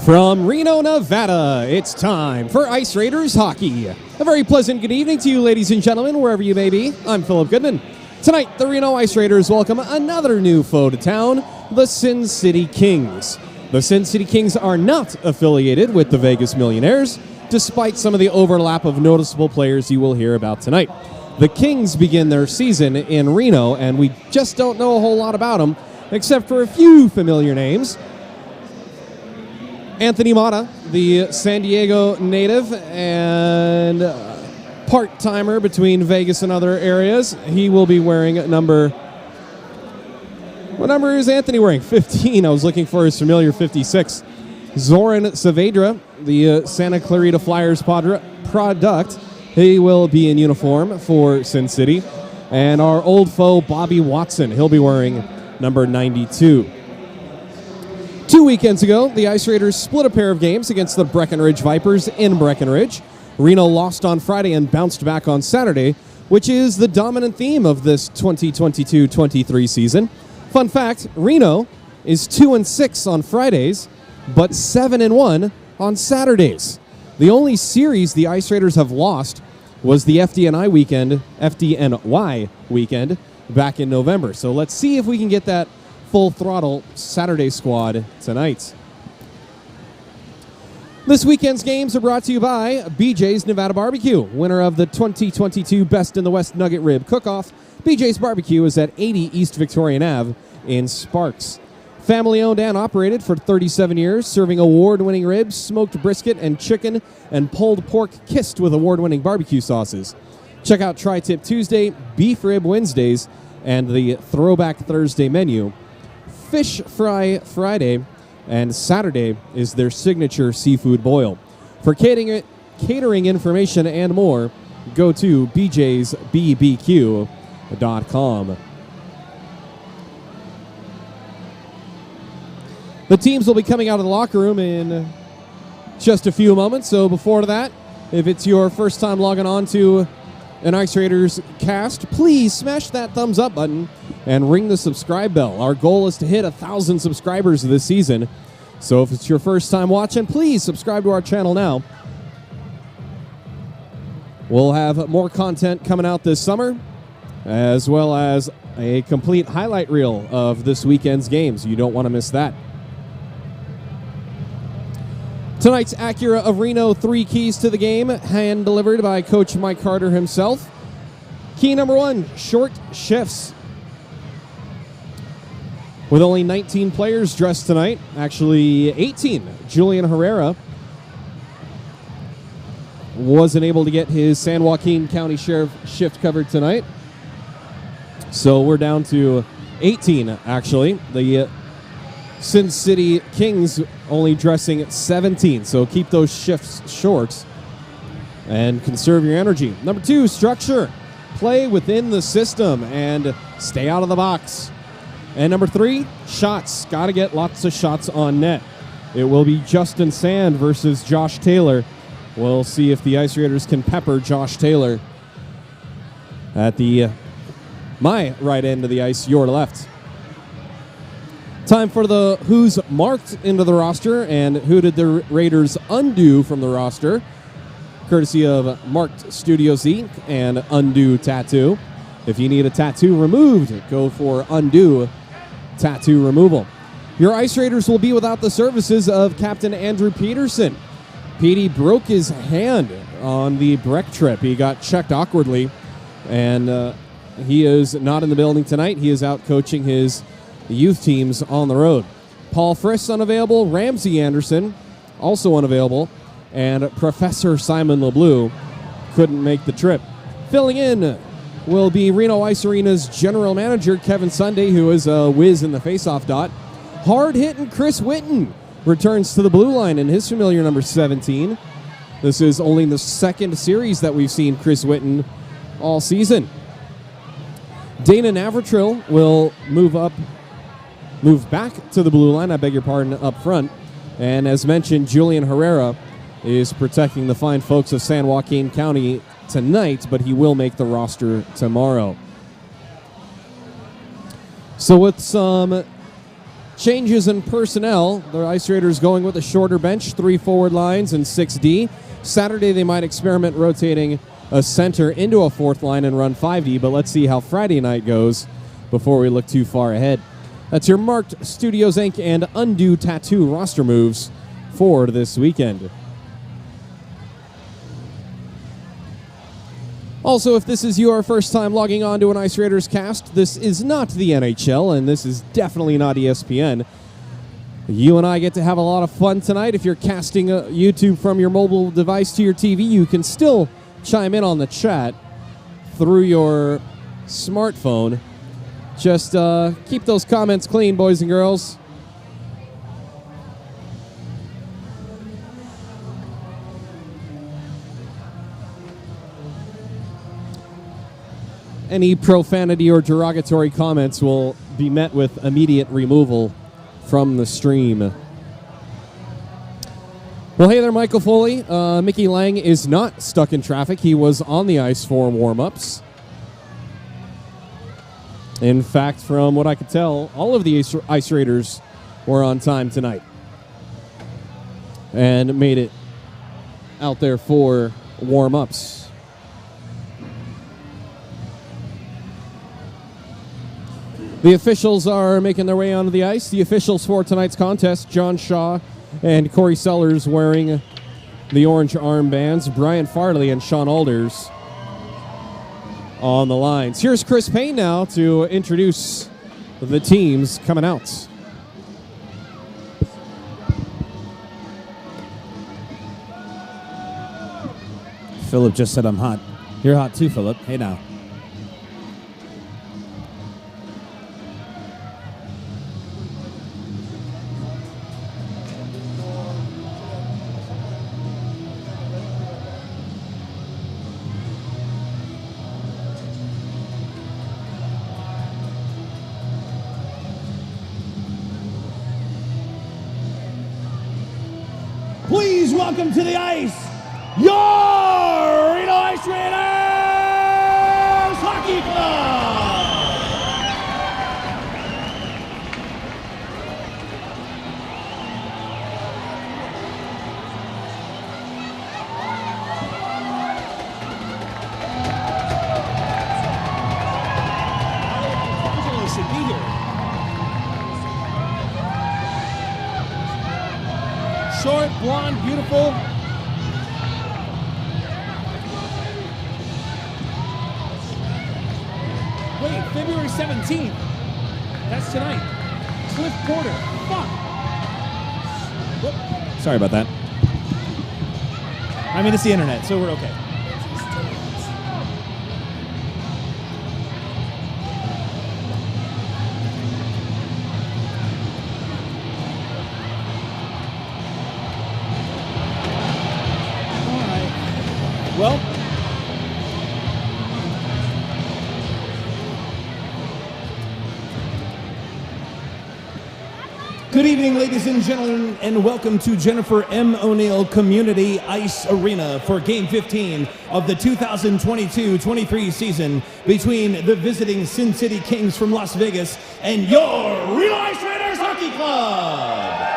From Reno, Nevada, it's time for Ice Raiders hockey. A very pleasant good evening to you, ladies and gentlemen, wherever you may be. I'm Philip Goodman. Tonight, the Reno Ice Raiders welcome another new foe to town, the Sunde Tic Kings. The Sunde Tic Kings are not affiliated with the Vegas Millionaires, despite some of the overlap of noticeable players you will hear about tonight. The Kings begin their season in Reno, and we just don't know a whole lot about them, except for a few familiar names. Anthony Matta, the San Diego native and part-timer between Vegas and other areas. He will be wearing number... What number is Anthony wearing? 15. I was looking for his familiar 56. Zoran Saavedra, the Santa Clarita Flyers product. He will be in uniform for Sunde Tic. And our old foe, Bobby Watson. He'll be wearing number 92. 2 weekends ago, the Ice Raiders split a pair of games against the Breckenridge Vipers in Breckenridge. Reno lost on Friday and bounced back on Saturday, which is the dominant theme of this 2022-23 season. Fun fact, Reno is 2-6 on Fridays, but 7-1 on Saturdays. The only series the Ice Raiders have lost was the FDNY weekend back in November. So let's see if we can get that full throttle Saturday squad tonight. This weekend's games are brought to you by BJ's Nevada Barbecue, winner of the 2022 Best in the West Nugget Rib Cook-Off. BJ's Barbecue is at 80 East Victoria Ave in Sparks. Family owned and operated for 37 years, serving award-winning ribs, smoked brisket, and chicken, and pulled pork kissed with award-winning barbecue sauces. Check out Tri-Tip Tuesday, Beef Rib Wednesdays, and the Throwback Thursday menu. Fish Fry Friday, and Saturday is their signature seafood boil. For catering information and more, go to bjsbbq.com. The teams will be coming out of the locker room in just a few moments, so before that, if it's your first time logging on to an Ice Raiders cast, please smash that thumbs up button and ring the subscribe bell. Our goal is to hit 1,000 subscribers this season. So if it's your first time watching, please subscribe to our channel now. We'll have more content coming out this summer, as well as a complete highlight reel of this weekend's games. You don't want to miss that. Tonight's Acura of Reno 3 keys to the game, hand-delivered by Coach Mike Carter himself. Key number 1, short shifts. With only 19 players dressed tonight, actually 18, Julian Herrera wasn't able to get his San Joaquin County Sheriff shift covered tonight. So we're down to 18, actually. The Sunde Tic Kings only dressing 17, so keep those shifts short and conserve your energy. Number 2, structure. Play within the system and stay out of the box. And number 3, shots. Got to get lots of shots on net. It will be Justin Sand versus Josh Taylor. We'll see if the Ice Raiders can pepper Josh Taylor at my right end of the ice, your left. Time for the who's marked into the roster and who did the Raiders undo from the roster, courtesy of Marked Studios Inc. and Undo Tattoo. If you need a tattoo removed, go for Undo Tattoo Removal. Your Ice Raiders will be without the services of Captain Andrew Peterson. Petey broke his hand on the Breck trip. He got checked awkwardly, and he is not in the building tonight. He is out coaching his youth teams on the road. Paul Friss unavailable, Ramsey Anderson also unavailable, and Professor Simon LeBleu couldn't make the trip. Filling in will be Reno Ice Arena's general manager, Kevin Sunde, who is a whiz in the faceoff dot. Hard-hitting Chris Whitten returns to the blue line in his familiar number 17. This is only the second series that we've seen Chris Whitten all season. Dana Navratil will move back to the blue line, I beg your pardon, up front. And as mentioned, Julian Herrera is protecting the fine folks of San Joaquin County tonight, but he will make the roster tomorrow. So with some Changes in personnel. The Ice Raiders going with a shorter bench, 3 forward lines and 6D. Saturday they might experiment rotating a center into a 4th line and run 5D, but let's see how Friday night goes before we look too far ahead. That's your marked Studios Inc. and Undo Tattoo roster moves for this weekend. Also, if this is your first time logging on to an Ice Raiders cast, this is not the NHL, and this is definitely not ESPN. You and I get to have a lot of fun tonight. If you're casting YouTube from your mobile device to your TV, you can still chime in on the chat through your smartphone. Just keep those comments clean, boys and girls. Any profanity or derogatory comments will be met with immediate removal from the stream. Well, hey there, Michael Foley. Mickey Lang is not stuck in traffic. He was on the ice for warm-ups. In fact, from what I could tell, all of the Ice Raiders were on time tonight and made it out there for warm-ups. The officials are making their way onto the ice. The officials for tonight's contest, John Shaw and Corey Sellers wearing the orange armbands, Brian Farley and Sean Alders on the lines. Here's Chris Payne now to introduce the teams coming out. Philip just said I'm hot. You're hot too, Philip. Hey now. Please welcome to the ice, your Reno Ice Raiders Hockey Club! Angelo should be here. Short, blonde, beautiful. Wait, February 17th. That's tonight. Cliff Porter. Fuck. Whoop. Sorry about that. I mean, it's the internet, so we're okay. Well, good evening, ladies and gentlemen, and welcome to Jennifer M. O'Neill Community Ice Arena for Game 15 of the 2022-23 season between the visiting Sin City Kings from Las Vegas and your Reno Ice Raiders Hockey Club.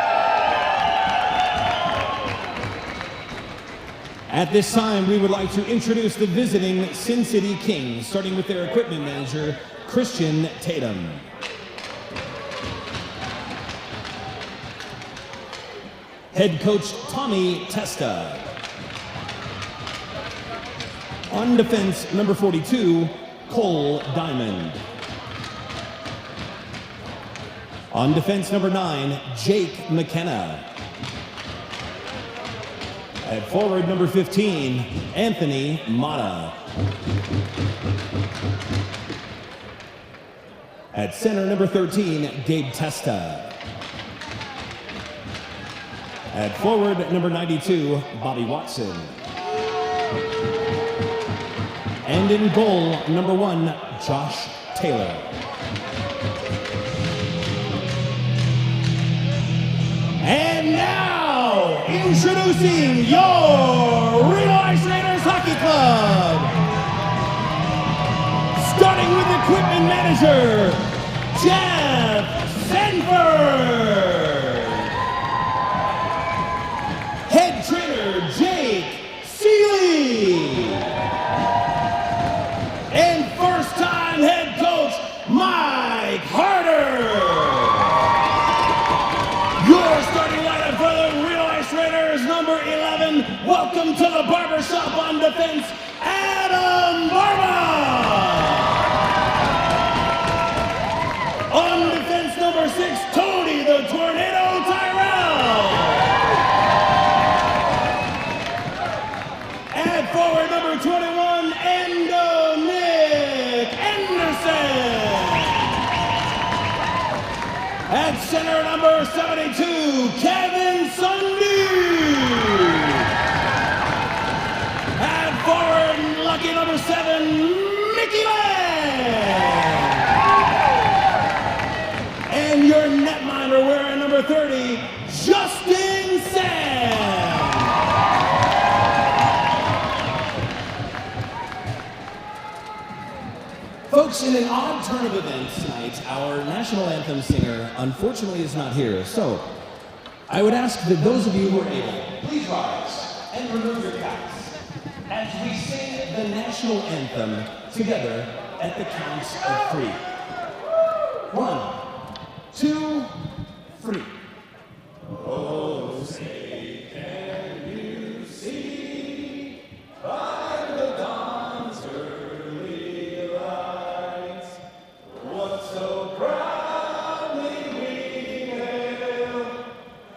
At this time, we would like to introduce the visiting Sin City Kings, starting with their equipment manager, Christian Tatum. Head coach, Tommy Testa. On defense, number 42, Cole Diamond. On defense, number 9, Jake McKenna. At forward, number 15, Anthony Matta. At center, number 13, Gabe Testa. At forward, number 92, Bobby Watson. And in goal, number 1, Josh Taylor. And now, introducing your Reno Ice Raiders Hockey Club. Starting with equipment manager, Jeff Sanford. welcome to the barbershop on defense, Adam Barba. On defense number 6, Tony the Tornado Tyrell. At forward number 21, Nick Anderson. At center number 72, Kevin Sunde. At forward, lucky number 7, Mickey Lang. And your netminder wearing number 30, Justin Sam. Folks, in an odd turn of events tonight, our national anthem singer unfortunately is not here. So, I would ask that those of you who are able, please rise and remove your caps as we sing the national anthem together at the count of 3. 1, 2, 3. Oh, say, can you see by the dawn's early light what so proudly we hailed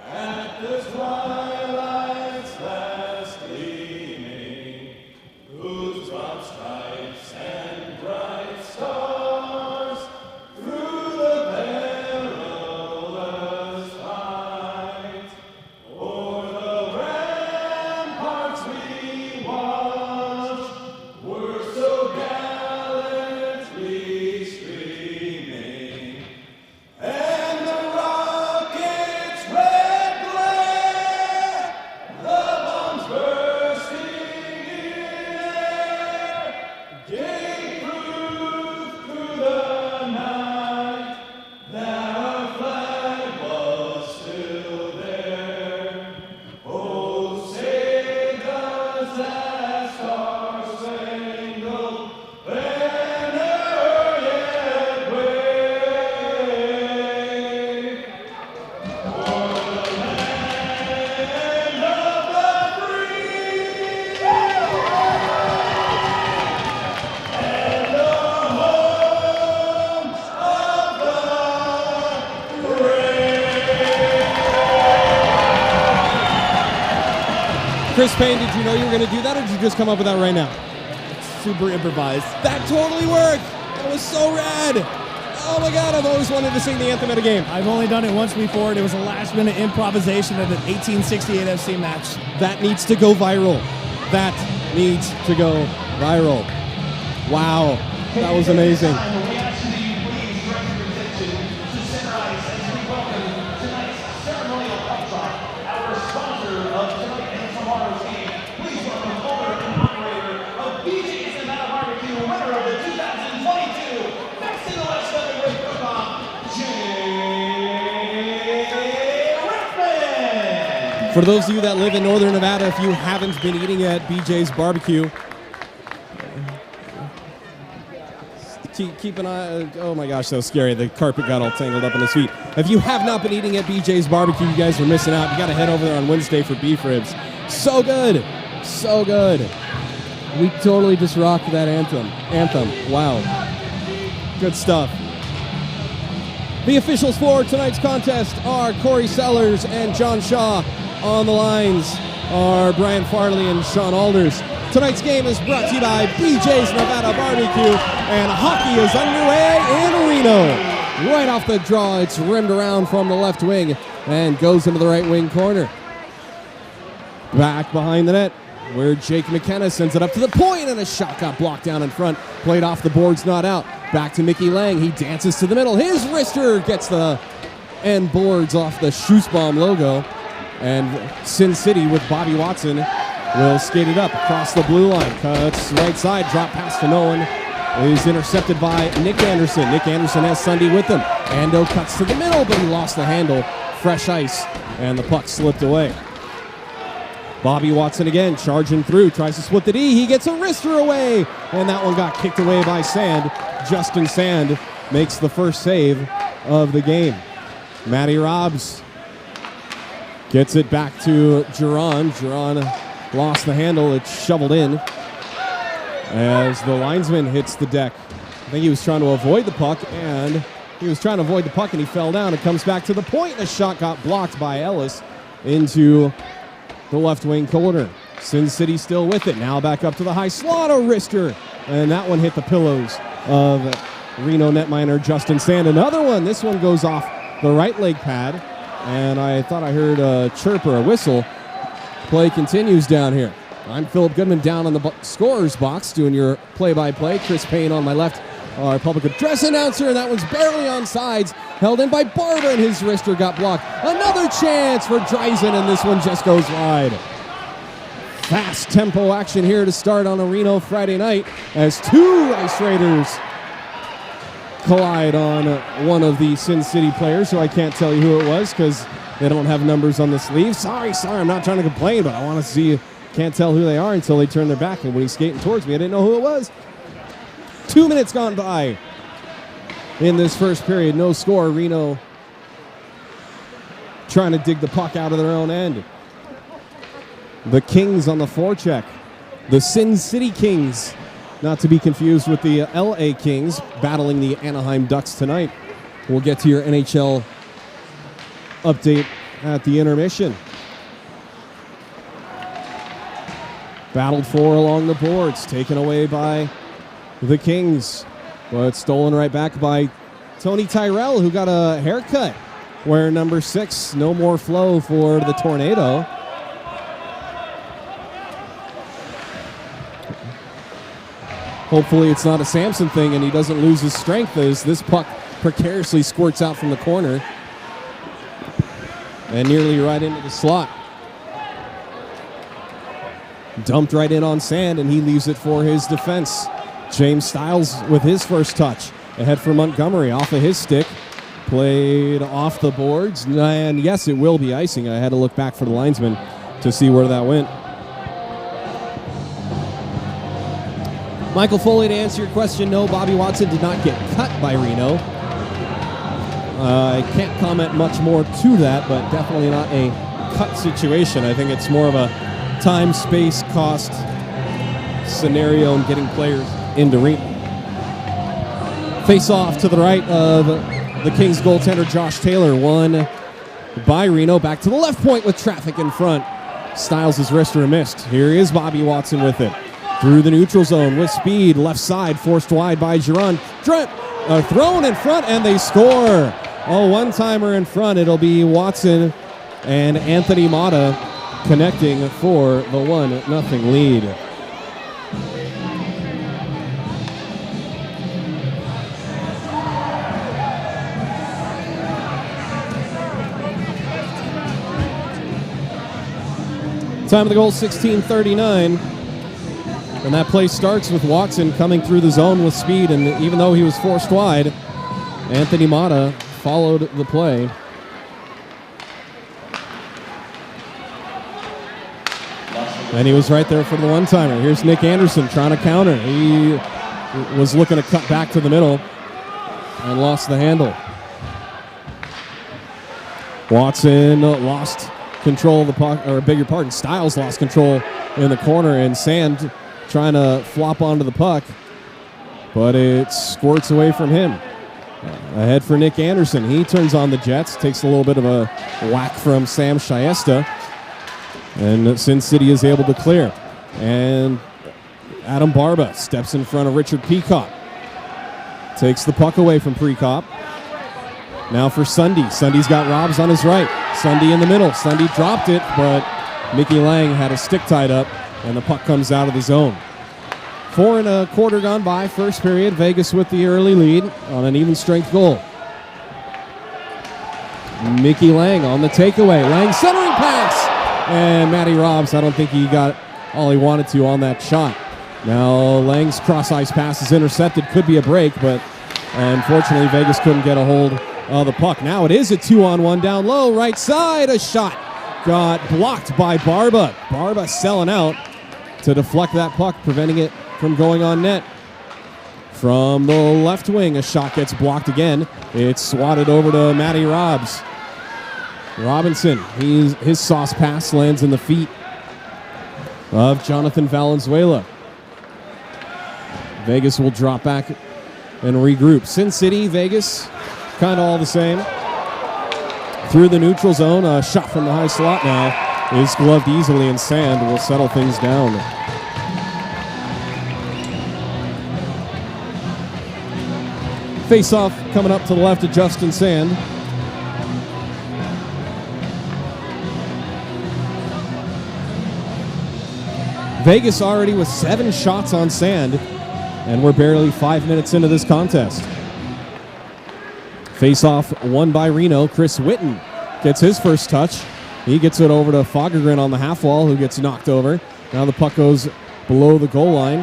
at the twilight's last gleaming, whose broad stripes and bright stars through the perilous fight o'er the ramparts we watched were so gallantly streaming, and the rocket's red glare, the bombs bursting in air, gave proof through the night that our flag was still there. Oh, say does that star-spangled banner yet wave o'er the land of the free and the home of the brave. Chris Payne, did you know you were going to do that, or did you just come up with that right now? Super improvised. That totally worked. That was so rad. Oh my God, I've always wanted to sing the anthem at a game. I've only done it once before, and it was a last-minute improvisation at an 1868 FC match. That needs to go viral. That needs to go viral. Wow, that was amazing. We ask that you please direct your attention to Center Ice as we welcome tonight's ceremonial puck drop, our sponsor of tonight and tomorrow's game. Please welcome owner and operator of BJ's and Matta Barbecue, winner of the 2022 Best in the West Featherweight Cook-Off, Jay Rickman. For those of you that live in northern Nevada, if you haven't been eating at BJ's Barbecue, keep an eye. Oh my gosh, that was scary. The carpet got all tangled up in his feet. If you have not been eating at BJ's Barbecue, you guys are missing out. You got to head over there on Wednesday for beef ribs. So good. So good. We totally just rocked that anthem. Wow. Good stuff. The officials for tonight's contest are Corey Sellers and John Shaw. On the lines are Brian Farley and Sean Alders. Tonight's game is brought to you by BJ's Nevada Barbecue, and hockey is underway in Reno. Right off the draw, it's rimmed around from the left wing and goes into the right wing corner. Back behind the net, where Jake McKenna sends it up to the point, and a shot got blocked down in front. Played off the boards, not out. Back to Mickey Lang. He dances to the middle. His wrister gets the end boards off the Schussbaum logo. And Sin City with Bobby Watson will skate it up across the blue line. Cuts right side, drop pass to no one. Is intercepted by Nick Anderson. Nick Anderson has Sunde with him. Ando cuts to the middle, but he lost the handle. Fresh ice, and the puck slipped away. Bobby Watson again, charging through, tries to split the D. He gets a wrister away, and that one got kicked away by Sand. Justin Sand makes the first save of the game. Matty Robs gets it back to Geron. Geron lost the handle. It's shoveled in as the linesman hits the deck. I think he was trying to avoid the puck, and he fell down. It comes back to the point. The shot got blocked by Ellis into the left wing corner. Sin City still with it. Now back up to the high slot. A wrister, and that one hit the pillows of Reno netminer Justin Sand. Another one. This one goes off the right leg pad, and I thought I heard a chirp or a whistle. Play continues down here. I'm Philip Goodman down on the scorer's box doing your play-by-play. Chris Payne on my left, our public address announcer, and that one's barely on sides. Held in by Barba, and his wrister got blocked. Another chance for Dreisen, and this one just goes wide. Fast tempo action here to start on a Reno Friday night as two Ice Raiders collide on one of the Sin City players, who I can't tell you who it was because they don't have numbers on the sleeve. Sorry, I'm not trying to complain, but I want to see. Can't tell who they are until they turn their back, and when he's skating towards me, I didn't know who it was. 2 minutes gone by in this first period. No score. Reno trying to dig the puck out of their own end. The Kings on the forecheck. The Sin City Kings, not to be confused with the LA Kings, battling the Anaheim Ducks tonight. We'll get to your NHL update at the intermission. Battled for along the boards, taken away by the Kings, but stolen right back by Tony Tyrell, who got a haircut wearing number 6. No more flow for the Tornado. Hopefully it's not a Samson thing and he doesn't lose his strength as this puck precariously squirts out from the corner and nearly right into the slot. Dumped right in on Sand, and he leaves it for his defense. James Stiles with his first touch. Ahead for Montgomery off of his stick. Played off the boards, and yes, it will be icing. I had to look back for the linesman to see where that went. Michael Foley, to answer your question, no, Bobby Watson did not get cut by Reno. I can't comment much more to that, but definitely not a cut situation. I think it's more of a time, space, cost scenario and getting players into Reno. Face off to the right of the Kings goaltender Josh Taylor. Won by Reno. Back to the left point with traffic in front. Stiles' wrister missed. Here is Bobby Watson with it. Through the neutral zone with speed. Left side forced wide by Giron. Thrown in front and they score. Oh, one-timer in front. It'll be Watson and Anthony Matta connecting for the 1-0 lead. Time of the goal, 16:39. And that play starts with Watson coming through the zone with speed, and even though he was forced wide, Anthony Matta followed the play. And he was right there for the one-timer. Here's Nick Anderson trying to counter. He was looking to cut back to the middle and lost the handle. Watson lost control of the puck, or beg your pardon, Stiles lost control in the corner, and Sand trying to flop onto the puck, but it squirts away from him. Ahead for Nick Anderson. He turns on the Jets, takes a little bit of a whack from Sam Shiesta, and Sin City is able to clear. And Adam Barba steps in front of Richard Peacock. Takes the puck away from Prekop. Now for Sunde. Sunde's got Rodz on his right. Sunde in the middle. Sunde dropped it, but Mickey Lang had a stick tied up, and the puck comes out of the zone. 4 1/4 gone by, first period. Vegas with the early lead on an even strength goal. Mickey Lang on the takeaway. Lang centering pass. And Matty Rodz, I don't think he got all he wanted to on that shot. Now Lang's cross-ice pass is intercepted. Could be a break, but unfortunately Vegas couldn't get a hold of the puck. Now it is a 2-on-1 down low. Right side, a shot got blocked by Barba. Barba selling out to deflect that puck, preventing it from going on net. From the left wing, a shot gets blocked again. It's swatted over to Matty Rodz. Robinson, his sauce pass lands in the feet of Jonathan Valenzuela. Vegas will drop back and regroup. Sin City, Vegas, kind of all the same. Through the neutral zone, a shot from the high slot now is gloved easily, and Sand will settle things down. Face-off coming up to the left of Justin Sand. Vegas already with 7 shots on Sand, and we're barely 5 minutes into this contest. Face-off won by Reno. Chris Witten gets his first touch. He gets it over to Fagergren on the half wall, who gets knocked over. Now the puck goes below the goal line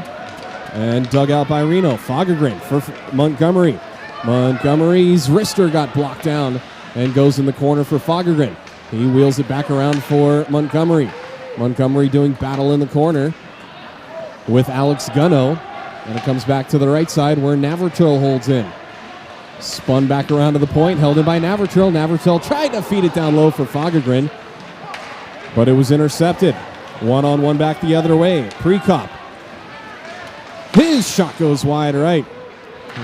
and dug out by Reno. Fagergren for Montgomery. Montgomery's wrister got blocked down and goes in the corner for Fagergren. He wheels it back around for Montgomery. Montgomery doing battle in the corner with Alex Gunno. And it comes back to the right side where Navratil holds in. Spun back around to the point, held in by Navratil. Navratil tried to feed it down low for Fagergren, but it was intercepted. 1-on-1 back the other way. Prekop. His shot goes wide right.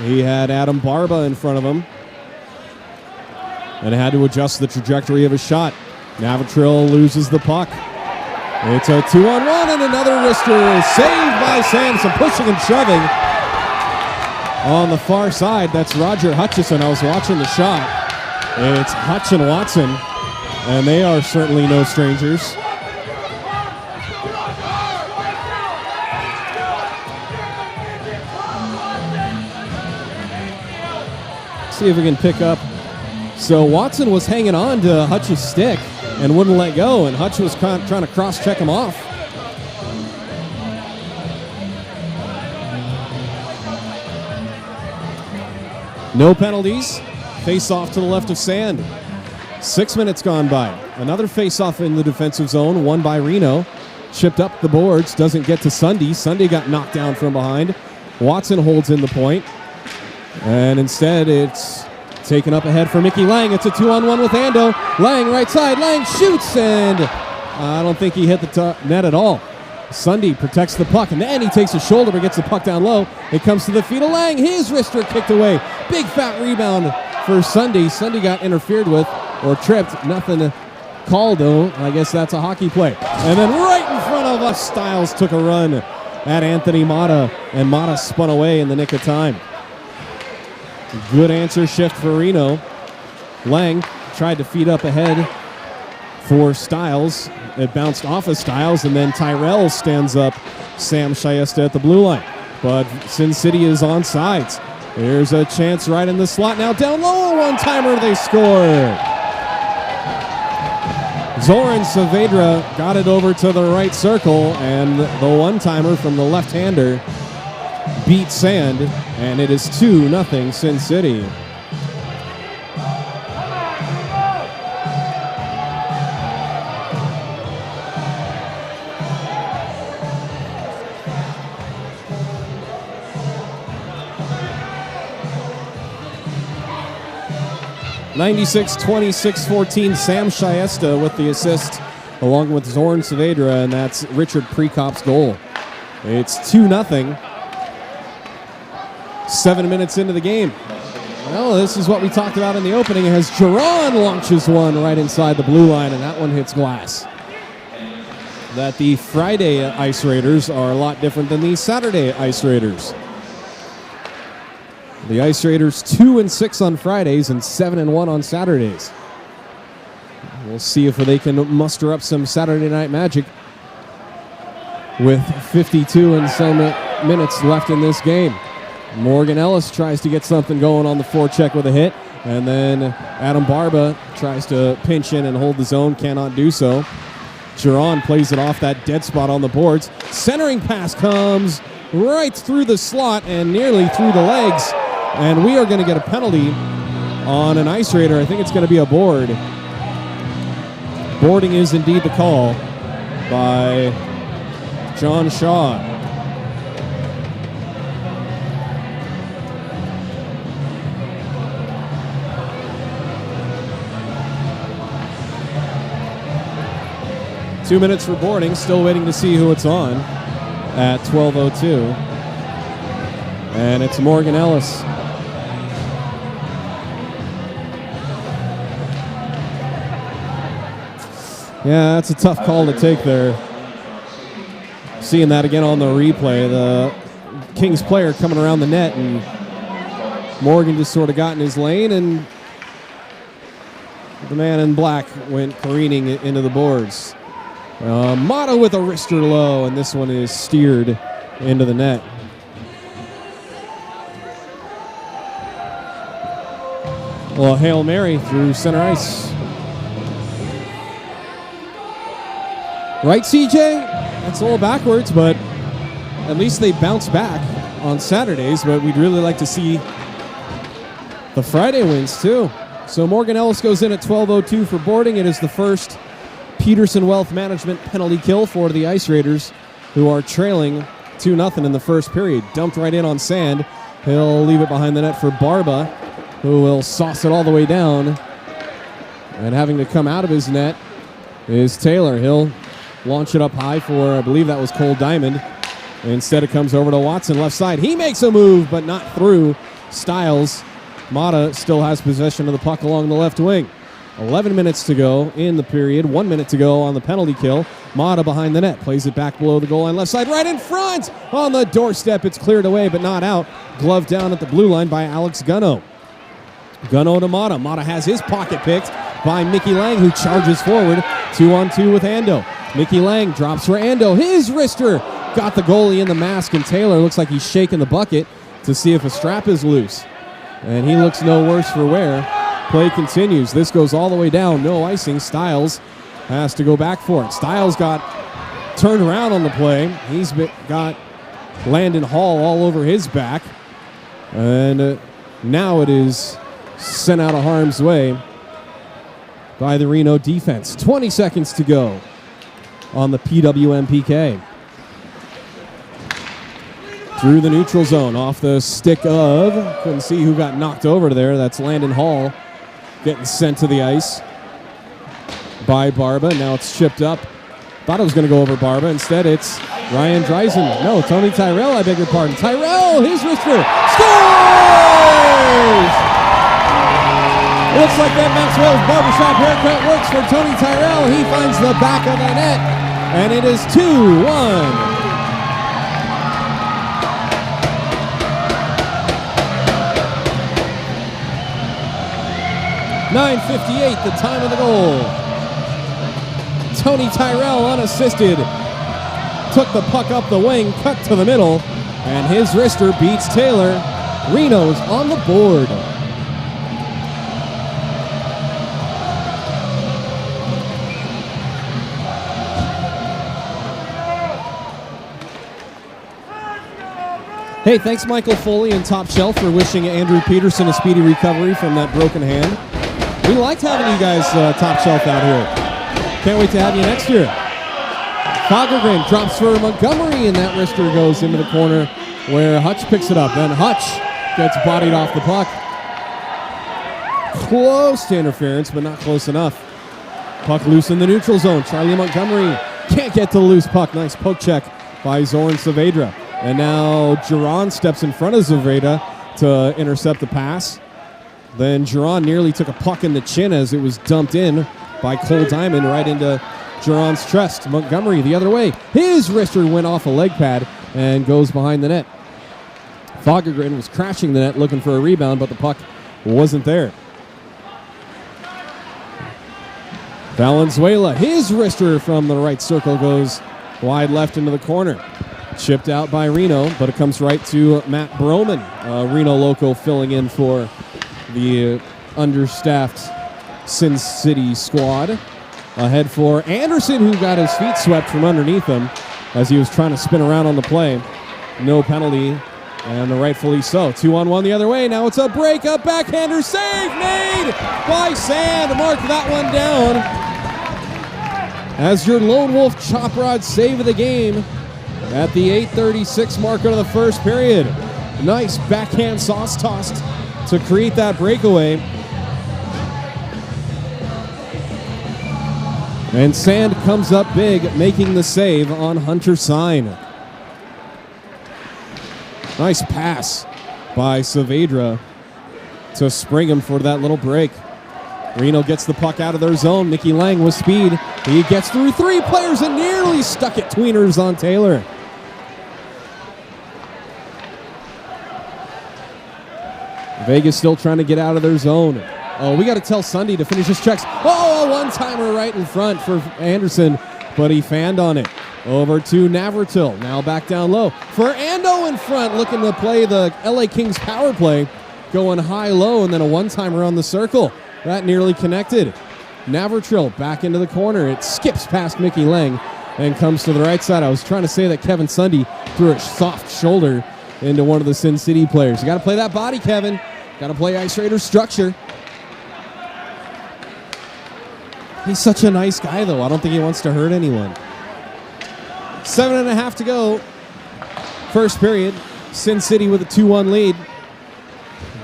He had Adam Barba in front of him and had to adjust the trajectory of his shot. Navratil loses the puck. It's a 2-on-1 and another wrister saved by Sam. Some pushing and shoving on the far side. That's Roger Hutchison. I was watching the shot. It's Hutch and Watson, and they are certainly no strangers. See if we can pick up. So Watson was hanging on to Hutch's stick and wouldn't let go, and Hutch was trying to cross-check him off. No penalties. Face-off to the left of Sand. 6 minutes gone by. Another face-off in the defensive zone, won by Reno. Chipped up the boards, doesn't get to Sunde. Sunde got knocked down from behind. Watson holds in the point. And instead, it's taken up ahead for Mickey Lang. It's a 2-on-1 with Ando. Lang right side. Lang shoots, and I don't think he hit the net at all. Sunde protects the puck, and then he takes a shoulder but gets the puck down low. It comes to the feet of Lang. His wrister kicked away. Big fat rebound for Sunde. Sunde got interfered with or tripped. Nothing called, though. I guess that's a hockey play. And then right in front of us, Stiles took a run at Anthony Matta, and Matta spun away in the nick of time. Good answer shift for Reno. Lang tried to feed up ahead for Stiles. It bounced off of Stiles, and then Tyrell stands up Sam Shyesta at the blue line. But Sin City is on sides. There's a chance right in the slot now. Down low, one-timer, they score. Zoran Saavedra got it over to the right circle, and the one-timer from the left-hander beat Sand, and it is 2-0 Sin City. (96-26-14). Sam Shyesta with the assist, along with Zoran Saavedra, and that's Richard Prekop's goal. It's 2-0. 7 minutes into the game. Well, this is what we talked about in the opening as Geron launches one right inside the blue line, and that one hits glass. That the Friday Ice Raiders are a lot different than the Saturday Ice Raiders. The Ice Raiders 2-6 on Fridays and 7-1 on Saturdays. We'll see if they can muster up some Saturday night magic with 52 and some minutes left in this game. Morgan Ellis tries to get something going on the forecheck with a hit, and then Adam Barba tries to pinch in and hold the zone, cannot do so. Geron plays it off that dead spot on the boards. Centering pass comes right through the slot and nearly through the legs, and we are going to get a penalty on an Ice Raider. I think it's going to be a board. Boarding is indeed the call by John Shaw. 2 minutes for boarding. Still waiting to see who it's on at 12:02. And it's Morgan Ellis. Yeah, that's a tough call to take there. Seeing that again on the replay. The Kings player coming around the net, and Morgan just sort of got in his lane, and the man in black went careening into the boards. Matta with a wrister low, and this one is steered into the net. Well, Hail Mary through center ice. Right, CJ? That's a little backwards, but at least they bounce back on Saturdays, but we'd really like to see the Friday wins, too. So Morgan Ellis goes in at 12:02 for boarding. It is the first Peterson Wealth Management penalty kill for the Ice Raiders, who are trailing 2-0 in the first period. Dumped right in on Sand. He'll leave it behind the net for Barba, who will sauce it all the way down. And having to come out of his net is Taylor. He'll launch it up high for, I believe that was Cole Diamond. Instead, it comes over to Watson, left side. He makes a move, but not through Stiles. Matta still has possession of the puck along the left wing. 11 minutes to go in the period. 1 minute to go on the penalty kill. Matta behind the net. Plays it back below the goal line, left side, right in front. On the doorstep, it's cleared away, but not out. Glove down at the blue line by Alex Gunno. Gunno to Matta. Matta has his pocket picked by Mickey Lang, who charges forward. 2-on-2 with Ando. Mickey Lang drops for Ando. His wrister got the goalie in the mask, and Taylor looks like he's shaking the bucket to see if a strap is loose. And he looks no worse for wear. Play continues. This goes all the way down. No icing. Stiles has to go back for it. Stiles got turned around on the play. He's got Landon Hall all over his back. And now it is sent out of harm's way by the Reno defense. 20 seconds to go on the PWM PK. Through the neutral zone, off the stick of, couldn't see who got knocked over there. That's Landon Hall getting sent to the ice by Barba. Now it's chipped up. Thought it was going to go over Barba. Instead, it's Ryan Dreisen. No, Tony Tyrell, I beg your pardon. Tyrell, his wrister, scores! Looks like that Maxwell's barbershop haircut works for Tony Tyrell. He finds the back of the net, and it is 2-1. 9:58, the time of the goal. Tony Tyrell, unassisted, took the puck up the wing, cut to the middle, and his wrister beats Taylor. Reno's on the board. Hey, thanks Michael Foley and Top Shelf for wishing Andrew Peterson a speedy recovery from that broken hand. We liked having you guys Top Shelf out here. Can't wait to have you next year. Fagergren drops for Montgomery, and that wrister goes into the corner where Hutch picks it up. Then Hutch gets bodied off the puck. Close to interference, but not close enough. Puck loose in the neutral zone. Charlie Montgomery can't get to the loose puck. Nice poke check by Zoran Saavedra. And now Giron steps in front of Saavedra to intercept the pass. Then Giron nearly took a puck in the chin as it was dumped in by Cole Diamond right into Giron's chest. Montgomery the other way. His wrister went off a leg pad and goes behind the net. Fagergren was crashing the net looking for a rebound, but the puck wasn't there. Valenzuela, his wrister from the right circle goes wide left into the corner. Chipped out by Reno, but it comes right to Matt Broman, Reno local, filling in for the understaffed Sin City squad. Ahead for Anderson, who got his feet swept from underneath him as he was trying to spin around on the play. No penalty, and rightfully so. 2-on-1 the other way. Now it's a break, a backhander save made by Sand. Mark that one down as your lone wolf chop rod save of the game at the 8:36 mark of the first period. Nice backhand sauce tossed to create that breakaway. And Sand comes up big, making the save on Hunter Sign. Nice pass by Saavedra to spring him for that little break. Reno gets the puck out of their zone. Mickey Lang with speed. He gets through 3 players and nearly stuck it tweeners on Taylor. Vegas still trying to get out of their zone. Oh, we got to tell Sunde to finish his checks. Oh, a one-timer right in front for Anderson, but he fanned on it. Over to Navratil. Now back down low for Ando in front, looking to play the LA Kings power play. Going high-low, and then a one-timer on the circle. That nearly connected. Navratil back into the corner. It skips past Mickey Lang and comes to the right side. I was trying to say that Kevin Sunde threw a soft shoulder into one of the Sin City players. You got to play that body, Kevin. Got to play Ice Raider structure. He's such a nice guy, though. I don't think he wants to hurt anyone. 7.5 to go. First period. Sin City with a 2-1 lead.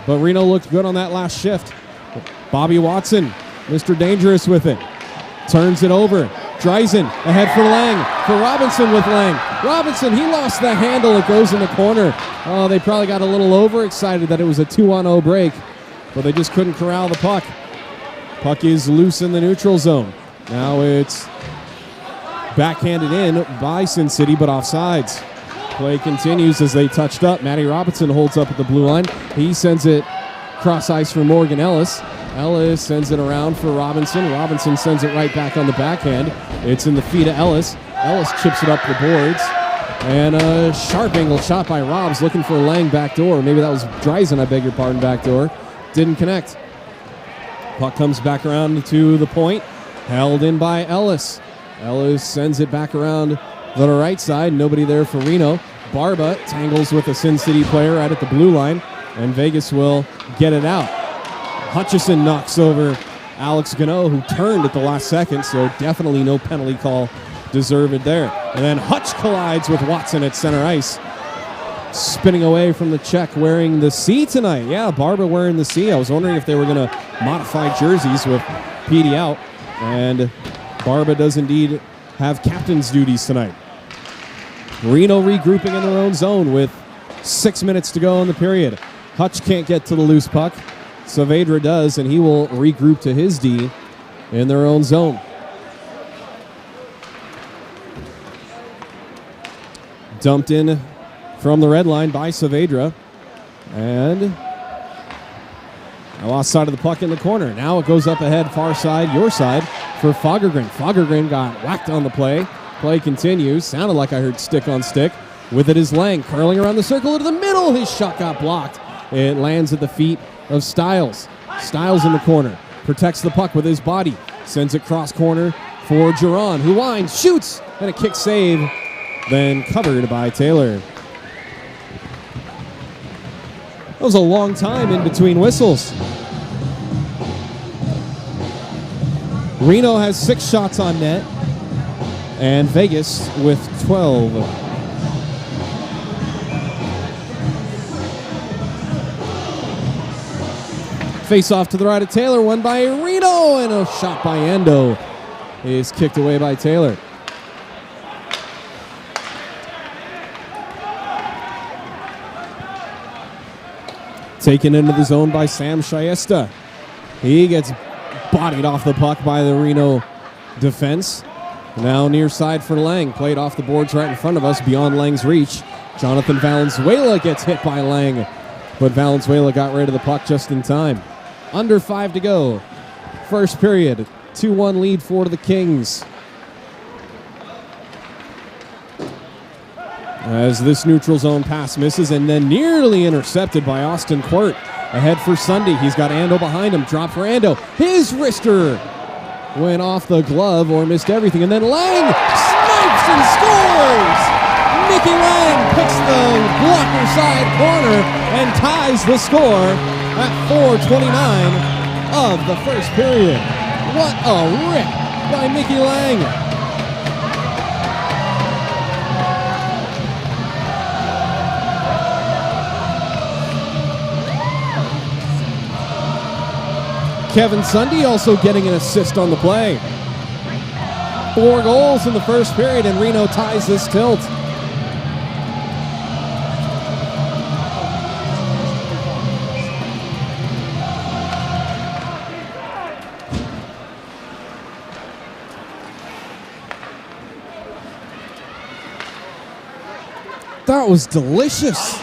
But Reno looked good on that last shift. Bobby Watson, Mr. Dangerous with it. Turns it over. Dreisen ahead for Lang. For Robinson with Lang. Robinson, he lost the handle. It goes in the corner. Oh, they probably got a little overexcited that it was a 2-on-0 break. But they just couldn't corral the puck. Puck is loose in the neutral zone. Now it's backhanded in by Sin City, but offsides. Play continues as they touched up. Matty Robinson holds up at the blue line. He sends it cross ice for Morgan Ellis. Ellis sends it around for Robinson. Robinson sends it right back on the backhand. It's in the feet of Ellis. Ellis chips it up the boards. And a sharp angle shot by Robs looking for Lang backdoor. Maybe that was Dreisen, I beg your pardon, backdoor. Didn't connect. Puck comes back around to the point. Held in by Ellis. Ellis sends it back around the right side. Nobody there for Reno. Barba tangles with a Sin City player right at the blue line. And Vegas will get it out. Hutchison knocks over Alex Gano, who turned at the last second, so definitely no penalty call deserved there. And then Hutch collides with Watson at center ice. Spinning away from the check, wearing the C tonight. Yeah, Barba wearing the C. I was wondering if they were going to modify jerseys with PD out. And Barba does indeed have captain's duties tonight. Reno regrouping in their own zone with 6 minutes to go in the period. Hutch can't get to the loose puck. Saavedra does, and he will regroup to his D in their own zone. Dumped in from the red line by Saavedra. And I lost sight of the puck in the corner. Now it goes up ahead, far side, your side, for Fagergren. Fagergren got whacked on the play. Play continues. Sounded like I heard stick on stick. With it is Lang curling around the circle into the middle. His shot got blocked. It lands at the feet of Stiles. Stiles in the corner. Protects the puck with his body. Sends it cross corner for Giron, who winds, shoots, and a kick save. Then covered by Taylor. That was a long time in between whistles. Reno has 6 shots on net, and Vegas with 12. Face off to the right of Taylor, won by Reno, and a shot by Ando is kicked away by Taylor. Taken into the zone by Sam Shayesta. He gets bodied off the puck by the Reno defense. Now near side for Lang. Played off the boards right in front of us, beyond Lang's reach. Jonathan Valenzuela gets hit by Lang, but Valenzuela got rid of the puck just in time. Under 5 to go. First period. 2-1 lead for the Kings. As this neutral zone pass misses and then nearly intercepted by Austin Quirt. Ahead for Sunde. He's got Ando behind him. Drop for Ando. His wrister went off the glove or missed everything. And then Lang snipes and scores! Mickey Lang picks the blocker side corner and ties the score at 4:29 of the first period. What a rip by Mickey Lang! Kevin Sunde also getting an assist on the play. 4 goals in the first period, and Reno ties this tilt. That was delicious.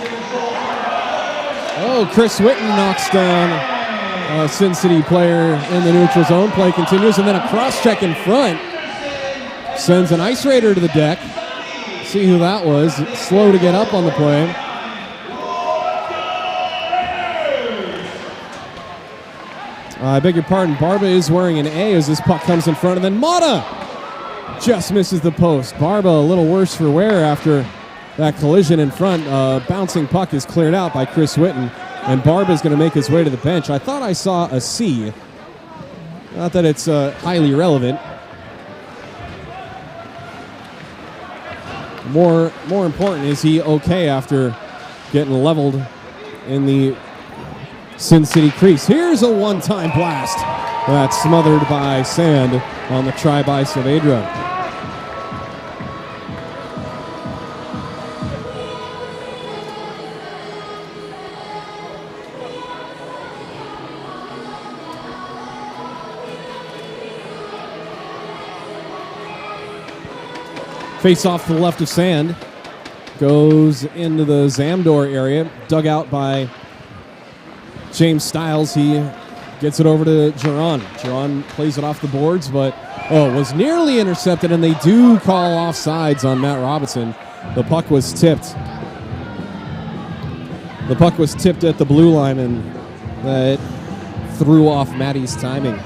Oh, Chris Whitten knocks down a Sin City player in the neutral zone. Play continues, and then a cross-check in front. Sends an Ice Raider to the deck. See who that was. Slow to get up on the play. I beg your pardon. Barba is wearing an A as this puck comes in front, and then Matta just misses the post. Barba a little worse for wear after that collision in front. Bouncing puck is cleared out by Chris Whitten, and Barba is going to make his way to the bench. I thought I saw a C. Not that it's highly relevant. More important, is he okay after getting leveled in the Sin City crease? Here's a one-time blast that's smothered by Sand on the try by Saavedra. Face off to the left of Sand. Goes into the Zamdor area. Dug out by James Stiles. He gets it over to Geron. Geron plays it off the boards, but was nearly intercepted, and they do call offsides on Matt Robinson. The puck was tipped. The puck was tipped at the blue line, and that threw off Matty's timing.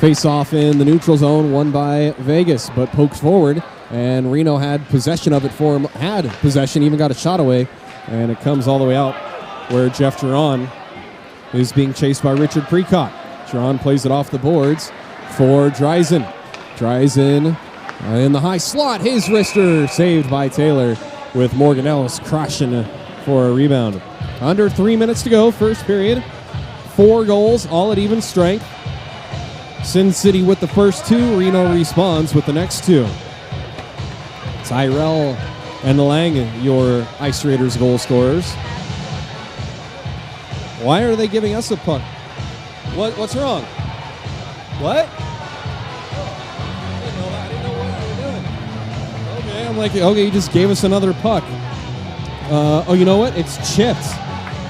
Face off in the neutral zone, won by Vegas, but poked forward, and Reno had possession of it for him. Had possession, even got a shot away, and it comes all the way out where Jeff Geron is being chased by Richard Precott. Geron plays it off the boards for Dreisen. Dreisen in the high slot. His wrister saved by Taylor, with Morgan Ellis crashing for a rebound. Under 3 minutes to go, first period. 4 goals, all at even strength. Sin City with the first 2. Reno responds with the next 2. Tyrell and Lang, your Ice Raiders goal scorers. Why are they giving us a puck? What's wrong? What? I didn't know what they were doing. Okay, I'm like, okay, you just gave us another puck. Oh, you know what? It's chipped.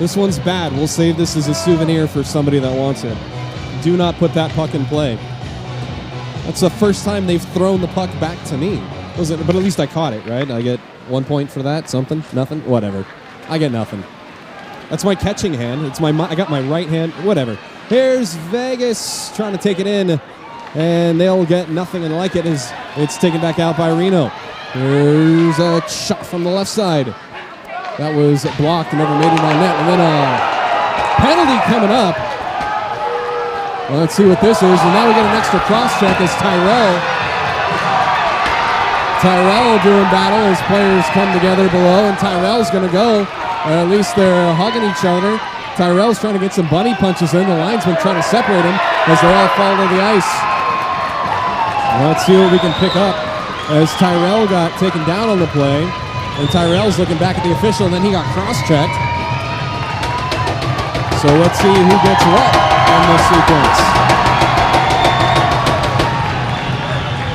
This one's bad. We'll save this as a souvenir for somebody that wants it. Do not put that puck in play. That's the first time they've thrown the puck back to me. But at least I caught it, right? I get 1 point for that? Something? Nothing? Whatever. I get nothing. That's my catching hand. I got my right hand. Whatever. Here's Vegas trying to take it in, and they'll get nothing, and like it is, it's taken back out by Reno. Here's a shot from the left side. That was blocked and never made it on net. And then a penalty coming up. Well, let's see what this is. And now we get an extra cross-check as Tyrell doing battle as players come together below, and Tyrell's going to go. Or at least they're hugging each other. Tyrell's trying to get some bunny punches in. The linesman trying to separate him as they all fall to the ice. Let's see what we can pick up as Tyrell got taken down on the play. And Tyrell's looking back at the official, and then he got cross-checked. So let's see who gets what in this sequence.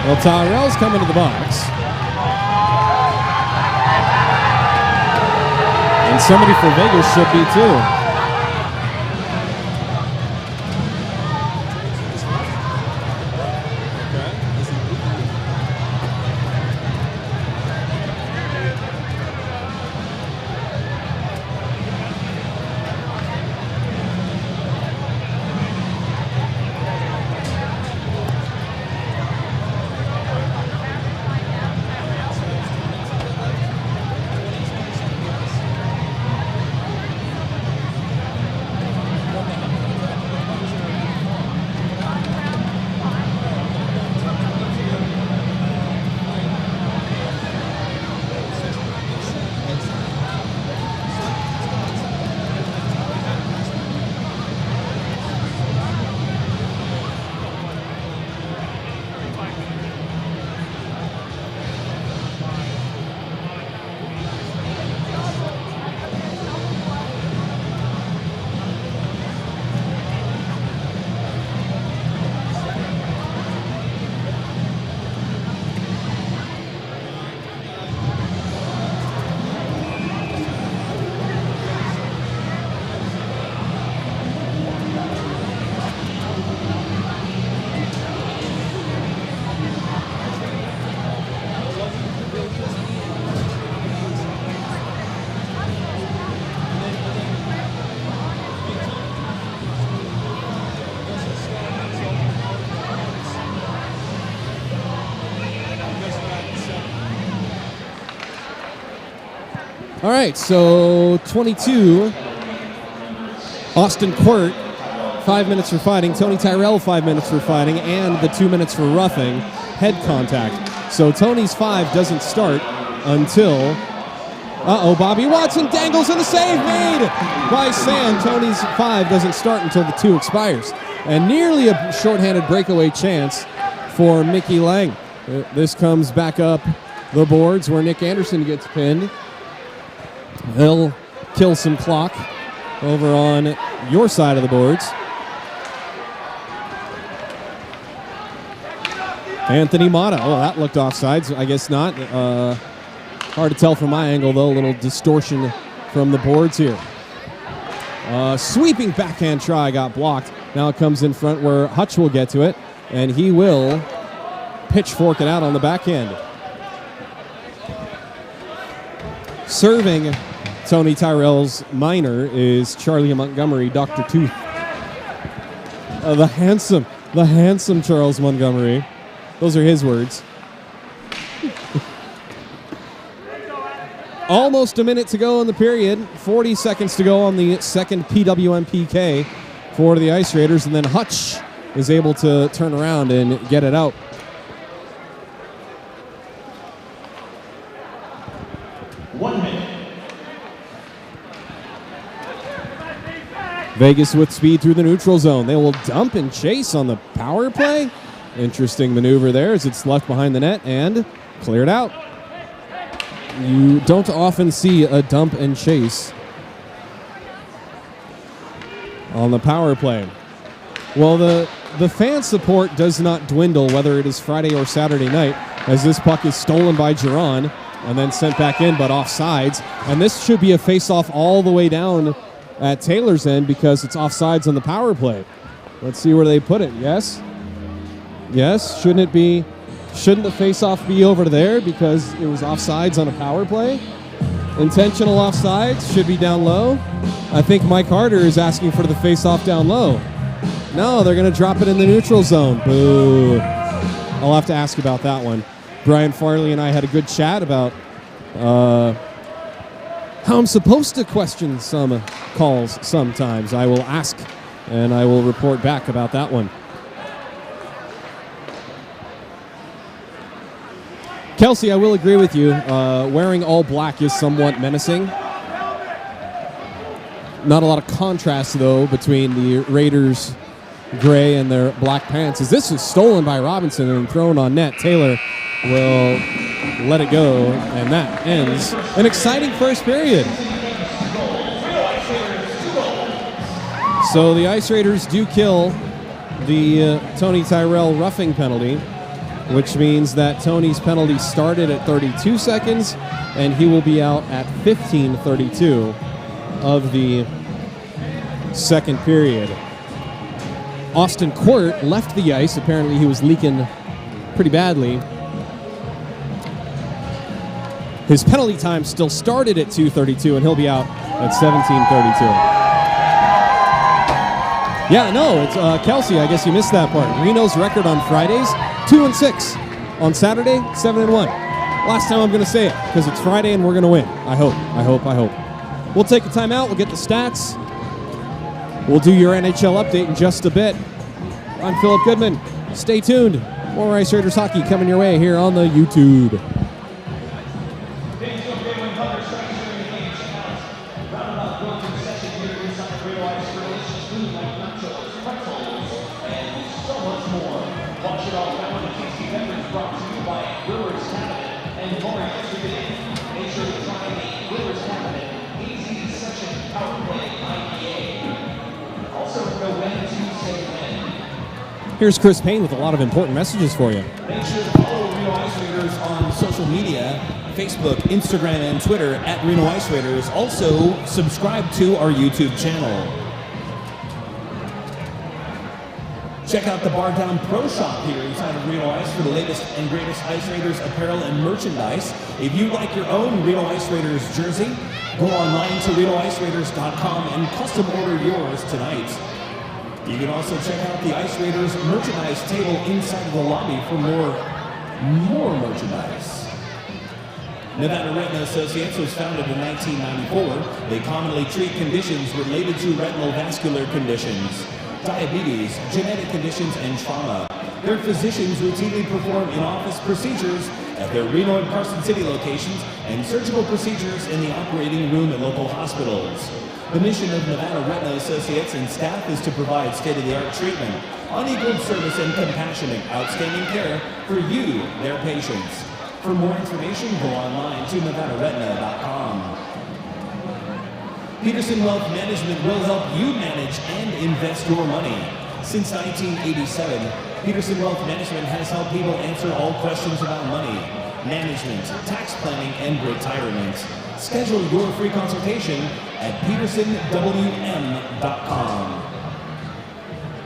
Well, Tyrell's coming to the box. And somebody for Vegas should be too. All right, so 22. Austin Quirt, 5 minutes for fighting. Tony Tyrell, 5 minutes for fighting, and the 2 minutes for roughing, head contact. So Tony's 5 doesn't start until... Bobby Watson dangles and the save made by Sam. Tony's 5 doesn't start until the 2 expires. And nearly a shorthanded breakaway chance for Mickey Lang. This comes back up the boards where Nick Anderson gets pinned. He'll kill some clock over on your side of the boards. Anthony Matta. Oh, that looked offsides. I guess not. Hard to tell from my angle, though. A little distortion from the boards here. Sweeping backhand try got blocked. Now it comes in front where Hutch will get to it, and he will pitchfork it out on the backhand. Serving Tony Tyrell's minor is Charlie Montgomery, Dr. Tooth. The handsome Charles Montgomery. Those are his words. Almost a minute to go in the period. 40 seconds to go on the second PWM PK for the Ice Raiders, and then Hutch is able to turn around and get it out. Vegas with speed through the neutral zone. They will dump and chase on the power play. Interesting maneuver there as it's left behind the net and cleared out. You don't often see a dump and chase on the power play. Well, the fan support does not dwindle whether it is Friday or Saturday night, as this puck is stolen by Giron and then sent back in, but offsides. And this should be a face-off all the way down at Taylor's end because it's offsides on the power play. Let's see where they put it. Yes? Yes? Shouldn't the face-off be over there because it was offsides on a power play? Intentional offsides should be down low. I think Mike Harder is asking for the face-off down low. No, they're going to drop it in the neutral zone. Boo. I'll have to ask about that one. Brian Farley and I had a good chat about how I'm supposed to question some calls sometimes. I will ask, and I will report back about that one. Kelsey, I will agree with you. Wearing all black is somewhat menacing. Not a lot of contrast, though, between the Raiders' gray and their black pants. As this is stolen by Robinson and thrown on net, Taylor will let it go, and that ends an exciting first period. So the Ice Raiders do kill the Tony Tyrell roughing penalty, which means that Tony's penalty started at 32 seconds, and he will be out at 15:32 of the second period. Austin Quirt left the ice. Apparently he was leaking pretty badly. His penalty time still started at 2:32, and he'll be out at 17:32. Yeah, no, it's Kelsey. I guess you missed that part. Reno's record on Fridays, 2-6. On Saturday, 7-1. Last time I'm going to say it because it's Friday and we're going to win. I hope. We'll take a timeout. We'll get the stats. We'll do your NHL update in just a bit. I'm Philip Goodman. Stay tuned. More Ice Raiders hockey coming your way here on the YouTube. Here's Chris Payne with a lot of important messages for you. Make sure to follow Reno Ice Raiders on social media, Facebook, Instagram, and Twitter at Reno Ice Raiders. Also, subscribe to our YouTube channel. Check out the Bar Down Pro Shop here inside of Reno Ice for the latest and greatest Ice Raiders apparel and merchandise. If you'd like your own Reno Ice Raiders jersey, go online to RenoIceRaiders.com and custom order yours tonight. You can also check out the Ice Raiders merchandise table inside of the lobby for more merchandise. Nevada Retina Associates was founded in 1994. They commonly treat conditions related to retinal vascular conditions, diabetes, genetic conditions, and trauma. Their physicians routinely perform in-office procedures at their Reno and Carson City locations and surgical procedures in the operating room at local hospitals. The mission of Nevada Retina Associates and staff is to provide state-of-the-art treatment, unequaled service, and compassionate, outstanding care for you, their patients. For more information, go online to nevadaretina.com. Peterson Wealth Management will help you manage and invest your money. Since 1987, Peterson Wealth Management has helped people answer all questions about money, management, tax planning, and retirement. Schedule your free consultation at petersonwm.com.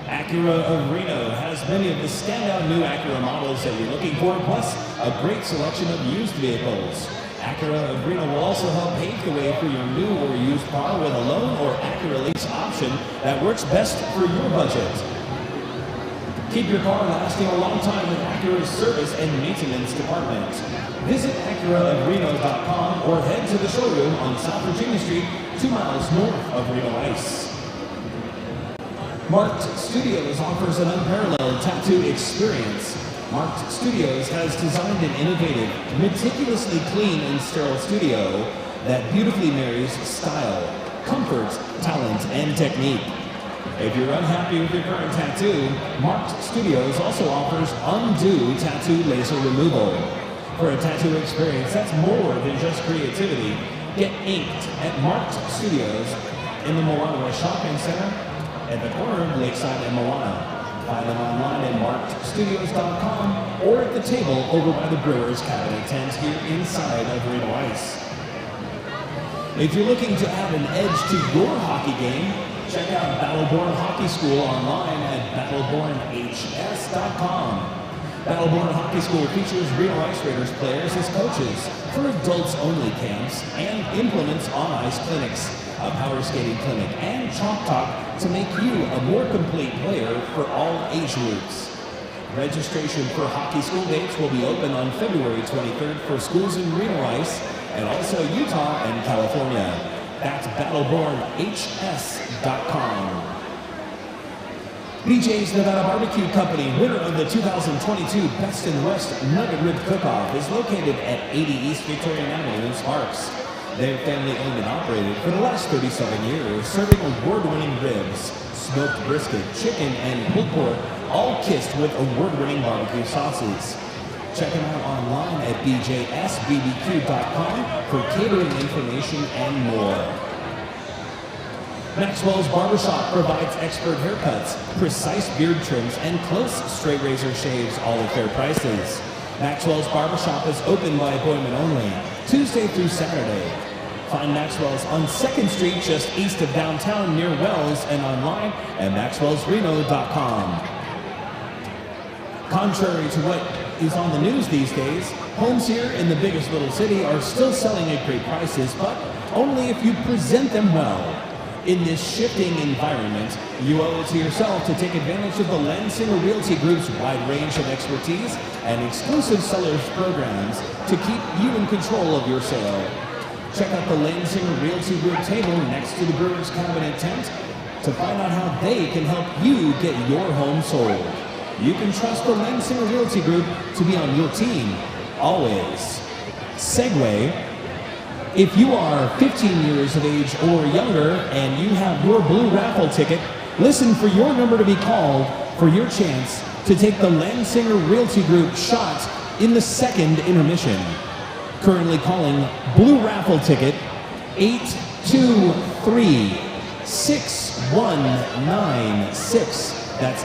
Acura of Reno has many of the standout new Acura models that you're looking for, plus a great selection of used vehicles. Acura of Reno will also help pave the way for your new or used car with a loan or Acura lease option that works best for your budget. Keep your car lasting a long time with Acura's service and maintenance department. Visit AcuraofReno.com or head to the showroom on South Virginia Street, 2 miles north of Reno Ice. Marked Studios offers an unparalleled tattoo experience. Marked Studios has designed an innovative, meticulously clean and sterile studio that beautifully marries style, comfort, talent, and technique. If you're unhappy with your current tattoo, Marked Studios also offers undo tattoo laser removal. For a tattoo experience that's more than just creativity, get inked at Marked Studios in the Milano Shopping Center at the corner of Lakeside and Milano. Find them online at markedstudios.com or at the table over by the Brewers Cabinet tent here inside of Reno Ice. If you're looking to add an edge to your hockey game, check out Battleborn Hockey School online at battlebornhs.com. Battleborn Hockey School features Reno Ice Raiders players as coaches for adults-only camps and implements on-ice clinics, a power skating clinic, and chalk talk to make you a more complete player for all age groups. Registration for hockey school dates will be open on February 23rd for schools in Reno Ice and also Utah and California. That's battlebornhs.com. BJ's Nevada Barbecue Company, winner of the 2022 Best in the West Nugget Rib Cook-Off, is located at 80 East Victorian Avenue in Sparks. They're family owned and operated for the last 37 years, serving award-winning ribs, smoked brisket, chicken, and pulled pork, all kissed with award-winning barbecue sauces. Check them out online at bjsbbq.com for catering information and more. Maxwell's Barbershop provides expert haircuts, precise beard trims, and close straight razor shaves, all at fair prices. Maxwell's Barbershop is open by appointment only, Tuesday through Saturday. Find Maxwell's on 2nd Street, just east of downtown near Wells, and online at maxwellsreno.com. Contrary to what is on the news these days, homes here in the biggest little city are still selling at great prices, but only if you present them well. In this shifting environment, you owe it to yourself to take advantage of the Lansing Realty Group's wide range of expertise and exclusive sellers programs to keep you in control of your sale. Check out the Lansing Realty Group table next to the Brewers Cabinet tent to find out how they can help you get your home sold. You can trust the Lansing Realty Group to be on your team, always. Segue. If you are 15 years of age or younger and you have your blue raffle ticket, listen for your number to be called for your chance to take the Lansing Realty Group shot in the second intermission. Currently calling blue raffle ticket 823-6196. That's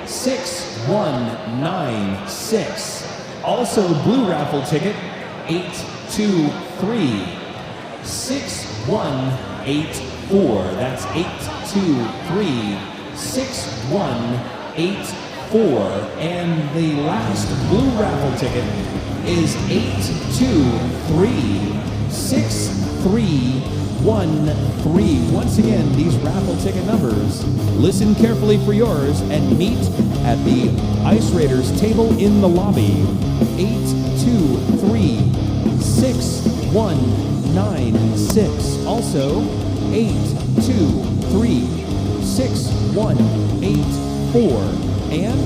823-6196. Also blue raffle ticket 823-6184. That's 823-6184. And the last blue raffle ticket is 823-6 1313. Once again, these raffle ticket numbers. Listen carefully for yours and meet at the Ice Raiders table in the lobby. 823-6196. Also, 823-6184 and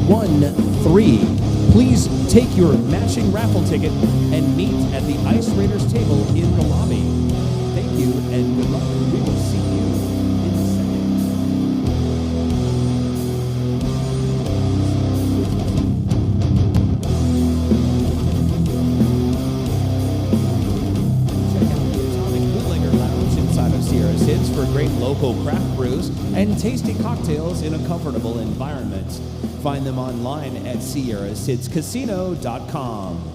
823-6313. Please take your matching raffle ticket and meet at the Ice Raiders table in the lobby. Thank you and good luck. We will see you in a second. Check out the Atomic Bootlegger Lounge inside of Sierra's Hits for great local craft brews and tasty cocktails in a comfortable environment. Find them online at sierrasidscasino.com.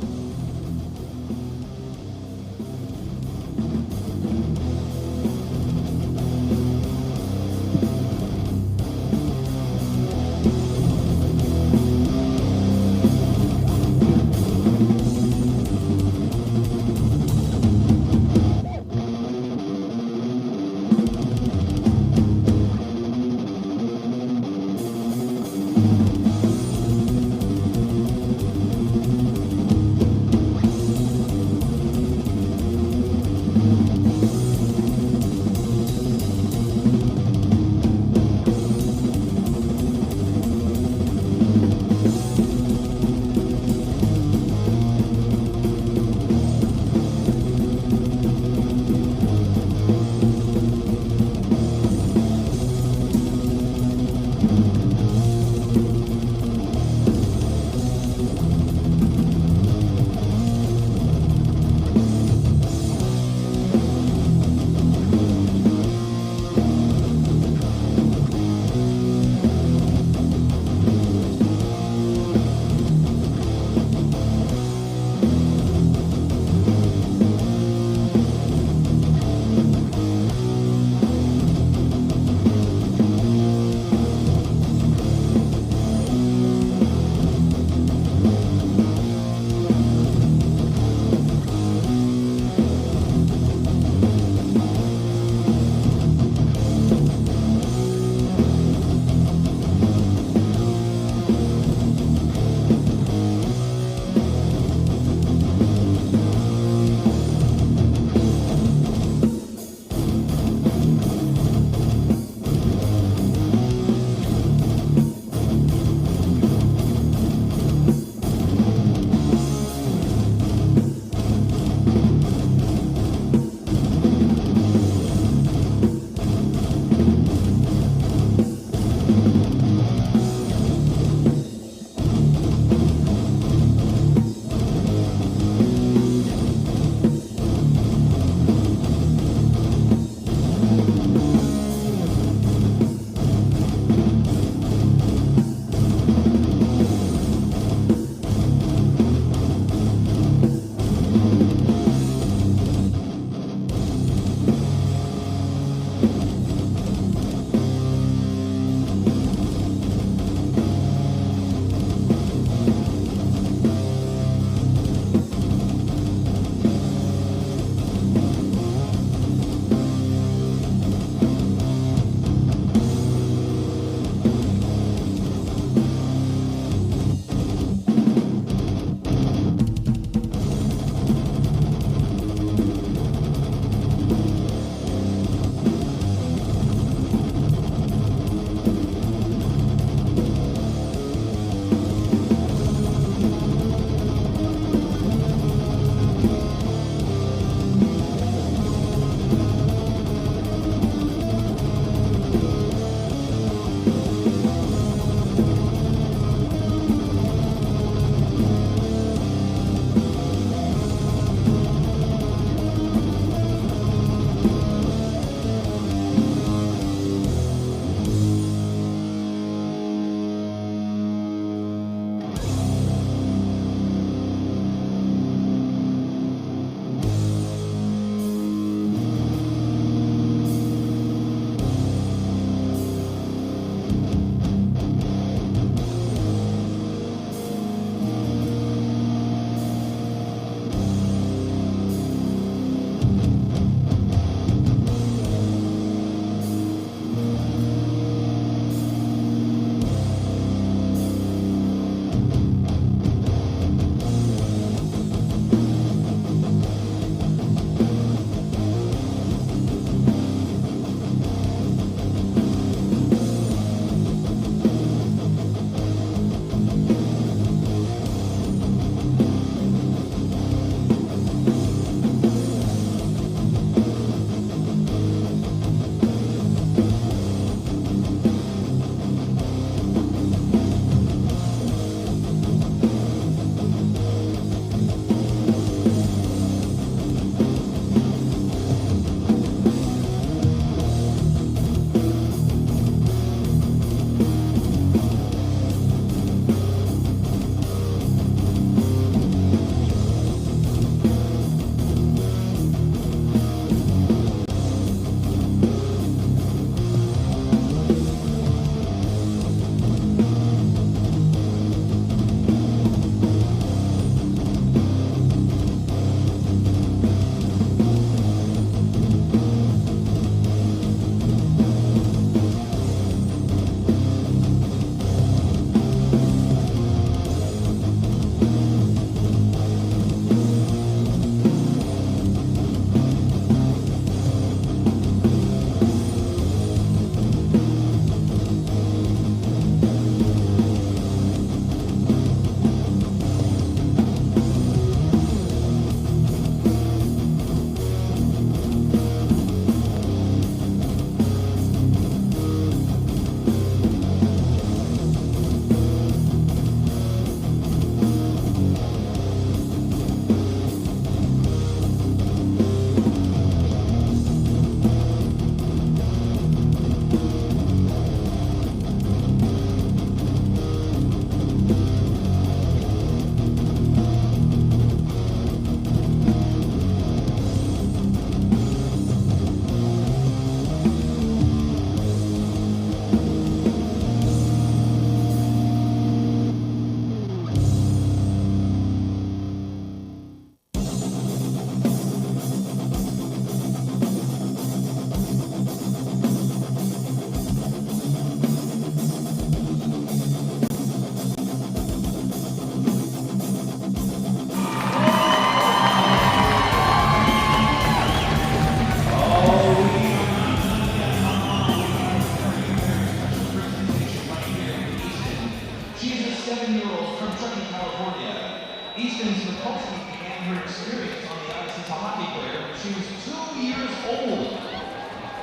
Easton Sikorsky began her experience on the ice as a hockey player when she was 2 years old.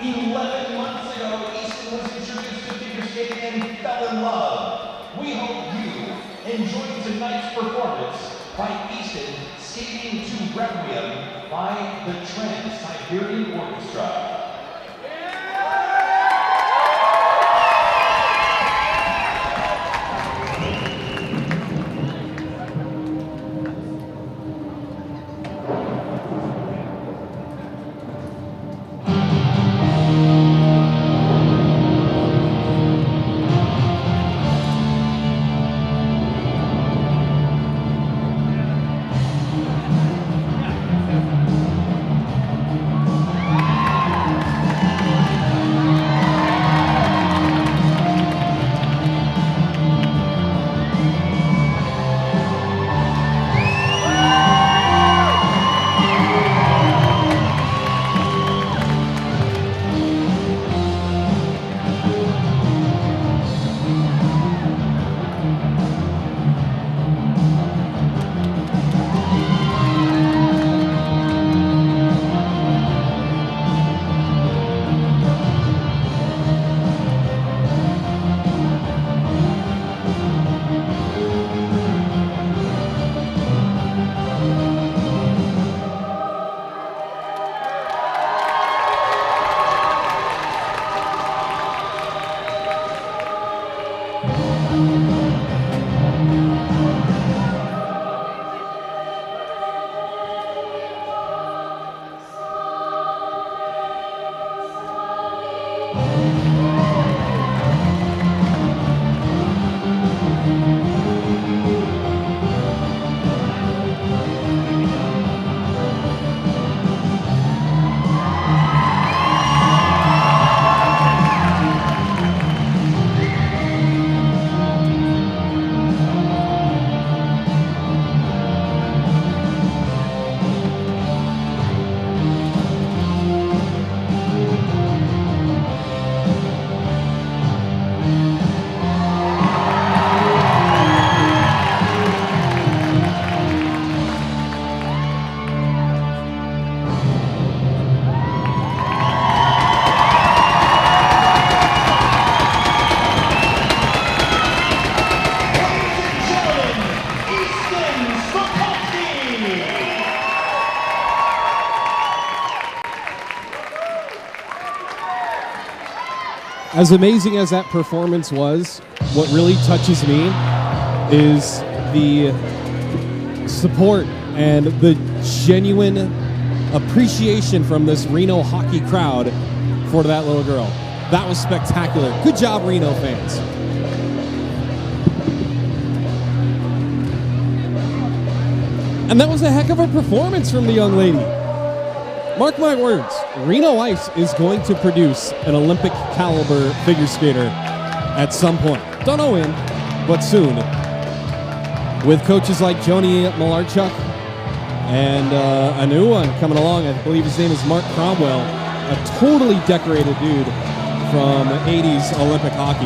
11 months ago, Easton was introduced to figure skating and fell in love. We hope you enjoyed tonight's performance by Easton skating to Requiem by the Trans-Siberian Orchestra. As amazing as that performance was, what really touches me is the support and the genuine appreciation from this Reno hockey crowd for that little girl. That was spectacular. Good job, Reno fans. And that was a heck of a performance from the young lady. Mark my words, Reno Ice is going to produce an Olympic caliber figure skater at some point. Don't know when, but soon. With coaches like Joni Malarchuk and a new one coming along. I believe his name is Mark Cromwell, a totally decorated dude from 80s Olympic hockey.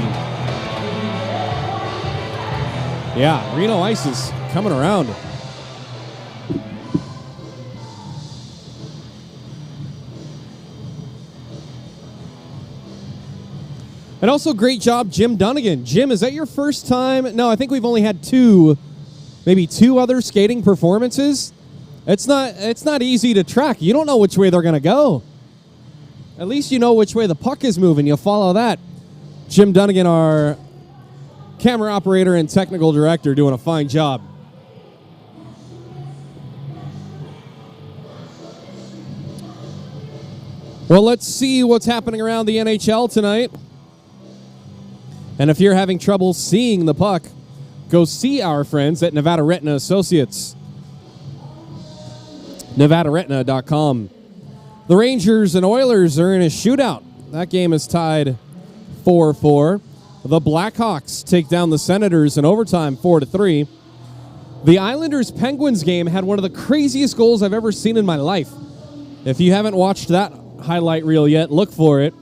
Yeah, Reno Ice is coming around. And also, great job, Jim Dunnigan. Jim, is that your first time? No, I think we've only had maybe two other skating performances. It's not easy to track. You don't know which way they're going to go. At least you know which way the puck is moving. You'll follow that. Jim Dunnigan, our camera operator and technical director, doing a fine job. Well, let's see what's happening around the NHL tonight. And if you're having trouble seeing the puck, go see our friends at Nevada Retina Associates. NevadaRetina.com. The Rangers and Oilers are in a shootout. That game is tied 4-4. The Blackhawks take down the Senators in overtime 4-3. The Islanders-Penguins game had one of the craziest goals I've ever seen in my life. If you haven't watched that highlight reel yet, look for it.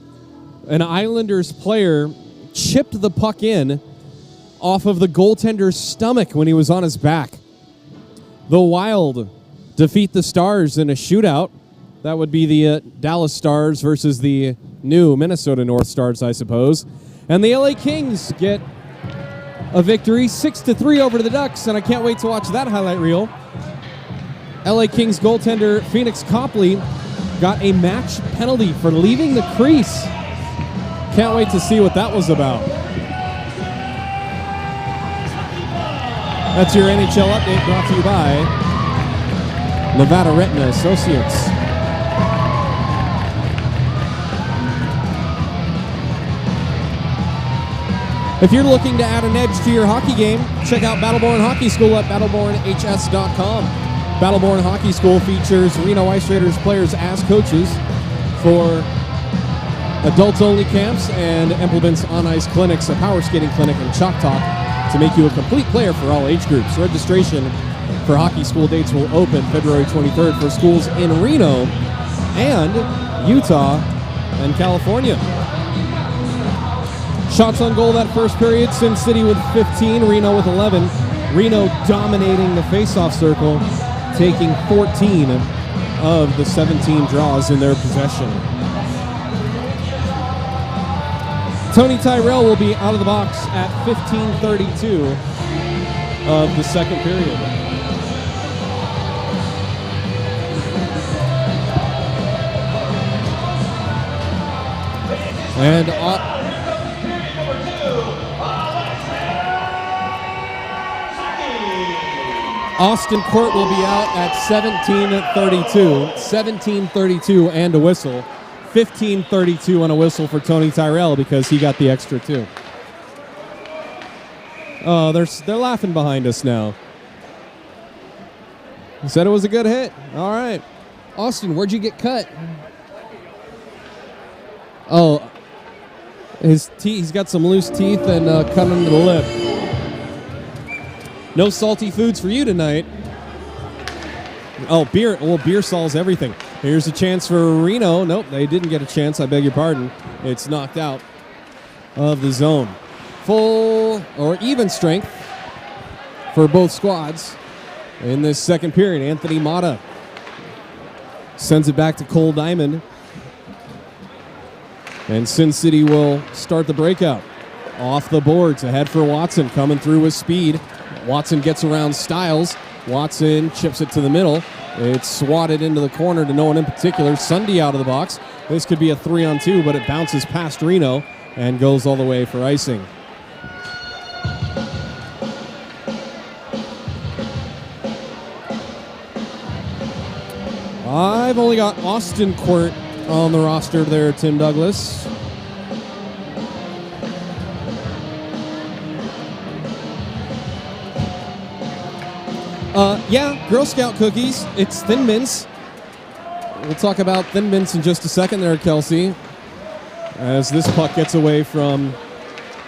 An Islanders player chipped the puck in off of the goaltender's stomach when he was on his back. The Wild defeat the Stars in a shootout. That would be the Dallas Stars versus the new Minnesota North Stars, I suppose. And the LA Kings get a victory, 6-3 over the Ducks, and I can't wait to watch that highlight reel. LA Kings goaltender Phoenix Copley got a match penalty for leaving the crease. Can't wait to see what that was about. That's your NHL update brought to you by Nevada Retina Associates. If you're looking to add an edge to your hockey game, check out Battleborn Hockey School at battlebornhs.com. Battleborn Hockey School features Reno Ice Raiders players as coaches for adults-only camps and implements on-ice clinics, a power skating clinic, and chalk talk to make you a complete player for all age groups. Registration for hockey school dates will open February 23rd for schools in Reno and Utah and California. Shots on goal that first period, Sin City with 15, Reno with 11. Reno dominating the face-off circle, taking 14 of the 17 draws in their possession. Tony Tyrell will be out of the box at 15:32 of the second period. And Austin Court will be out at 17:32. 17:32 and a whistle. 15:32 on a whistle for Tony Tyrell because he got the extra two. Oh, they're laughing behind us now. He said it was a good hit. All right. Austin, where'd you get cut? Oh, he's got some loose teeth and cut under the lip. No salty foods for you tonight. Oh, beer. Well, beer solves everything. Here's a chance for Reno. Nope, they didn't get a chance. I beg your pardon. It's knocked out of the zone. Full or even strength for both squads in this second period. Anthony Matta sends it back to Cole Diamond. And Sin City will start the breakout. Off the boards, ahead for Watson, coming through with speed. Watson gets around Stiles. Watson chips it to the middle. It's swatted into the corner to no one in particular. Sunde out of the box. This could be a 3-on-2, but it bounces past Reno and goes all the way for icing. I've only got Austin Court on the roster there, Tim Douglas. Yeah, Girl Scout cookies. It's Thin Mints. We'll talk about Thin Mints in just a second there, Kelsey. As this puck gets away from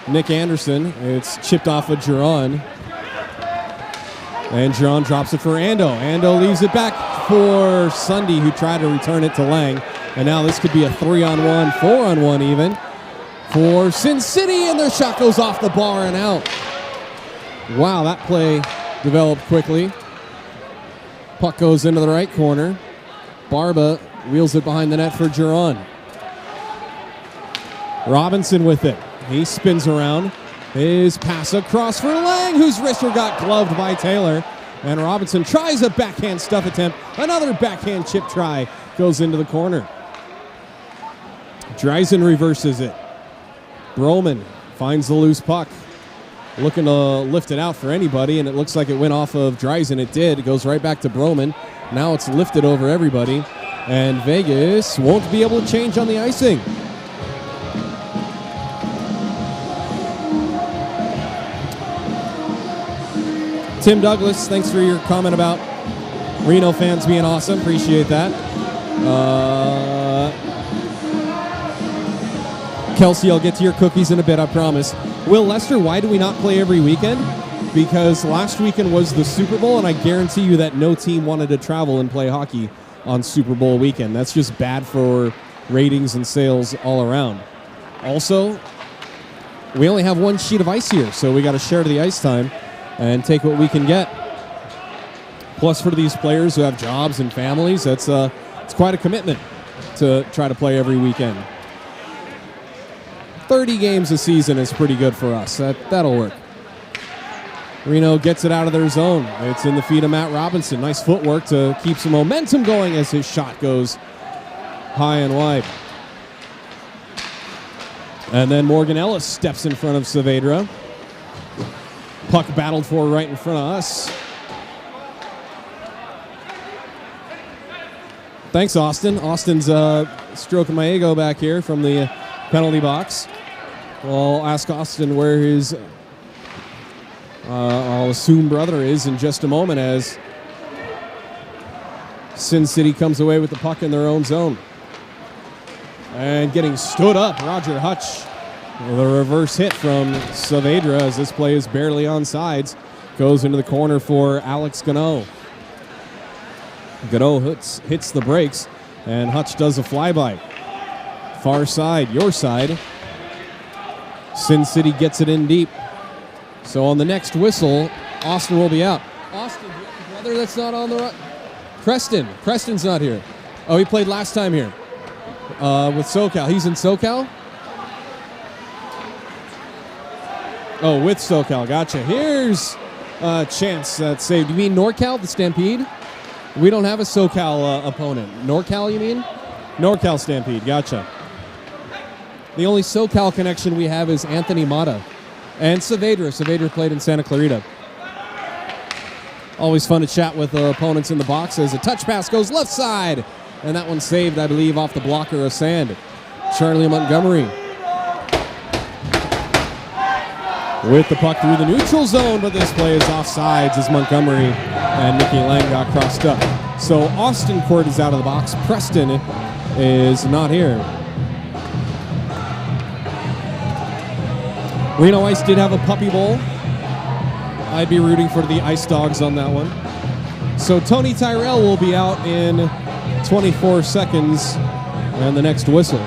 Nick Anderson, it's chipped off of Giron. And Giron drops it for Ando. Ando leaves it back for Sunde, who tried to return it to Lang. And now this could be a 3-on-1, 4-on-1 even, for Sin City, and their shot goes off the bar and out. Wow, that play developed quickly. Puck goes into the right corner. Barba wheels it behind the net for Giron. Robinson with it. He spins around. His pass across for Lang, whose wrister got gloved by Taylor. And Robinson tries a backhand stuff attempt. Another backhand chip try goes into the corner. Dreisen reverses it. Broman finds the loose puck. Looking to lift it out for anybody, and it looks like it went off of Dreisen. It did. It goes right back to Broman. Now it's lifted over everybody, and Vegas won't be able to change on the icing. Tim Douglas, thanks for your comment about Reno fans being awesome. Appreciate that. Kelsey, I'll get to your cookies in a bit, I promise. Will Lester, why do we not play every weekend? Because last weekend was the Super Bowl, and I guarantee you that no team wanted to travel and play hockey on Super Bowl weekend. That's just bad for ratings and sales all around. Also, we only have one sheet of ice here, so we got to share the ice time and take what we can get. Plus, for these players who have jobs and families, it's quite a commitment to try to play every weekend. 30 games a season is pretty good for us. That'll work. Reno gets it out of their zone. It's in the feet of Matt Robinson. Nice footwork to keep some momentum going as his shot goes high and wide. And then Morgan Ellis steps in front of Saavedra. Puck battled for right in front of us. Thanks, Austin. Austin's stroking my ego back here from the penalty box. Well, I'll ask Austin where his, I'll assume, brother is in just a moment as Sin City comes away with the puck in their own zone. And getting stood up, Roger Hutch with a reverse hit from Saavedra as this play is barely on sides. Goes into the corner for Alex Gano. Gano hits the brakes, and Hutch does a flyby. Far side, your side. Sin City gets it in deep. So on the next whistle, Austin will be out. Austin, brother, that's not on the right. Preston's not here. Oh, he played last time here with SoCal. He's in SoCal? Oh, with SoCal. Gotcha. Here's a chance that's saved. You mean NorCal, the Stampede? We don't have a SoCal opponent. NorCal, you mean? NorCal Stampede. Gotcha. The only SoCal connection we have is Anthony Matta and Saavedra. Saavedra played in Santa Clarita. Always fun to chat with opponents in the box as a touch pass goes left side. And that one's saved, I believe, off the blocker of Sand. Charlie Montgomery with the puck through the neutral zone, but this play is offsides as Montgomery and Nicky Lang got crossed up. So Austin Court is out of the box. Preston is not here. Reno Ice did have a puppy bowl. I'd be rooting for the Ice Dogs on that one. So Tony Tyrell will be out in 24 seconds and the next whistle.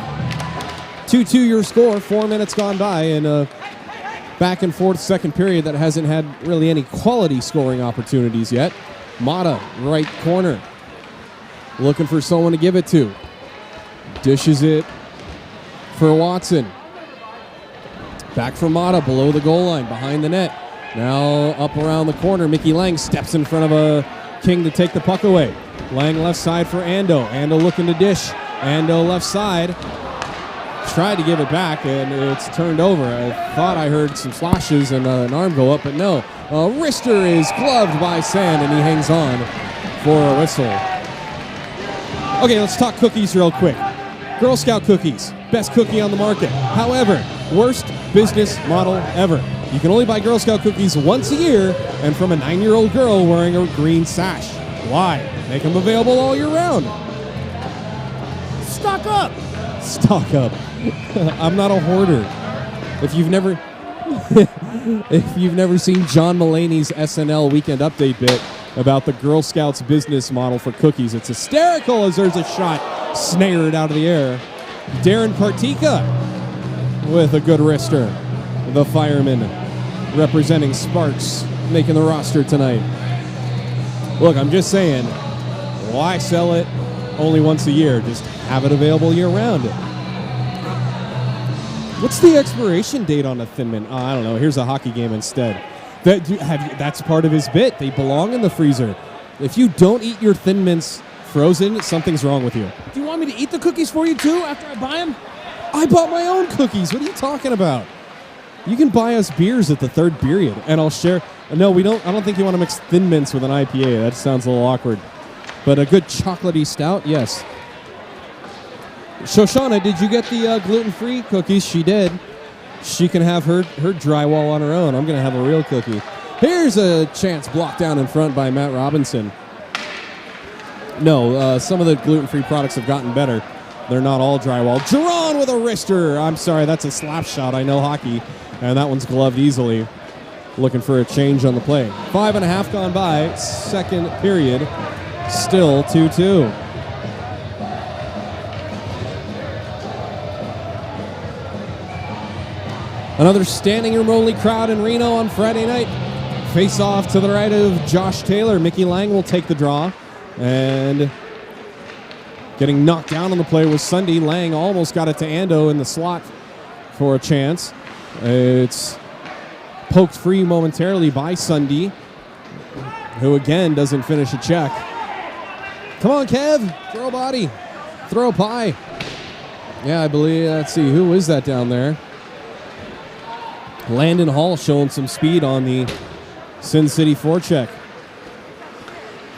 2-2 your score, 4 minutes gone by in a back and forth second period that hasn't had really any quality scoring opportunities yet. Matta, right corner. Looking for someone to give it to. Dishes it for Watson. Back for Matta, below the goal line, behind the net. Now up around the corner, Mickey Lang steps in front of a King to take the puck away. Lang left side for Ando. Ando looking to dish. Ando left side. Tried to give it back, and it's turned over. I thought I heard some flashes and an arm go up, but no. Wrister is gloved by Sand, and he hangs on for a whistle. Okay, let's talk cookies real quick. Girl Scout cookies, best cookie on the market. However, worst business model ever. You can only buy Girl Scout cookies once a year, and from a 9-year-old girl wearing a green sash. Why? Make them available all year round. Stock up. Stock up. I'm not a hoarder. If you've never seen John Mulaney's SNL Weekend Update bit about the Girl Scouts business model for cookies, it's hysterical as there's a shot snared out of the air. Darren Partika with a good wrister. The fireman representing Sparks making the roster tonight. Look, I'm just saying, why sell it only once a year? Just have it available year round. What's the expiration date on a Thin Mint? I don't know. Here's a hockey game instead. That's part of his bit. They belong in the freezer. If you don't eat your Thin Mints frozen, something's wrong with you. Do you want me to eat the cookies for you too after I buy them? I bought my own cookies. What are you talking about? You can buy us beers at the third Beeriod, and I'll share. No, we don't. I don't think you want to mix Thin Mints with an IPA. That sounds a little awkward. But a good chocolatey stout, yes. Shoshana, did you get the gluten-free cookies? She did. She can have her drywall on her own. I'm going to have a real cookie. Here's a chance blocked down in front by Matt Robinson. No, some of the gluten-free products have gotten better. They're not all drywall. Jerron with a wrister. I'm sorry, that's a slap shot. I know hockey. And that one's gloved easily. Looking for a change on the play. 5.5 gone by. Second period. Still 2-2. Another standing room only crowd in Reno on Friday night Face off to the right of Josh Taylor. Mickey Lang will take the draw. And getting knocked down on the play was Sunde. Lang almost got it to Ando in the slot for a chance. It's poked free momentarily by Sunde, who again doesn't finish a check. Come on, Kev. Throw a body. Throw a pie. Yeah, I believe, let's see, who is that down there? Landon Hall showing some speed on the Sin City forecheck.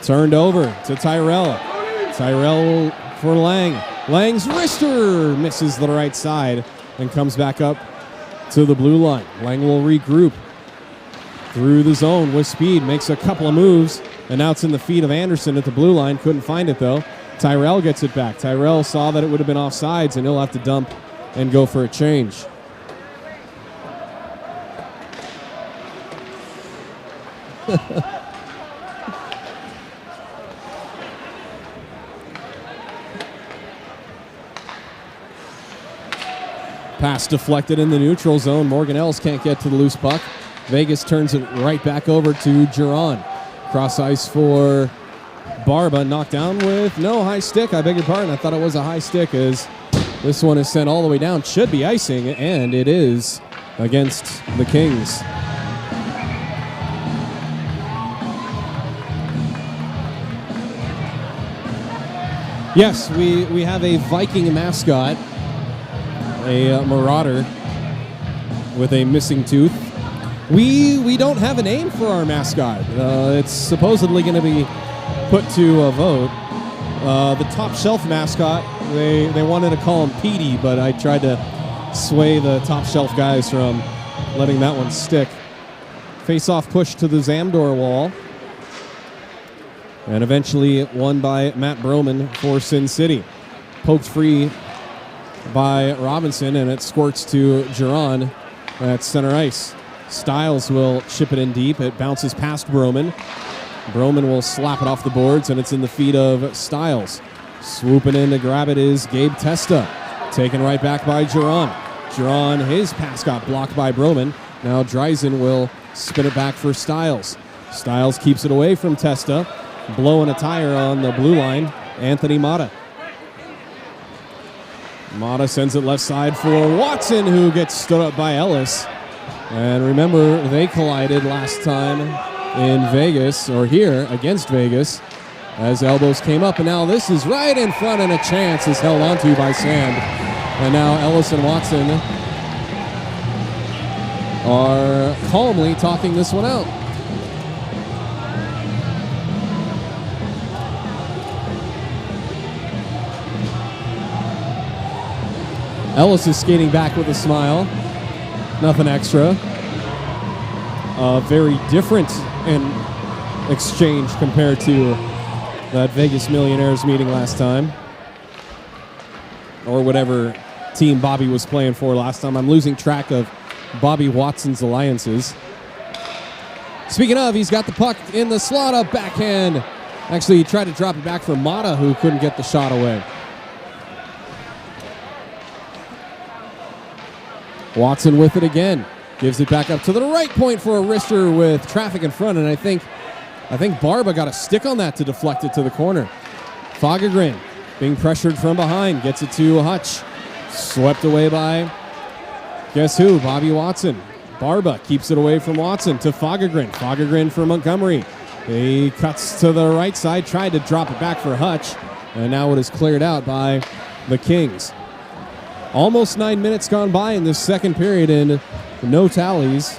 Turned over to Tyrell. Tyrell for Lang. Lang's wrister misses the right side and comes back up to the blue line. Lang will regroup through the zone with speed, makes a couple of moves, and now it's in the feet of Anderson at the blue line. Couldn't find it, though. Tyrell gets it back. Tyrell saw that it would have been offsides, and he'll have to dump and go for a change. Pass deflected in the neutral zone. Morgan Ellis can't get to the loose puck. Vegas turns it right back over to Giron. Cross ice for Barba. Knocked down with no high stick. I beg your pardon. I thought it was a high stick as this one is sent all the way down. Should be icing, and it is against the Kings. Yes, we have a Viking mascot, a marauder with a missing tooth. We don't have a name for our mascot. It's supposedly going to be put to a vote. The top shelf mascot, they wanted to call him Petey, but I tried to sway the top shelf guys from letting that one stick. Face-off push to the Zamdor wall. And eventually won by Matt Broman for Sin City. Poked free by Robinson, and it squirts to Giron at center ice. Stiles will chip it in deep. It bounces past Broman. Broman will slap it off the boards, and it's in the feet of Stiles. Swooping in to grab it is Gabe Testa. Taken right back by Giron. Giron, his pass got blocked by Broman. Now Dreisen will spin it back for Stiles. Stiles keeps it away from Testa. Blowing a tire on the blue line, Anthony Matta. Matta sends it left side for Watson, who gets stood up by Ellis. And remember, they collided last time in Vegas, or here against Vegas, as elbows came up. And now this is right in front, and a chance is held onto by Sand. And now Ellis and Watson are calmly talking this one out. Ellis is skating back with a smile. Nothing extra. Very different in exchange compared to that Vegas Millionaires meeting last time. Or whatever team Bobby was playing for last time. I'm losing track of Bobby Watson's alliances. Speaking of, he's got the puck in the slot, a backhand. Actually, he tried to drop it back for Matta, who couldn't get the shot away. Watson with it again. Gives it back up to the right point for a wrister with traffic in front, and I think Barba got a stick on that to deflect it to the corner. Fagergren being pressured from behind. Gets it to Hutch. Swept away by, guess who? Bobby Watson. Barba keeps it away from Watson to Fagergren. Fagergren for Montgomery. He cuts to the right side. Tried to drop it back for Hutch, and now it is cleared out by the Kings. Almost 9 minutes gone by in this second period, and no tallies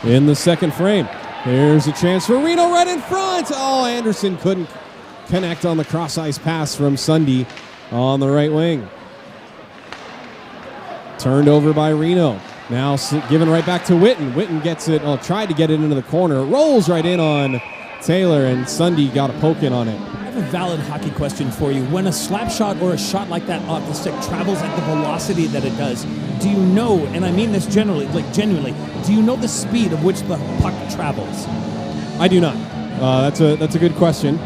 in the second frame. Here's a chance for Reno right in front. Oh, Anderson couldn't connect on the cross-ice pass from Sunde on the right wing. Turned over by Reno. Now given right back to Witten. Witten gets it, tried to get it into the corner. Rolls right in on Taylor, and Sunde got a poke in on it. I have a valid hockey question for you. When a slap shot or a shot like that off the stick travels at the velocity that it does, do you know, and I mean this generally, like genuinely, do you know the speed of which the puck travels? I do not. That's a good question.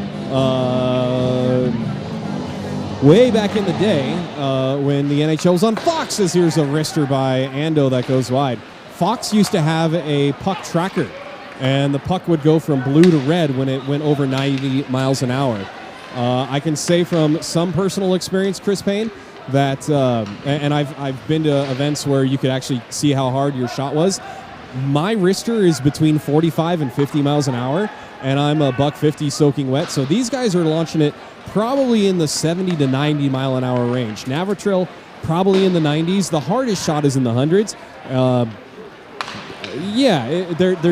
Way back in the day, when the NHL was on Fox, as here's a wrister by Ando that goes wide. Fox used to have a puck tracker, and the puck would go from blue to red when it went over 90 miles an hour. I can say from some personal experience, Chris Payne, that, and I've been to events where you could actually see how hard your shot was. My wrister is between 45 and 50 miles an hour, and I'm a $150 soaking wet. So these guys are launching it probably in the 70 to 90 mile an hour range. Navratil probably in the 90s. The hardest shot is in the hundreds. They're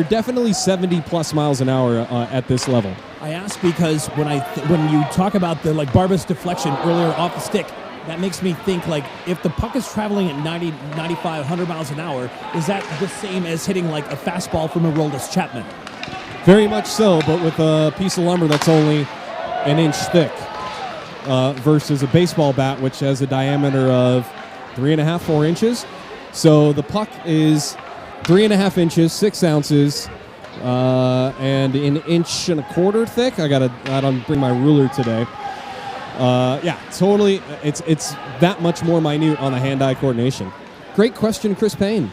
definitely 70 plus miles an hour at this level. I ask because when you talk about the Barba's deflection earlier off the stick, that makes me think if the puck is traveling at 90, 95, 100 miles an hour, is that the same as hitting a fastball from a Rodz Chapman? Very much so, but with a piece of lumber that's only an inch thick versus a baseball bat, which has a diameter of 3.5, 4 inches. So the puck is 3.5 inches, 6 ounces, and an inch and a quarter thick. I don't bring my ruler today. Totally. It's that much more minute on the hand-eye coordination. Great question, Chris Payne.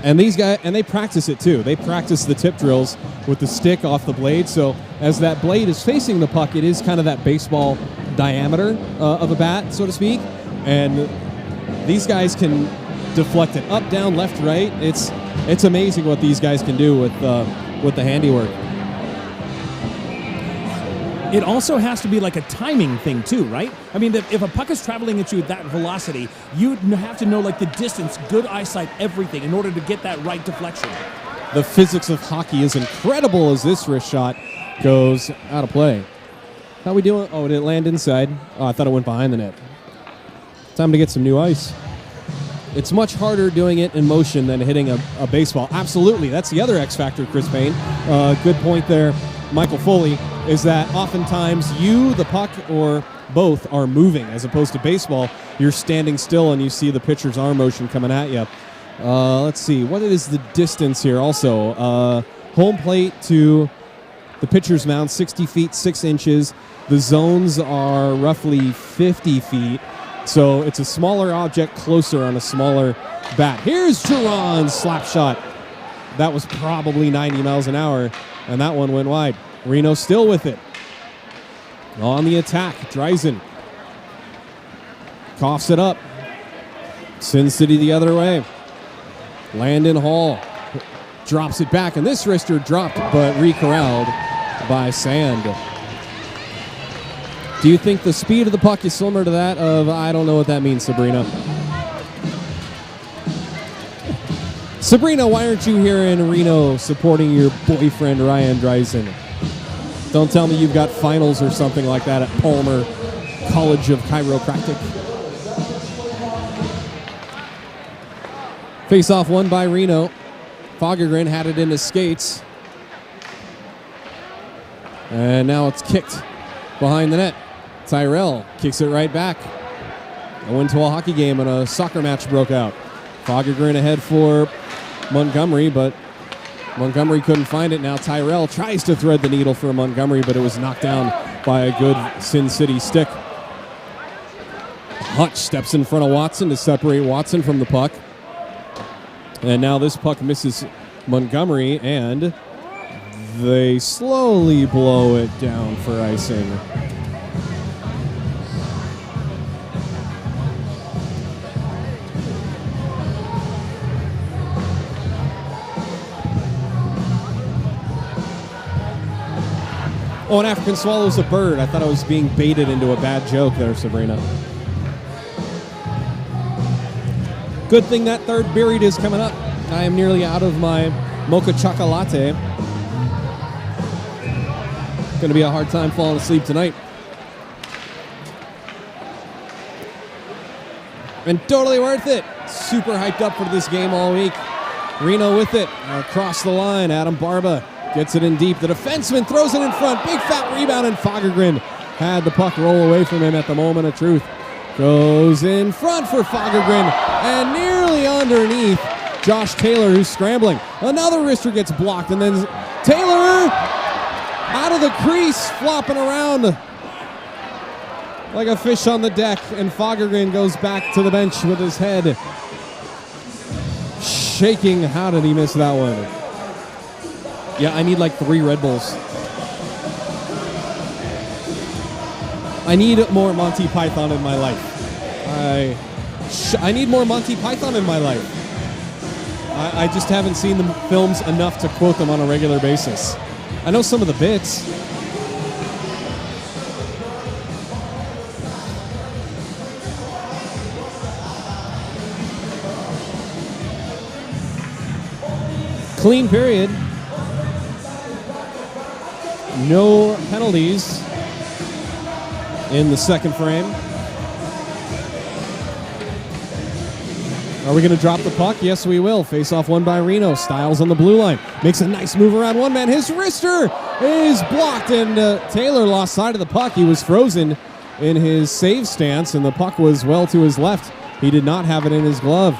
And these guys, and they practice it too. They practice the tip drills with the stick off the blade. So as that blade is facing the puck, it is kind of that baseball diameter of a bat, so to speak. And these guys can deflect it up, down, left, right. It's amazing what these guys can do with the handiwork. It also has to be a timing thing too, right? I mean, if a puck is traveling at you at that velocity, you have to know the distance, good eyesight, everything in order to get that right deflection. The physics of hockey is incredible as this wrist shot goes out of play. How we doing? Oh, did it land inside? Oh, I thought it went behind the net. Time to get some new ice. It's much harder doing it in motion than hitting a baseball. Absolutely. That's the other X factor, Chris Payne. Good point there, Michael Foley, is that oftentimes you, the puck, or both are moving. As opposed to baseball, you're standing still and you see the pitcher's arm motion coming at you. Let's see. What is the distance here also? Home plate to the pitcher's mound, 60 feet, 6 inches. The zones are roughly 50 feet. So it's a smaller object closer on a smaller bat. Here's Geron's slap shot. That was probably 90 miles an hour, and that one went wide. Reno still with it. On the attack, Dreisen coughs it up. Sin City the other way. Landon Hall drops it back, and this wrister dropped but re-corralled by Sand. Do you think the speed of the puck is similar to that of, I don't know what that means, Sabrina. Sabrina, why aren't you here in Reno supporting your boyfriend, Ryan Dreisen? Don't tell me you've got finals or something like that at Palmer College of Chiropractic. Face-off won by Reno. Fagergren had it in his skates. And now it's kicked behind the net. Tyrell kicks it right back. I went to a hockey game and a soccer match broke out. Fagergren ahead for Montgomery, but Montgomery couldn't find it. Now Tyrell tries to thread the needle for Montgomery, but it was knocked down by a good Sin City stick. Hutch steps in front of Watson to separate Watson from the puck. And now this puck misses Montgomery, and they slowly blow it down for icing. Oh, an African swallow's a bird. I thought I was being baited into a bad joke there, Sabrina. Good thing that third Beeriod is coming up. I am nearly out of my mocha chocolate. Going to be a hard time falling asleep tonight. And totally worth it. Super hyped up for this game all week. Reno with it. Across the line, Adam Barba gets it in deep. The defenseman throws it in front. Big fat rebound, and Fagergren had the puck roll away from him at the moment of truth. Goes in front for Fagergren, and nearly underneath Josh Taylor, who's scrambling. Another wrister gets blocked, and then Taylor out of the crease, flopping around. like a fish on the deck, and Fagergren goes back to the bench with his head shaking. How did he miss that one? Yeah, I need like 3 Red Bulls. I need more Monty Python in my life. I need more Monty Python in my life. I just haven't seen the films enough to quote them on a regular basis. I know some of the bits. Clean period. No penalties in the second frame. Are we going to drop the puck? Yes, we will. Face-off won by Reno. Stiles on the blue line. Makes a nice move around one man. His wrister is blocked, and Taylor lost sight of the puck. He was frozen in his save stance, and the puck was well to his left. He did not have it in his glove.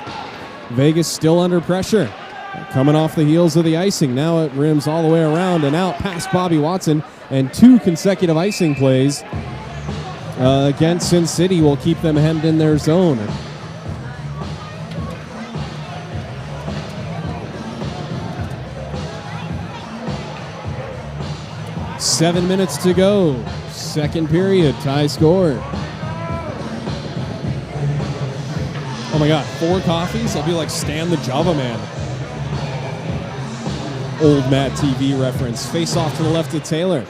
Vegas still under pressure. Coming off the heels of the icing. Now it rims all the way around and out past Bobby Watson, and 2 consecutive icing plays against Sin City will keep them hemmed in their zone. Seven minutes to go. Second period. Tie score. Oh my God. 4 coffees? I'll be like Stan the Java Man. Old Matt TV reference. Face off to the left of Taylor.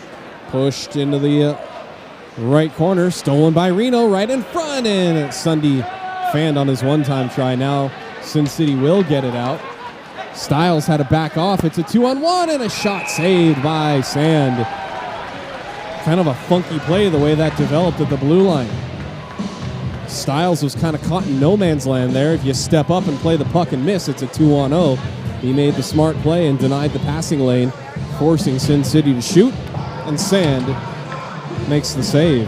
Pushed into the right corner. Stolen by Reno right in front. And Sunde fanned on his one-time try. Now Sin City will get it out. Stiles had to back off. It's a 2-on-1 and a shot saved by Sand. Kind of a funky play the way that developed at the blue line. Stiles was kind of caught in no man's land there. If you step up and play the puck and miss, it's a 2-on-0. He made the smart play and denied the passing lane, forcing Sin City to shoot, and Sand makes the save.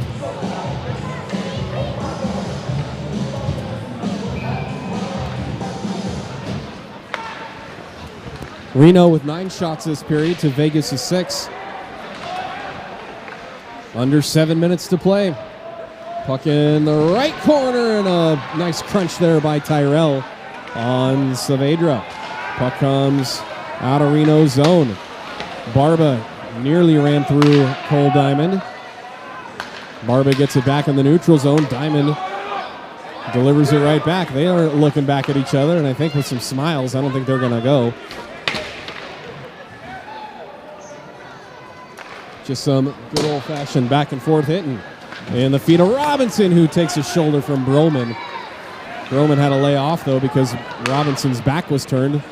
Reno with 9 shots this period to Vegas' 6. Under 7 minutes to play. Puck in the right corner, and a nice crunch there by Tyrell on Saavedra. Puck comes out of Reno's zone. Barba nearly ran through Cole Diamond. Barba gets it back in the neutral zone. Diamond delivers it right back. They are looking back at each other, and I think with some smiles. I don't think they're going to go. Just some good old-fashioned back-and-forth hitting. And the feet of Robinson, who takes a shoulder from Broman. Broman had to lay off, though, because Robinson's back was turned.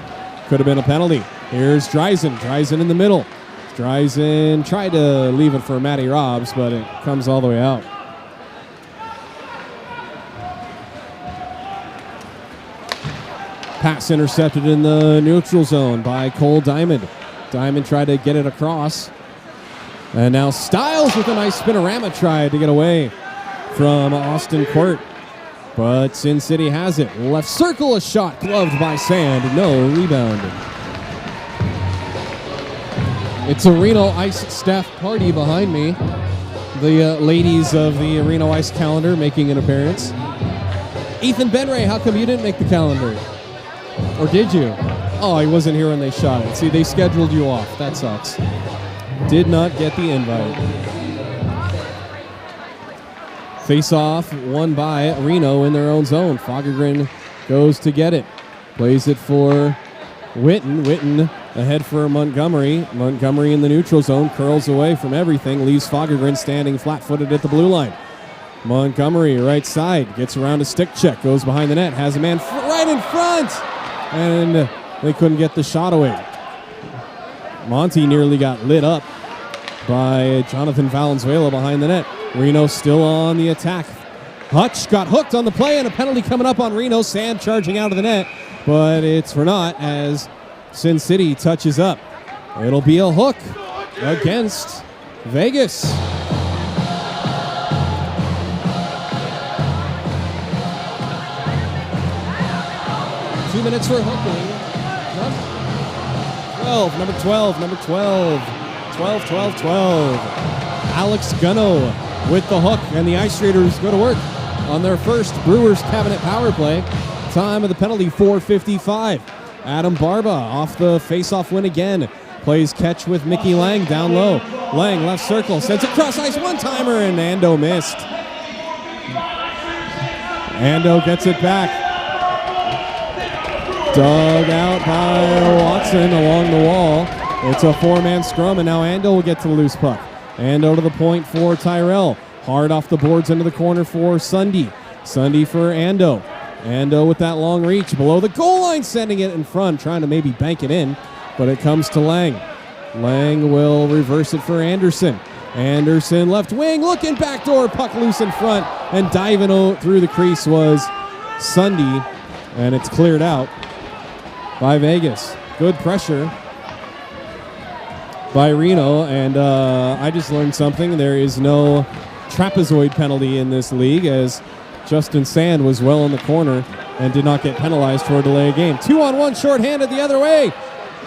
Could have been a penalty. Here's Dreisen. Dreisen in the middle. Dreisen tried to leave it for Matty Robs, but it comes all the way out. Pass intercepted in the neutral zone by Cole Diamond. Diamond tried to get it across. And now Stiles with a nice spinorama try to get away from Austin Quirt. But Sin City has it. Left circle, a shot gloved by Sand. No rebound. It's a Reno Ice staff party behind me. The ladies of the Reno Ice calendar making an appearance. Ethan Benray, how come you didn't make the calendar? Or did you? Oh, he wasn't here when they shot it. See, they scheduled you off. That sucks. Did not get the invite. Face-off won by Reno in their own zone. Fagergren goes to get it. Plays it for Witten. Witten ahead for Montgomery. Montgomery in the neutral zone. Curls away from everything. Leaves Fagergren standing flat-footed at the blue line. Montgomery, right side. Gets around a stick check. Goes behind the net. Has a man right in front. And they couldn't get the shot away. Monty nearly got lit up by Jonathan Valenzuela behind the net. Reno still on the attack. Hutch got hooked on the play, and a penalty coming up on Reno. Sand charging out of the net, but it's for naught as Sin City touches up. It'll be a hook against Vegas. Two minutes for hooking. 12, number 12. 12. Alex Gunno with the hook, and the Ice Raiders go to work on their first Brewers cabinet power play. Time of the penalty, 4:55. Adam Barba off the face-off win again. Plays catch with Mickey Lang down low. Lang left circle, sends it cross ice, one-timer, and Ando missed. Ando gets it back. Dug out by Watson along the wall. It's a four-man scrum, and now Ando will get to the loose puck. Ando to the point for Tyrell. Hard off the boards into the corner for Sunde. Sunde for Ando. Ando with that long reach below the goal line, sending it in front, trying to maybe bank it in, but it comes to Lang. Lang will reverse it for Anderson. Anderson left wing, looking backdoor, puck loose in front, and diving through the crease was Sunde, and it's cleared out by Vegas. Good pressure by Reno, and I just learned something. There is no trapezoid penalty in this league, as Justin Sand was well in the corner and did not get penalized for a delay of game. 2-on-1 shorthanded the other way.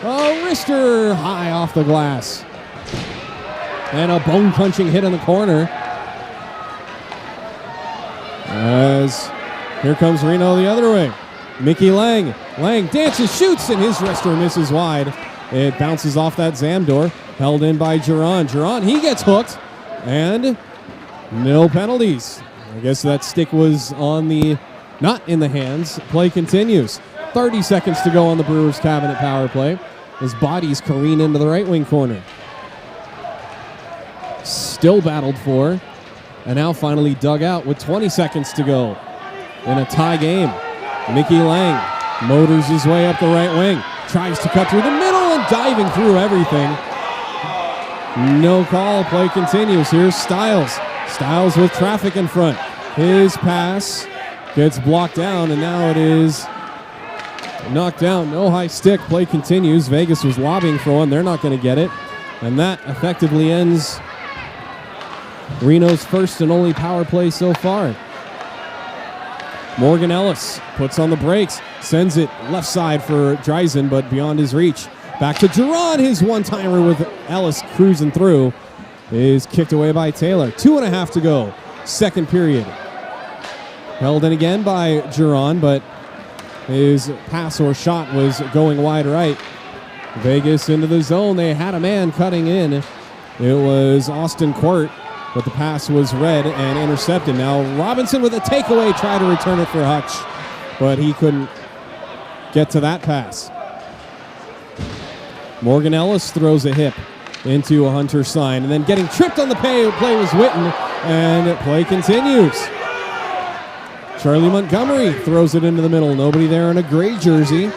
A wrister high off the glass. And a bone-punching hit in the corner. As here comes Reno the other way. Mickey Lang. Lang dances, shoots, and his wrister misses wide. It bounces off that Zamdor. Held in by Giron. Giron, he gets hooked. And no penalties. I guess that stick was on the, not in the hands. Play continues. 30 seconds to go on the Brewers cabinet power play. His bodies careen into the right wing corner. Still battled for, and now finally dug out with 20 seconds to go in a tie game. Mickey Lang motors his way up the right wing. Tries to cut through the middle and diving through everything. No call. Play continues. Here's Stiles. Stiles with traffic in front. His pass gets blocked down, and now it is knocked down. No high stick. Play continues. Vegas was lobbying for one. They're not going to get it. And that effectively ends Reno's first and only power play so far. Morgan Ellis puts on the brakes. Sends it left side for Dreisen, but beyond his reach. Back to Giron. His one-timer with Ellis cruising through is kicked away by Taylor. 2.5 to go. Second period. Held in again by Giron, but his pass or shot was going wide right. Vegas into the zone. They had a man cutting in. It was Austin Quart, but the pass was read and intercepted. Now Robinson with a takeaway, tried to return it for Hutch, but he couldn't get to that pass. Morgan Ellis throws a hip into a Hunter sign, and then getting tripped on the play was Witten, and play continues. Charlie Montgomery throws it into the middle. Nobody there in a gray jersey.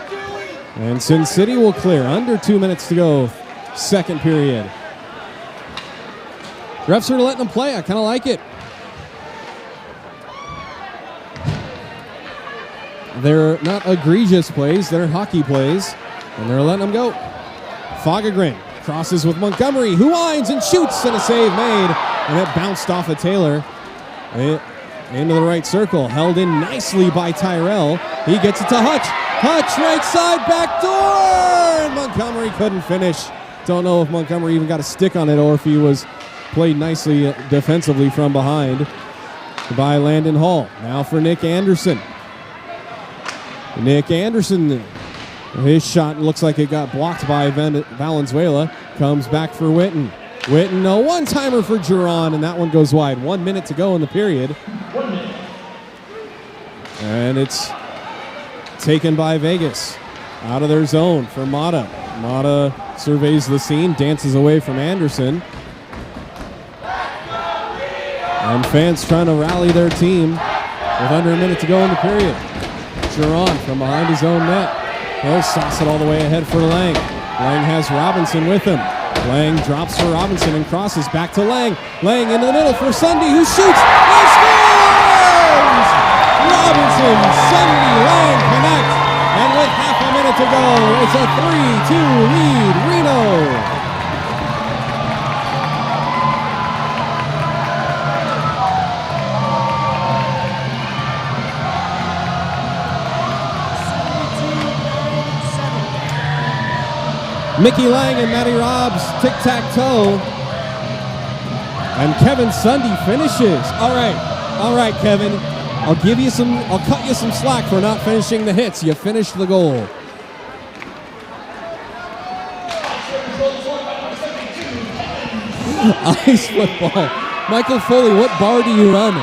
And Sin City will clear. Under 2 minutes to go. Second period. Refs are letting them play. I kind of like it. They're not egregious plays. They're hockey plays. And they're letting them go. Fogagrin crosses with Montgomery, who winds and shoots, and a save made. And it bounced off of Taylor. Into the right circle. Held in nicely by Tyrell. He gets it to Hutch. Hutch, right side, back door! And Montgomery couldn't finish. Don't know if Montgomery even got a stick on it or if he was played nicely defensively from behind by Landon Hall. Now for Nick Anderson. Nick Anderson, his shot looks like it got blocked by Valenzuela. Comes back for Witten. Witten, a one-timer for Giron, and that one goes wide. 1 minute to go in the period. And it's taken by Vegas. Out of their zone for Matta. Matta surveys the scene, dances away from Anderson. And fans trying to rally their team with under a minute to go in the period. Giron from behind his own net. He'll sauce it all the way ahead for Lang. Lang has Robinson with him. Lang drops for Robinson and crosses back to Lang. Lang into the middle for Sunde, who shoots and scores! Robinson, Sunde, Lang connect. And with half a minute to go, it's a 3-2 lead, Reno. Mickey Lang and Matty Robbs tic-tac-toe. And Kevin Sunde finishes. All right, Kevin. I'll cut you some slack for not finishing the hits. You finished the goal. Ice football. Michael Foley, what bar do you run?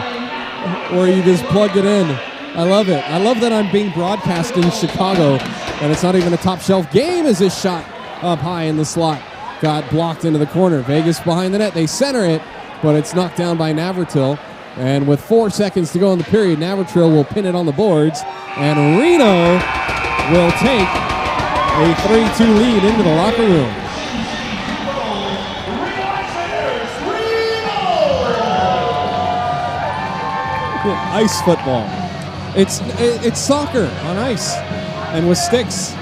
Or you just plug it in? I love it. I love that I'm being broadcast in Chicago, and it's not even a top shelf game as this shot up high in the slot got blocked into the corner. Vegas behind the net. They center it, but it's knocked down by Navratil. And with 4 seconds to go in the period, Navratil will pin it on the boards, and Reno will take a 3-2 lead into the locker room. Ice football. It's soccer on ice and with sticks.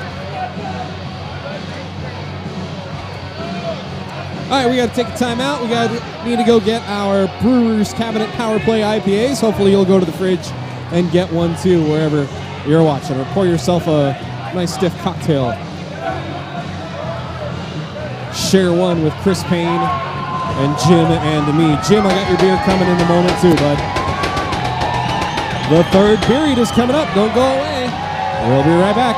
All right, we got to take a timeout. We need to go get our Brewers Cabinet Power Play IPAs. Hopefully you'll go to the fridge and get one too wherever you're watching. Or pour yourself a nice stiff cocktail. Share one with Chris Payne and Jim and me. Jim, I got your beer coming in a moment too, bud. The third period is coming up. Don't go away. We'll be right back.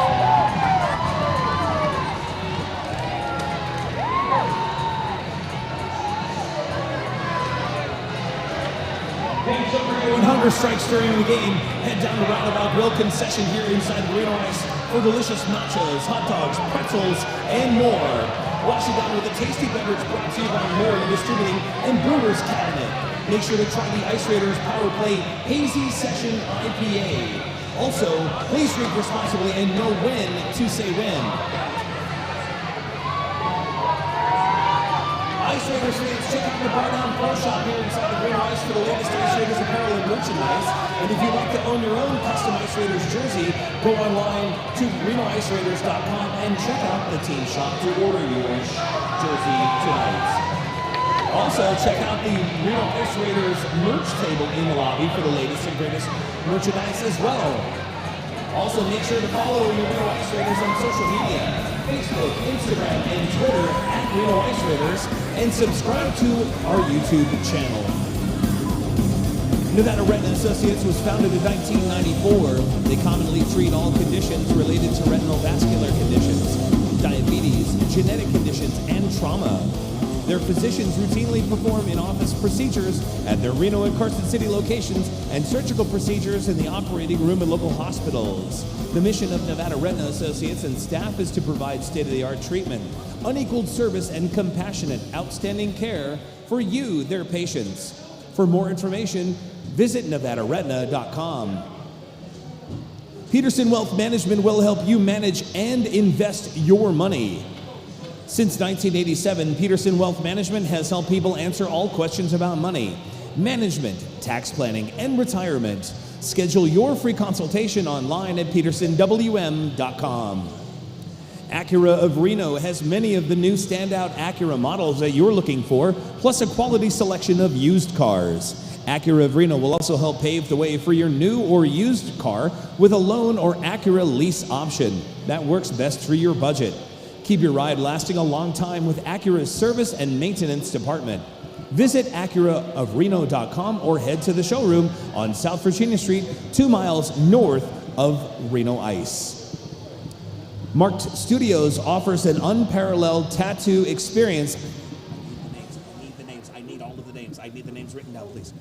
When hunger strikes during the game, head down to Roundabout Grill concession here inside Reno Ice for delicious nachos, hot dogs, pretzels, and more. Wash it down with a tasty beverage brought to you by Murray Distributing and Brewers Cabinet. Make sure to try the Ice Raiders Power Play Hazy Session IPA. Also, please drink responsibly and know when to say when. Ice Raiders fans, check out the Bar Down Pro Shop here inside of Reno Ice for the latest Ice Raiders apparel and merchandise. And if you'd like to own your own custom Ice Raiders jersey, go online to RenoIceRaiders.com and check out the team shop to order your jersey tonight. Also, check out the Reno Ice Raiders merch table in the lobby for the latest and greatest merchandise as well. Also, make sure to follow your Reno Ice Raiders on social media, Facebook, Instagram, and Twitter at Reno Ice Raiders, and subscribe to our YouTube channel. Nevada Retina Associates was founded in 1994. They commonly treat all conditions related to retinal vascular conditions, diabetes, genetic conditions, and trauma. Their physicians routinely perform in-office procedures at their Reno and Carson City locations and surgical procedures in the operating room in local hospitals. The mission of Nevada Retina Associates and staff is to provide state-of-the-art treatment, unequaled service, and compassionate, outstanding care for you, their patients. For more information, visit NevadaRetina.com. Peterson Wealth Management will help you manage and invest your money. Since 1987, Peterson Wealth Management has helped people answer all questions about money, management, tax planning, and retirement. Schedule your free consultation online at petersonwm.com. Acura of Reno has many of the new standout Acura models that you're looking for, plus a quality selection of used cars. Acura of Reno will also help pave the way for your new or used car with a loan or Acura lease option that works best for your budget. Keep your ride lasting a long time with Acura's service and maintenance department. Visit AcuraofReno.com or head to the showroom on South Virginia Street, 2 miles north of Reno Ice. Marked Studios offers an unparalleled tattoo experience. I need all of the names. I need the names written down, please.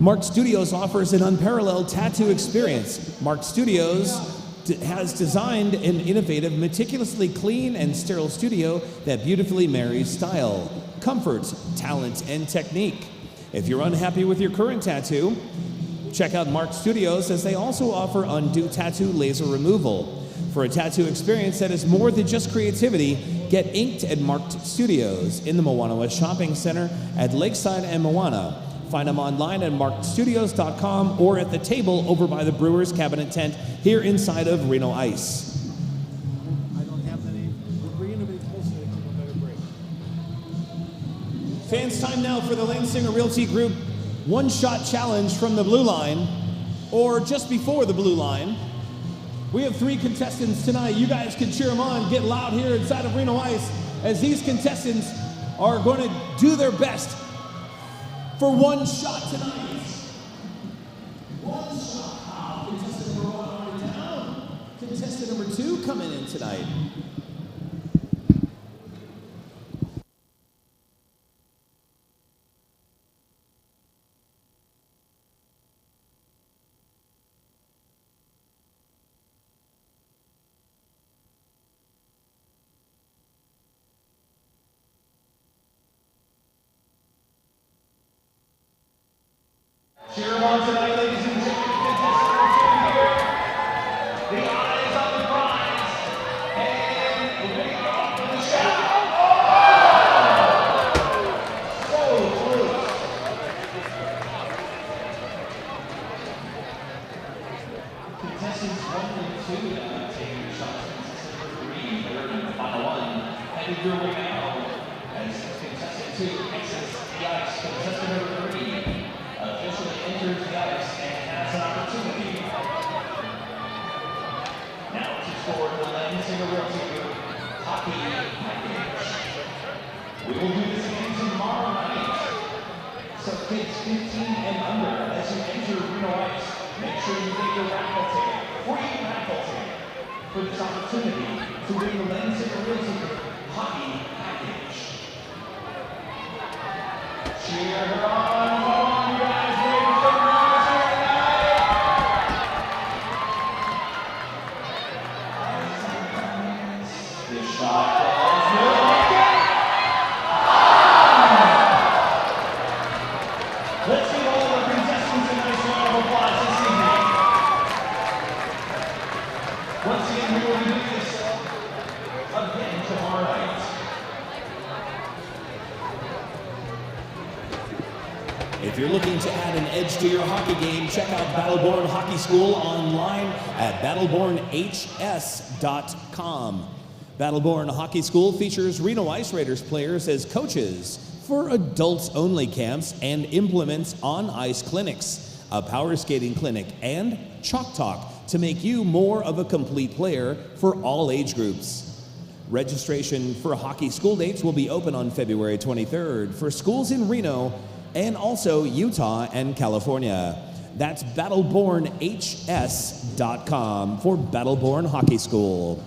Marked Studios offers an unparalleled tattoo experience. Marked Studios has designed an innovative, meticulously clean and sterile studio that beautifully marries style, comfort, talent, and technique. If you're unhappy with your current tattoo, check out Marked Studios, as they also offer undo tattoo laser removal. For a tattoo experience that is more than just creativity, get inked at Marked Studios in the Moana West Shopping Center at Lakeside and Moana. Find them online at markedstudios.com or at the table over by the Brewers Cabinet tent here inside of Reno Ice. I don't have the name. We're going to be close to a better break. Fans, time now for the Lansinger Realty Group one-shot challenge from the blue line, or just before the blue line. We have 3 contestants tonight. You guys can cheer them on, get loud here inside of Reno Ice, as these contestants are going to do their best for one shot tonight. One shot. Wow. Contestant number 1 already down. Contestant number 2 coming in tonight. Cheer them on tonight, ladies and gentlemen. Contestant number 2 here. The eyes on the prize. And ready to go for the shot. So close. Contestants 1 and 2 taking your shots. Contestant number 3, they're in the final one. Headed your way now. As contestant 2 exits the ice. Contestant number 3 officially enters the ice and has an opportunity. Now to score the Lansing Realty Group hockey package. We will do this again tomorrow night. So kids 15 and under, as you enter Reno Ice, make sure you get your raffle ticket, free raffle ticket, for this opportunity to win the Lansing Realty Group hockey package. Cheer her on, come on, you guys, ready for the rounds here tonight? This shot falls good. Let's give all the contestants a nice round of applause this evening. Once again, we will be doing this again tomorrow night. If you're looking to add an edge to your hockey game, check out Battleborn Hockey School online at battlebornhs.com. Battleborn Hockey School features Reno Ice Raiders players as coaches for adults-only camps and implements on-ice clinics, a power skating clinic, and chalk talk to make you more of a complete player for all age groups. Registration for hockey school dates will be open on February 23rd for schools in Reno and also Utah and California. That's battlebornhs.com for Battleborn Hockey School.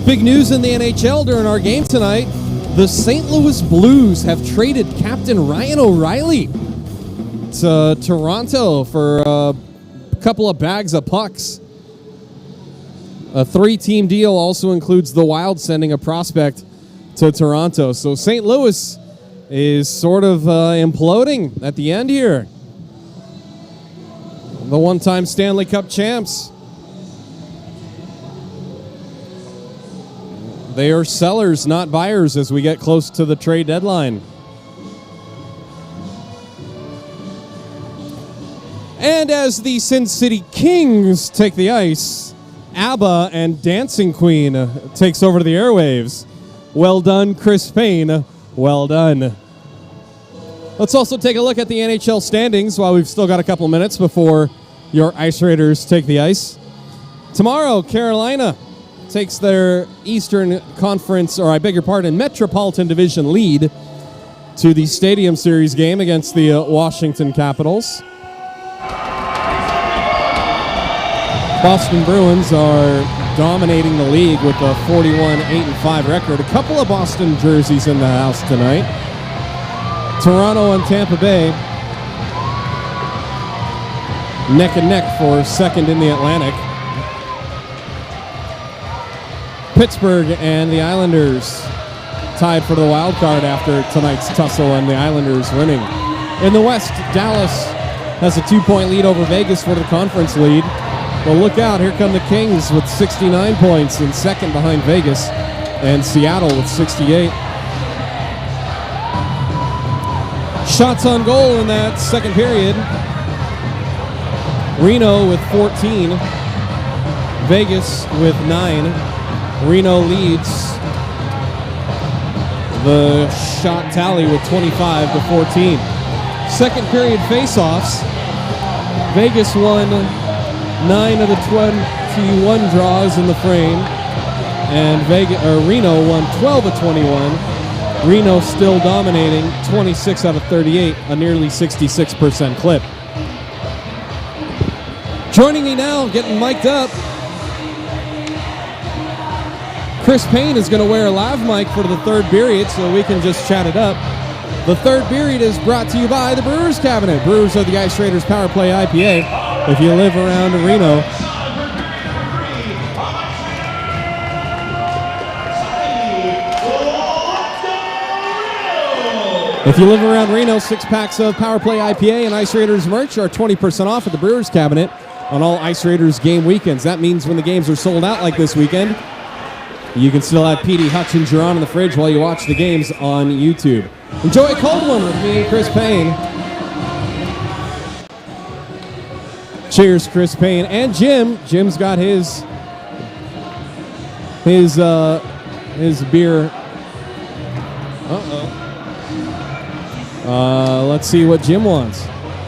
Big news in the NHL during our game tonight. The St. Louis Blues have traded Captain Ryan O'Reilly to Toronto for a couple of bags of pucks. A 3-team deal also includes the Wild sending a prospect to Toronto. So St. Louis is sort of imploding at the end here. The one-time Stanley Cup champs. They are sellers, not buyers, as we get close to the trade deadline. And as the Sin City Kings take the ice, ABBA and Dancing Queen takes over the airwaves. Well done, Chris Payne. Well done. Let's also take a look at the NHL standings while we've still got a couple minutes before your Ice Raiders take the ice. Tomorrow, Carolina takes their Eastern Conference, or I beg your pardon, Metropolitan Division lead to the Stadium Series game against the Washington Capitals. Boston Bruins are dominating the league with a 41-8-5 record. A couple of Boston jerseys in the house tonight. Toronto and Tampa Bay neck and neck for second in the Atlantic. Pittsburgh and the Islanders tied for the wild card after tonight's tussle and the Islanders winning. In the West, Dallas has a 2-point lead over Vegas for the conference lead. Well, look out, here come the Kings with 69 points in second behind Vegas, and Seattle with 68. Shots on goal in that second period. Reno with 14, Vegas with 9. Reno leads the shot tally with 25-14. Second period face-offs. Vegas won 9 of the 21 draws in the frame, and Reno won 12 of 21. Reno still dominating 26 out of 38, a nearly 66% clip. Joining me now, getting mic'd up, Chris Payne is going to wear a lav mic for the third period, so we can just chat it up. The third period is brought to you by the Brewers Cabinet. Brewers are the Ice Raiders Power Play IPA. If you live around Reno, if you live around Reno, 6 packs of Power Play IPA and Ice Raiders merch are 20% off at the Brewers Cabinet on all Ice Raiders game weekends. That means when the games are sold out like this weekend, you can still have Petey Hutchinger on in the fridge while you watch the games on YouTube. Enjoy a cold one with me and Chris Payne. Cheers, Chris Payne. And Jim. Jim's got his beer. Let's see what Jim wants.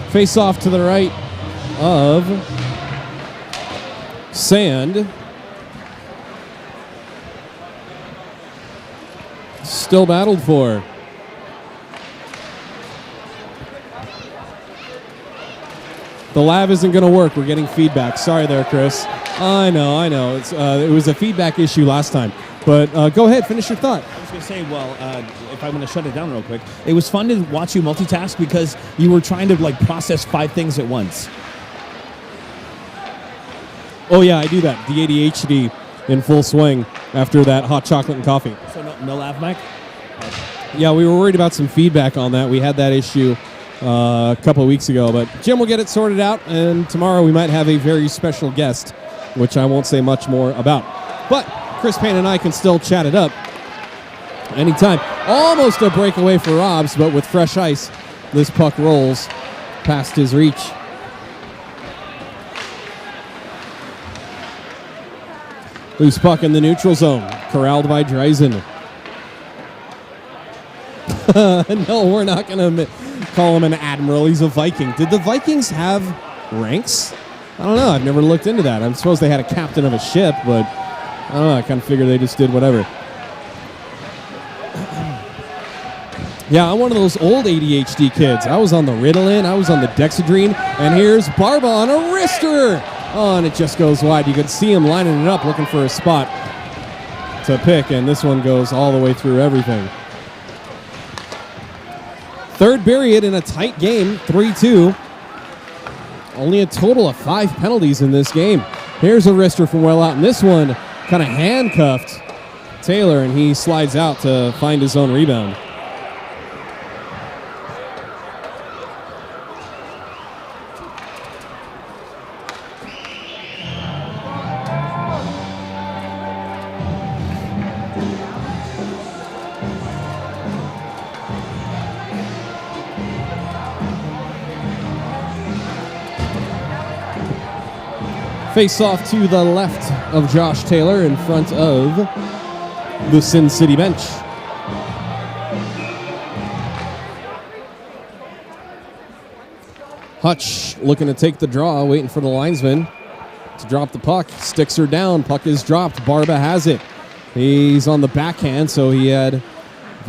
Face off to the right of Sand. Still battled for. The lav isn't going to work. We're getting feedback. Sorry there, Chris. I know. It was a feedback issue last time. But go ahead, finish your thought. I was going to say, if I'm going to shut it down real quick, it was fun to watch you multitask because you were trying to process 5 things at once. Oh yeah, I do that. The ADHD in full swing after that hot chocolate and coffee. So no lav mic? Yeah, we were worried about some feedback on that. We had that issue a couple of weeks ago, but Jim will get it sorted out, and tomorrow we might have a very special guest, which I won't say much more about. But Chris Payne and I can still chat it up anytime. Almost a breakaway for Rodz, but with fresh ice, this puck rolls past his reach. Loose puck in the neutral zone, corralled by Dreisen. No, we're not going to call him an admiral. He's a Viking. Did the Vikings have ranks? I don't know. I've never looked into that. I suppose they had a captain of a ship, but I don't know. I kind of figured they just did whatever. Yeah, I'm one of those old ADHD kids. I was on the Ritalin. I was on the Dexedrine. And here's Barba on a wrister. Oh, and it just goes wide. You can see him lining it up, looking for a spot to pick, and this one goes all the way through everything. Third period in a tight game, 3-2. Only a total of 5 penalties in this game. Here's a wrister from well out, and this one kind of handcuffed Taylor, and he slides out to find his own rebound. Face off to the left of Josh Taylor in front of the Sin City bench. Hutch looking to take the draw, waiting for the linesman to drop the puck. Sticks her down. Puck is dropped. Barba has it. He's on the backhand, so he had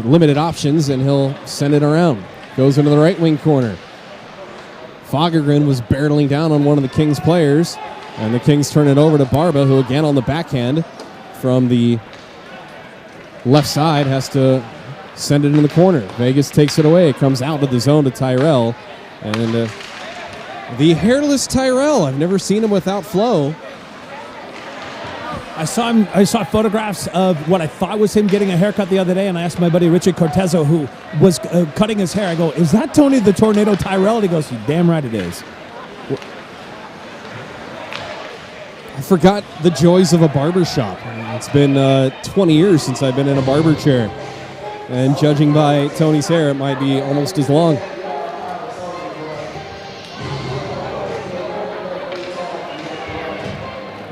limited options, and he'll send it around. Goes into the right wing corner. Fagergren was barreling down on one of the Kings players, and the Kings turn it over to Barba, who again on the backhand from the left side has to send it in the corner. Vegas takes it away. It comes out of the zone to Tyrell, and the hairless Tyrell. I've never seen him without flow. I saw photographs of what I thought was him getting a haircut the other day, and I asked my buddy Richard Cortezo, who was cutting his hair. I go, "Is that Tony the Tornado Tyrell?" And he goes, "You're damn right it is." I forgot the joys of a barber shop. It's been 20 years since I've been in a barber chair. And judging by Tony's hair, it might be almost as long.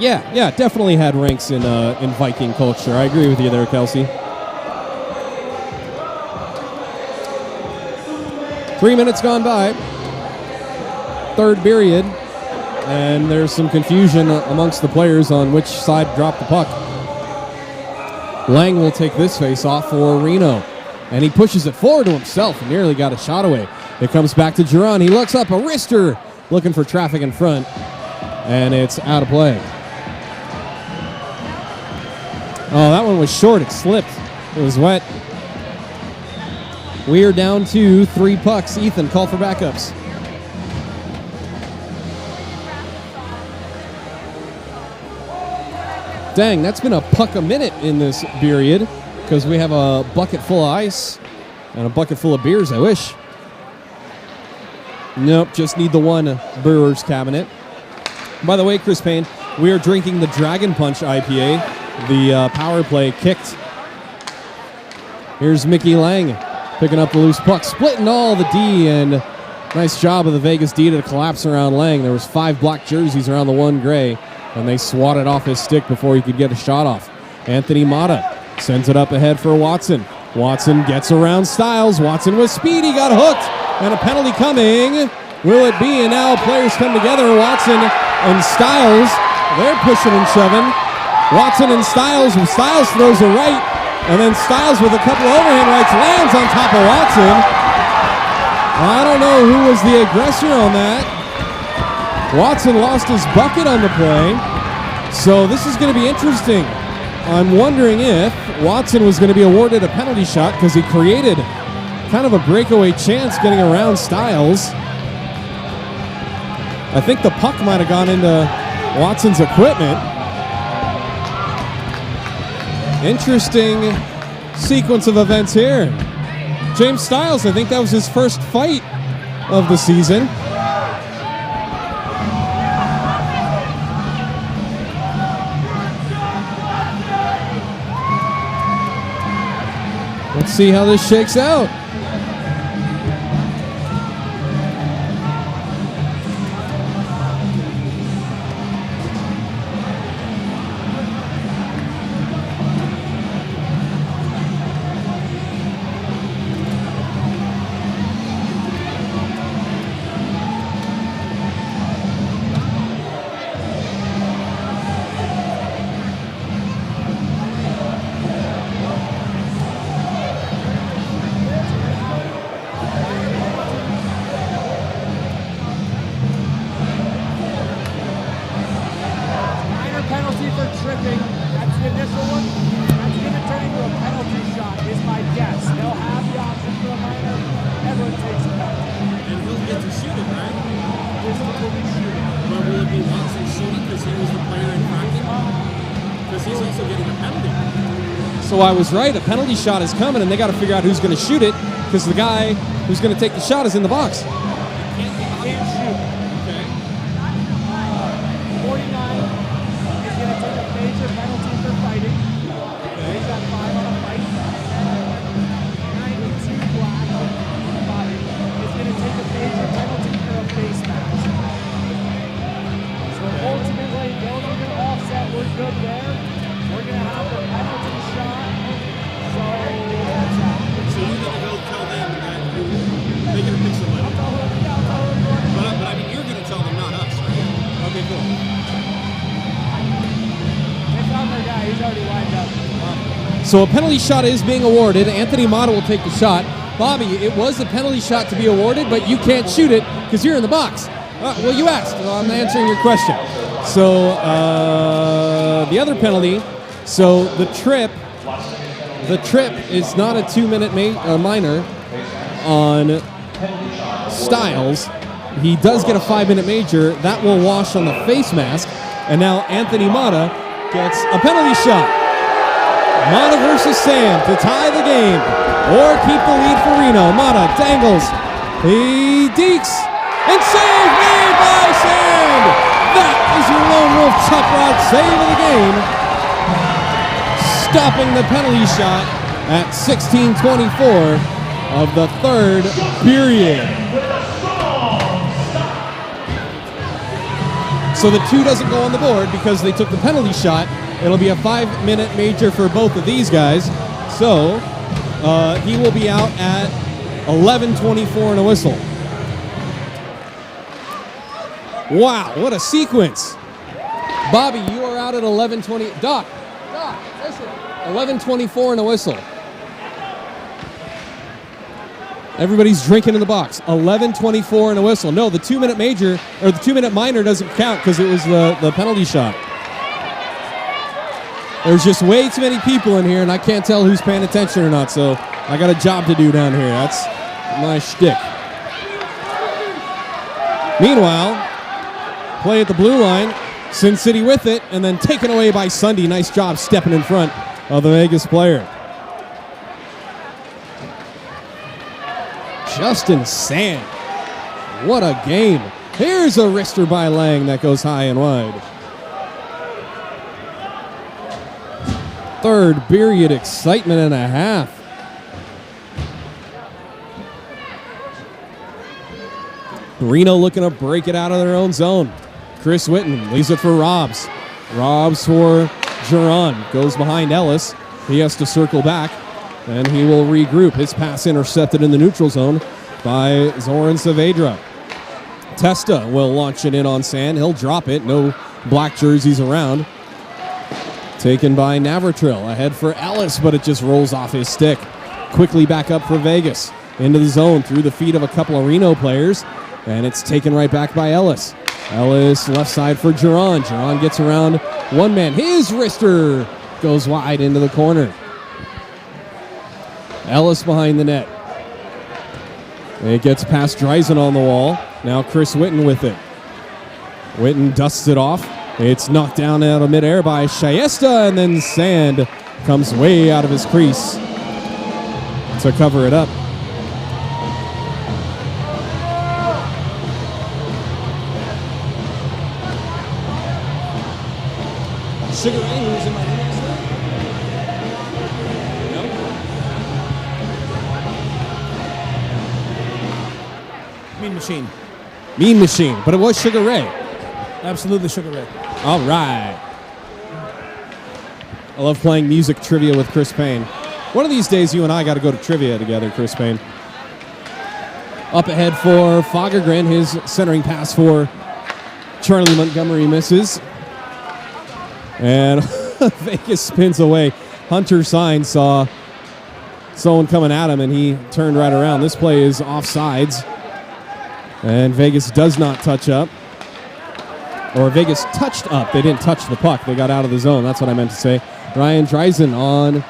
Yeah, definitely had ranks in Viking culture. I agree with you there, Kelsey. 3 minutes gone by. Third period. And there's some confusion amongst the players on which side dropped the puck. Lang will take this face off for Reno. And he pushes it forward to himself and nearly got a shot away. It comes back to Giron. He looks up, a wrister, looking for traffic in front. And it's out of play. Oh, that one was short. It slipped. It was wet. We are down to 3 pucks. Ethan, call for backups. Dang, that's been a puck a minute in this Beeriod because we have a bucket full of ice and a bucket full of beers, I wish. Nope, just need the one Brewers cabinet. By the way, Chris Payne, we are drinking the Dragon Punch IPA. The power play kicked. Here's Mickey Lang picking up the loose puck, splitting all the D, and nice job of the Vegas D to collapse around Lang. There was 5 black jerseys around the 1 gray, and they swatted off his stick before he could get a shot off. Anthony Matta sends it up ahead for Watson. Watson gets around Stiles. Watson with speed. He got hooked, and a penalty coming. Will it be? And now players come together. Watson and Stiles, they're pushing and shoving. Watson and Stiles throws a right, and then Stiles with a couple of overhand rights lands on top of Watson. I don't know who was the aggressor on that. Watson lost his bucket on the play, so this is going to be interesting. I'm wondering if Watson was going to be awarded a penalty shot because he created kind of a breakaway chance getting around Stiles. I think the puck might have gone into Watson's equipment. Interesting sequence of events here. James Stiles, I think that was his first fight of the season. Let's see how this shakes out. he's also getting a penalty. So I was right. A penalty shot is coming, and they got to figure out who's going to shoot it because the guy who's going to take the shot is in the box. Can't shoot. Okay. 49 is going to take a major penalty for fighting. He's got 5 on a fight. 92 black body is going to take a major penalty for a face mask. So ultimately, no longer offset. We're good there. We're going to have the penalty shot. So that's that. So you're going to go tell them that they're going to pick somebody. I'll tell them. But I mean, you're going to tell them, not us, right? Okay, cool. They found their guy. He's already lined up. So a penalty shot is being awarded. Anthony Matta will take the shot. Bobby, it was a penalty shot to be awarded, but you can't shoot it because you're in the box. Well, you asked. Well, I'm answering your question. So the other penalty, so the trip is not a 2-minute minor on Stiles. He does get a 5-minute major. That will wash on the face mask. And now Anthony Matta gets a penalty shot. Matta versus Sam to tie the game or keep the lead for Reno. Matta dangles. He dekes. And save made by Sam. That is your lone wolf chop rod save of the game. Stopping the penalty shot at 16:24 of the third period. So the 2 doesn't go on the board because they took the penalty shot. It'll be a 5-minute major for both of these guys. So he will be out at 11:24 and a whistle. Wow, what a sequence. Bobby, you are out at 11:20. Doc, listen. 11:24 and a whistle. Everybody's drinking in the box. 11:24 and a whistle. No, the 2-minute major, or the 2-minute minor doesn't count because it was the penalty shot. There's just way too many people in here, and I can't tell who's paying attention or not, so I got a job to do down here. That's my shtick. Meanwhile, play at the blue line. Sin City with it, and then taken away by Sunde. Nice job stepping in front of the Vegas player. Justin Sand. What a game. Here's a wrister by Lang that goes high and wide. Third Beeriod excitement and a half. Reno looking to break it out of their own zone. Chris Whitten leaves it for Rodz. Rodz for Geron. Goes behind Ellis. He has to circle back, and he will regroup. His pass intercepted in the neutral zone by Zoran Saavedra. Testa will launch it in on Sand. He'll drop it. No black jerseys around. Taken by Navratil. Ahead for Ellis, but it just rolls off his stick. Quickly back up for Vegas. Into the zone through the feet of a couple of Reno players, and it's taken right back by Ellis. Ellis left side for Geron. Geron gets around one man. His wrister goes wide into the corner. Ellis behind the net. It gets past Dreisen on the wall. Now Chris Whitten with it. Whitten dusts it off. It's knocked down out of midair by Shayesta, and then Sand comes way out of his crease to cover it up. Sugar Ray, who's in my hands there? No? Mean Machine. Mean Machine, but it was Sugar Ray. Absolutely Sugar Ray. All right. I love playing music trivia with Chris Payne. One of these days, you and I got to go to trivia together, Chris Payne. Up ahead for Fagergren. His centering pass for Charlie Montgomery misses. And Vegas spins away. Hunter Sign saw someone coming at him, and he turned right around. This play is offsides. And Vegas does not touch up. Or Vegas touched up. They didn't touch the puck. They got out of the zone. That's what I meant to say. Ryan Dreisen on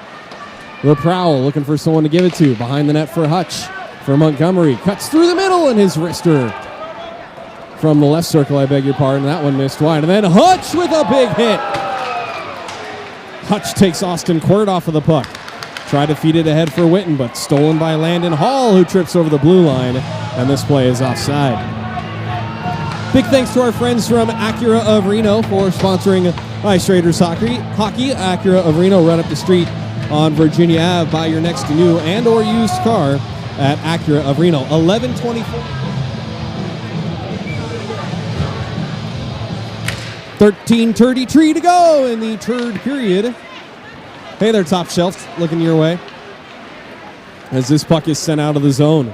the prowl, looking for someone to give it to. Behind the net for Hutch. For Montgomery. Cuts through the middle, and his wrister from the left circle, I beg your pardon. That one missed wide. And then Hutch with a big hit. Hutch takes Austin Quirt off of the puck. Tried to feed it ahead for Witten, but stolen by Landon Hall, who trips over the blue line, and this play is offside. Big thanks to our friends from Acura of Reno for sponsoring Ice Raiders hockey. Acura of Reno, right up the street on Virginia Ave. Buy your next new and or used car at Acura of Reno. 11:24. 13:33 to go in the third period. Hey there, Top Shelf, looking your way as this puck is sent out of the zone.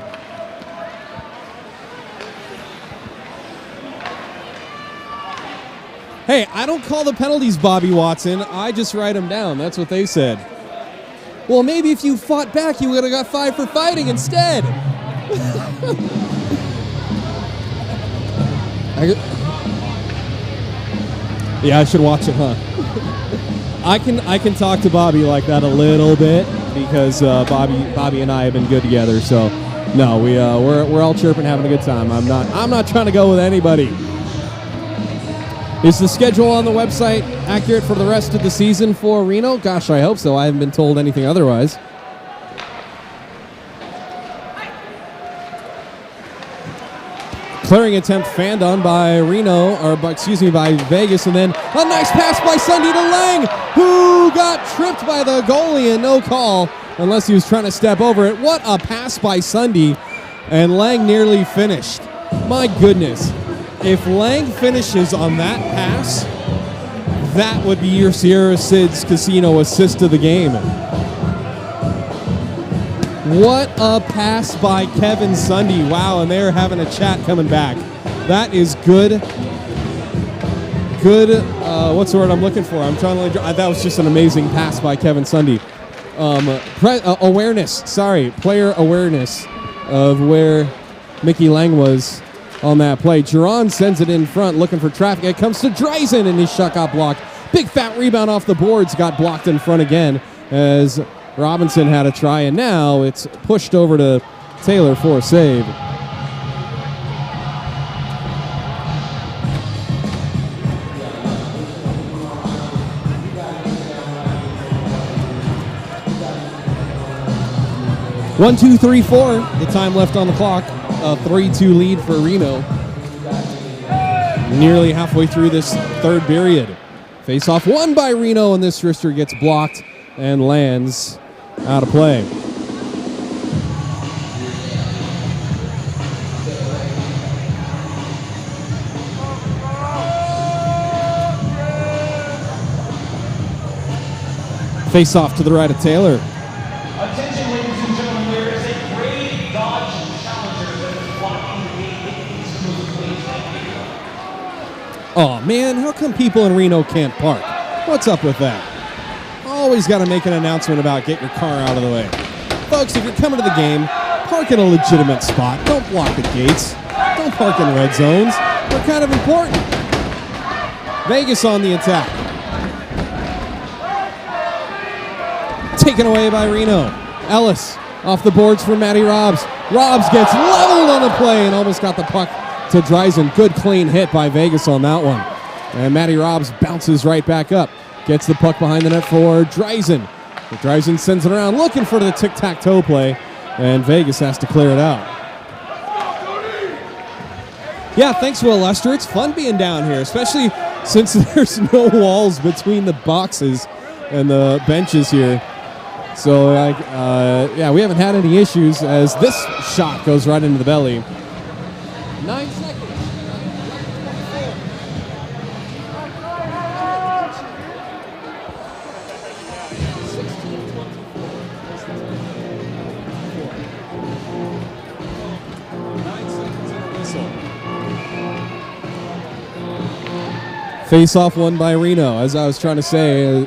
Hey, I don't call the penalties, Bobby Watson. I just write them down. That's what they said. Well, maybe if you fought back, you would have got 5 for fighting instead. Yeah, I should watch it, huh? I can talk to Bobby like that a little bit because Bobby and I have been good together. So no, we're all chirping, having a good time. I'm not trying to go with anybody. Is the schedule on the website accurate for the rest of the season for Reno? Gosh, I hope so. I haven't been told anything otherwise. Clearing attempt fanned on by by Vegas, and then a nice pass by Sunde to Lang, who got tripped by the goalie and no call, unless he was trying to step over it. What a pass by Sunde, and Lang nearly finished. My goodness, if Lang finishes on that pass, that would be your Sierra Sid's Casino assist of the game. What a pass by Kevin Sunde. Wow, and they're having a chat coming back. That is good. What's the word I'm looking for? I'm trying to. That was just an amazing pass by Kevin Sunde. Player awareness of where Mickey Lang was on that play. Giron sends it in front, looking for traffic. It comes to Dreisen, and his shot got blocked. Big fat rebound off the boards, got blocked in front again as Robinson had a try, and now it's pushed over to Taylor for a save. One, two, three, four. The time left on the clock. A 3-2 lead for Reno. Nearly halfway through this third period. Face-off won by Reno, and this wrister gets blocked and lands out of play. Face off to the right of Taylor. Attention, ladies and gentlemen, there is a grave Dodge Challenger that is blocking the gate east of the place. Oh man, how come people in Reno can't park? What's up with that? Always got to make an announcement about get your car out of the way. Folks, if you're coming to the game, park in a legitimate spot. Don't block the gates. Don't park in red zones. They're kind of important. Vegas on the attack. Taken away by Reno. Ellis off the boards for Matty Robs. Robs gets leveled on the play and almost got the puck to Dreisen. Good clean hit by Vegas on that one. And Matty Robs bounces right back up. Gets the puck behind the net for Dreisen. Dreisen sends it around looking for the tic-tac-toe play, and Vegas has to clear it out. Yeah, thanks, Will Lester. It's fun being down here, especially since there's no walls between the boxes and the benches here. So, we haven't had any issues as this shot goes right into the belly. 9 seconds. Face-off won by Reno. As I was trying to say,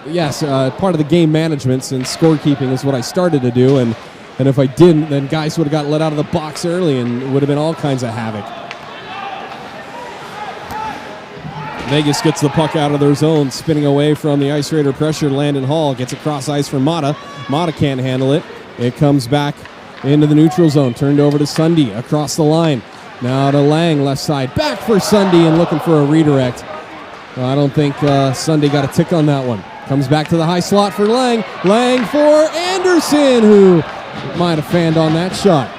part of the game management, since scorekeeping is what I started to do, and if I didn't, then guys would have got let out of the box early and it would have been all kinds of havoc. Vegas gets the puck out of their zone, spinning away from the Ice Raider pressure. Landon Hall gets across ice for Matta. Matta can't handle it. It comes back into the neutral zone, turned over to Sunde across the line. Now to Lang, left side, back for Sunde and looking for a redirect. Well, I don't think Sunde got a tick on that one. Comes back to the high slot for Lang. Lang for Anderson, who might have fanned on that shot.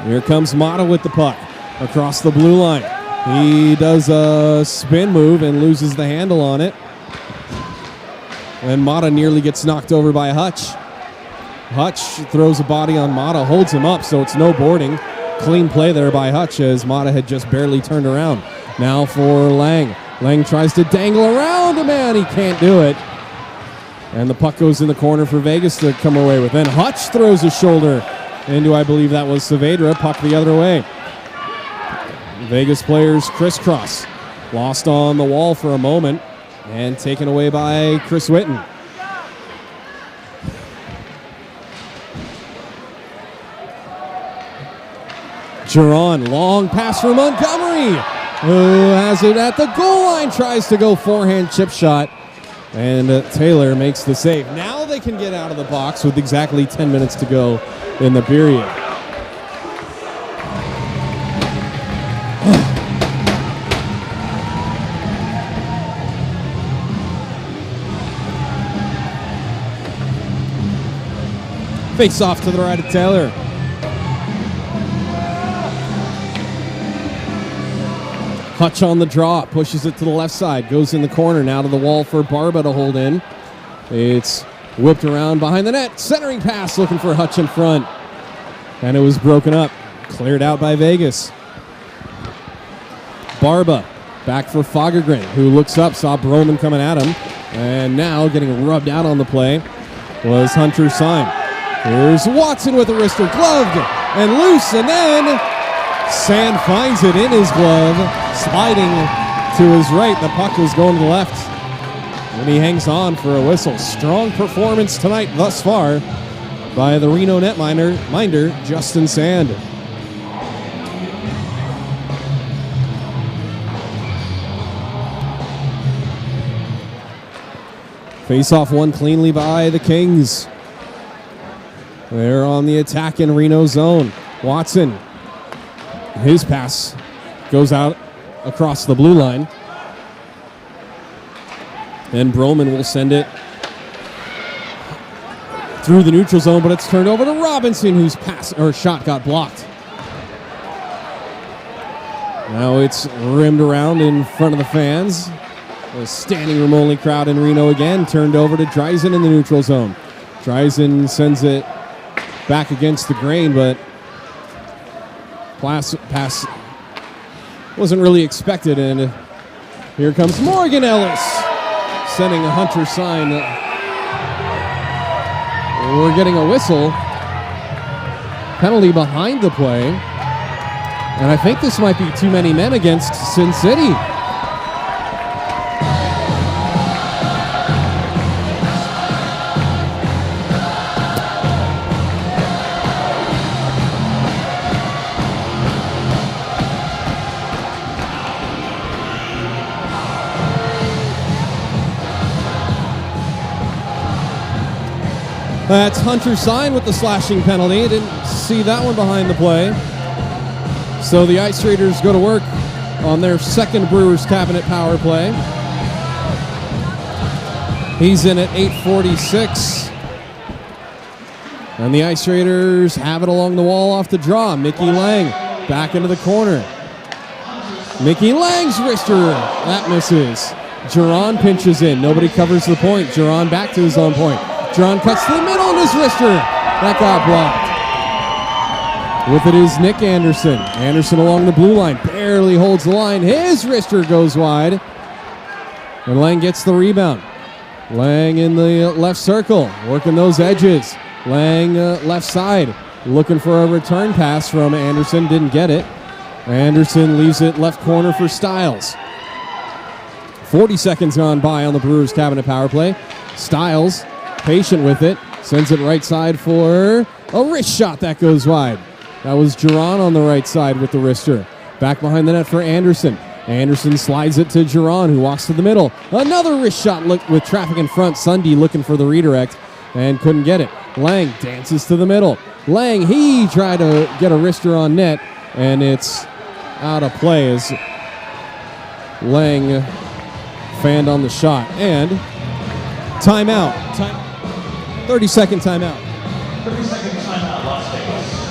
Here comes Matta with the puck across the blue line. He does a spin move and loses the handle on it. And Matta nearly gets knocked over by Hutch. Hutch throws a body on Matta, holds him up, so it's no boarding. Clean play there by Hutch as Matta had just barely turned around. Now for Lang. Lang tries to dangle around a man. He can't do it. And the puck goes in the corner for Vegas to come away with. Then Hutch throws his shoulder into, I believe that was Saavedra. Puck the other way. Vegas players crisscross. Lost on the wall for a moment and taken away by Chris Whitten. Giron, long pass for Montgomery, who has it at the goal line, tries to go forehand chip shot, and Taylor makes the save. Now they can get out of the box with exactly 10 minutes to go in the period. Face off to the right of Taylor. Hutch on the draw, pushes it to the left side, goes in the corner, now to the wall for Barba to hold in. It's whipped around behind the net, centering pass, looking for Hutch in front. And it was broken up, cleared out by Vegas. Barba, back for Fagergren, who looks up, saw Broman coming at him, and now getting rubbed out on the play was Hunter Syme. Here's Watson with a wrister, gloved and loose, and then Sand finds it in his glove, sliding to his right. The puck was going to the left, and he hangs on for a whistle. Strong performance tonight thus far by the Reno netminder, Justin Sand. Face-off won cleanly by the Kings. They're on the attack in Reno zone. Watson. His pass goes out across the blue line. And Broman will send it through the neutral zone, but it's turned over to Robinson, whose pass or shot got blocked. Now it's rimmed around in front of the fans. A standing room only crowd in Reno again, turned over to Dreisen in the neutral zone. Dreisen sends it back against the grain, but pass wasn't really expected, and here comes Morgan Ellis sending a Hunter sign. We're getting a whistle. Penalty behind the play. And I think this might be too many men against Sin City. That's Hunter Sign with the slashing penalty. Didn't see that one behind the play. So the Ice Raiders go to work on their second Brewers Cabinet power play. He's in at 8:46. And the Ice Raiders have it along the wall off the draw. Mickey Lang back into the corner. Mickey Lang's wrister. That misses. Giron pinches in. Nobody covers the point. Giron back to his own point. Giron cuts to the middle and his wrister. That got blocked. With it is Nick Anderson. Anderson along the blue line. Barely holds the line. His wrister goes wide. And Lang gets the rebound. Lang in the left circle. Working those edges. Lang left side. Looking for a return pass from Anderson. Didn't get it. Anderson leaves it left corner for Stiles. 40 seconds gone by on the Brewers Cabinet power play. Stiles, patient with it, sends it right side for a wrist shot that goes wide. That was Giron on the right side with the wrister. Back behind the net for Anderson. Anderson slides it to Giron, who walks to the middle. Another wrist shot with traffic in front. Sunde looking for the redirect and couldn't get it. Lang dances to the middle. Lang, he tried to get a wrister on net, and it's out of play as Lang fanned on the shot. And timeout. 30-second timeout. 30-second timeout, Las Vegas.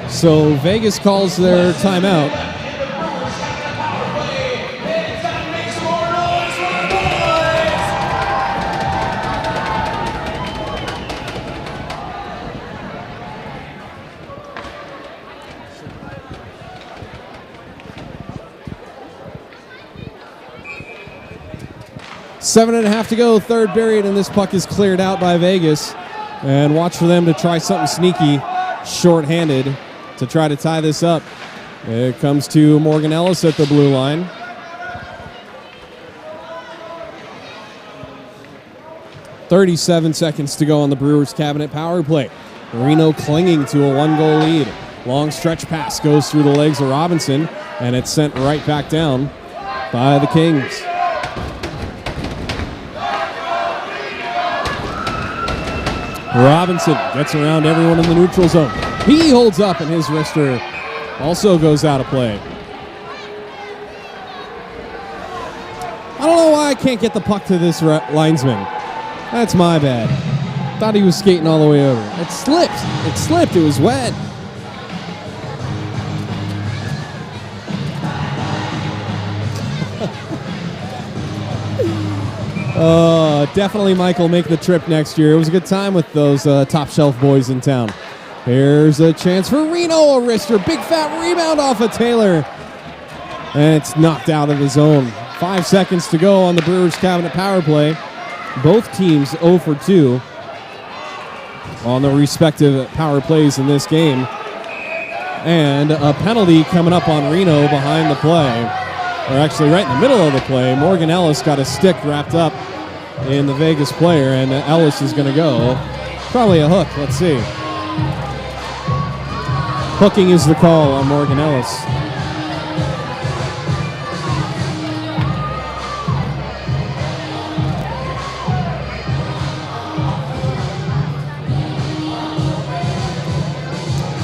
So Vegas calls their timeout. Seven and a half to go, third Beeriod, and this puck is cleared out by Vegas. And watch for them to try something sneaky, shorthanded, to try to tie this up. It comes to Morgan Ellis at the blue line. .37 seconds to go on the Brewers cabinet power play. Reno clinging to a 1-goal lead. Long stretch pass goes through the legs of Robinson, and it's sent right back down by the Kings. Robinson gets around everyone in the neutral zone. He holds up, and his wrister also goes out of play. I don't know why I can't get the puck to this linesman. That's my bad. Thought he was skating all the way over. It slipped. It slipped. It was wet. Definitely Michael make the trip next year. It was a good time with those top shelf boys in town. Here's a chance for Reno, a wrister. Big fat rebound off of Taylor. And it's knocked out of the zone. 5 seconds to go on the Brewers cabinet power play. Both teams 0 for 2 on the respective power plays in this game. And a penalty coming up on Reno behind the play. Or actually right in the middle of the play. Morgan Ellis got a stick wrapped up in the Vegas player, and Ellis is going to go. Probably a hook. Let's see. Hooking is the call on Morgan Ellis.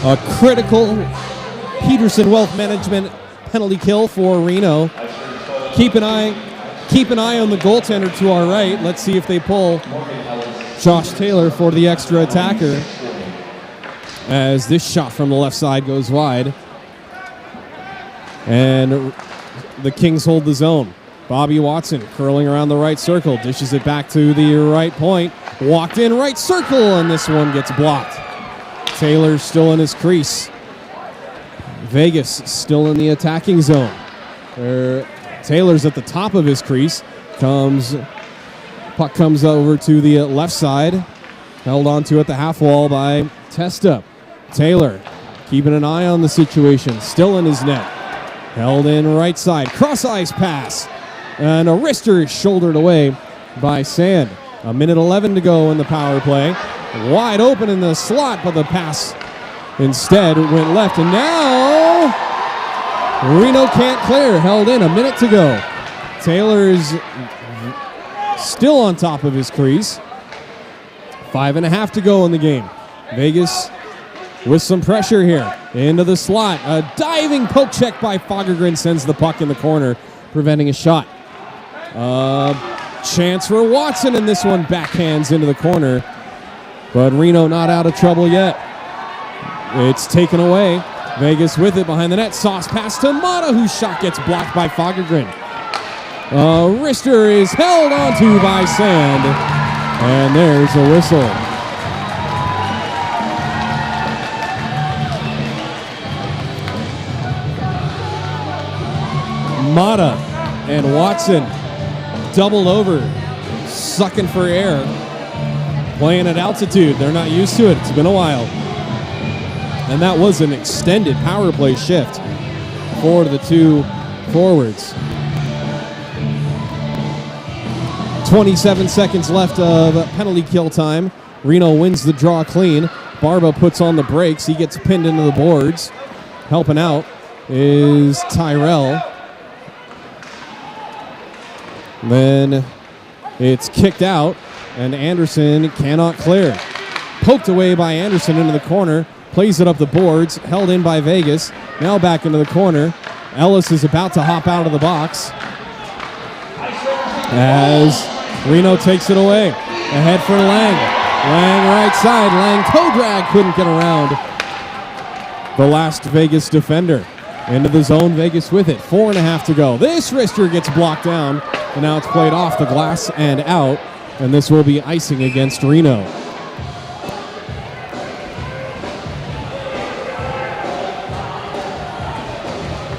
A critical Peterson Wealth Management penalty kill for Reno. Keep an eye on the goaltender to our right. Let's see if they pull Josh Taylor for the extra attacker, as this shot from the left side goes wide. And the Kings hold the zone. Bobby Watson curling around the right circle, dishes it back to the right point. Walked in right circle, and this one gets blocked. Taylor's still in his crease. Vegas still in the attacking zone. Taylor's at the top of his crease. Puck comes over to the left side. Held onto at the half wall by Testa. Taylor keeping an eye on the situation. Still in his net. Held in right side. Cross ice pass. And a wrister is shouldered away by Sand. 1:11 to go in the power play. Wide open in the slot, but the pass instead went left. And now Reno can't clear. Held in, 1 minute to go. Taylor is still on top of his crease. 5.5 to go in the game. Vegas with some pressure here. Into the slot. A diving poke check by Fagergren sends the puck in the corner, preventing a shot. Chance for Watson, and this one backhands into the corner. But Reno not out of trouble yet. It's taken away. Vegas with it behind the net. Sauce pass to Matta, whose shot gets blocked by Fagergren. Wrister is held onto by Sand. And there's a whistle. Matta and Watson doubled over, sucking for air, playing at altitude. They're not used to it. It's been a while. And that was an extended power play shift for the two forwards. 27 seconds left of penalty kill time. Reno wins the draw clean. Barba puts on the brakes. He gets pinned into the boards. Helping out is Tyrell. Then it's kicked out, and Anderson cannot clear. Poked away by Anderson into the corner. Plays it up the boards. Held in by Vegas. Now back into the corner. Ellis is about to hop out of the box as Reno takes it away. Ahead for Lang. Lang right side. Lang toe drag. Couldn't get around the last Vegas defender. Into the zone. Vegas with it. 4.5 to go. This wrister gets blocked down. And now it's played off the glass and out. And this will be icing against Reno.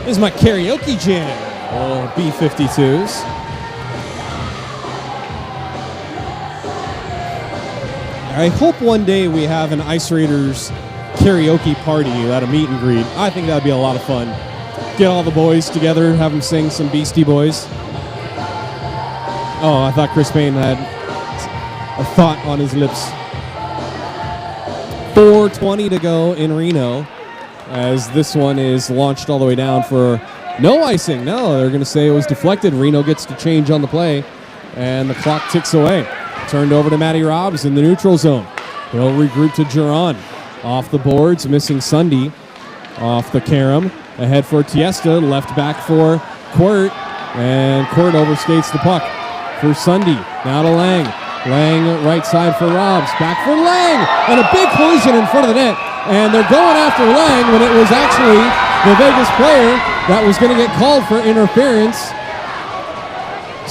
This is my karaoke jam. Oh, B-52s. I hope one day we have an Ice Raiders karaoke party at a meet and greet. I think that would be a lot of fun. Get all the boys together, have them sing some Beastie Boys. Oh, I thought Chris Payne had a thought on his lips. 4:20 to go in Reno as this one is launched all the way down for no icing. No, they're going to say it was deflected. Reno gets to change on the play, and the clock ticks away. Turned over to Matty Rodz in the neutral zone. He'll regroup to Geron. Off the boards, missing Sunde. Off the carom. Ahead for Tiesta. Left back for Quirt. And Quirt overskates the puck for Sunde. Now to Lang. Lang right side for Rodz. Back for Lang. And a big collision in front of the net. And they're going after Lang when it was actually the Vegas player that was going to get called for interference,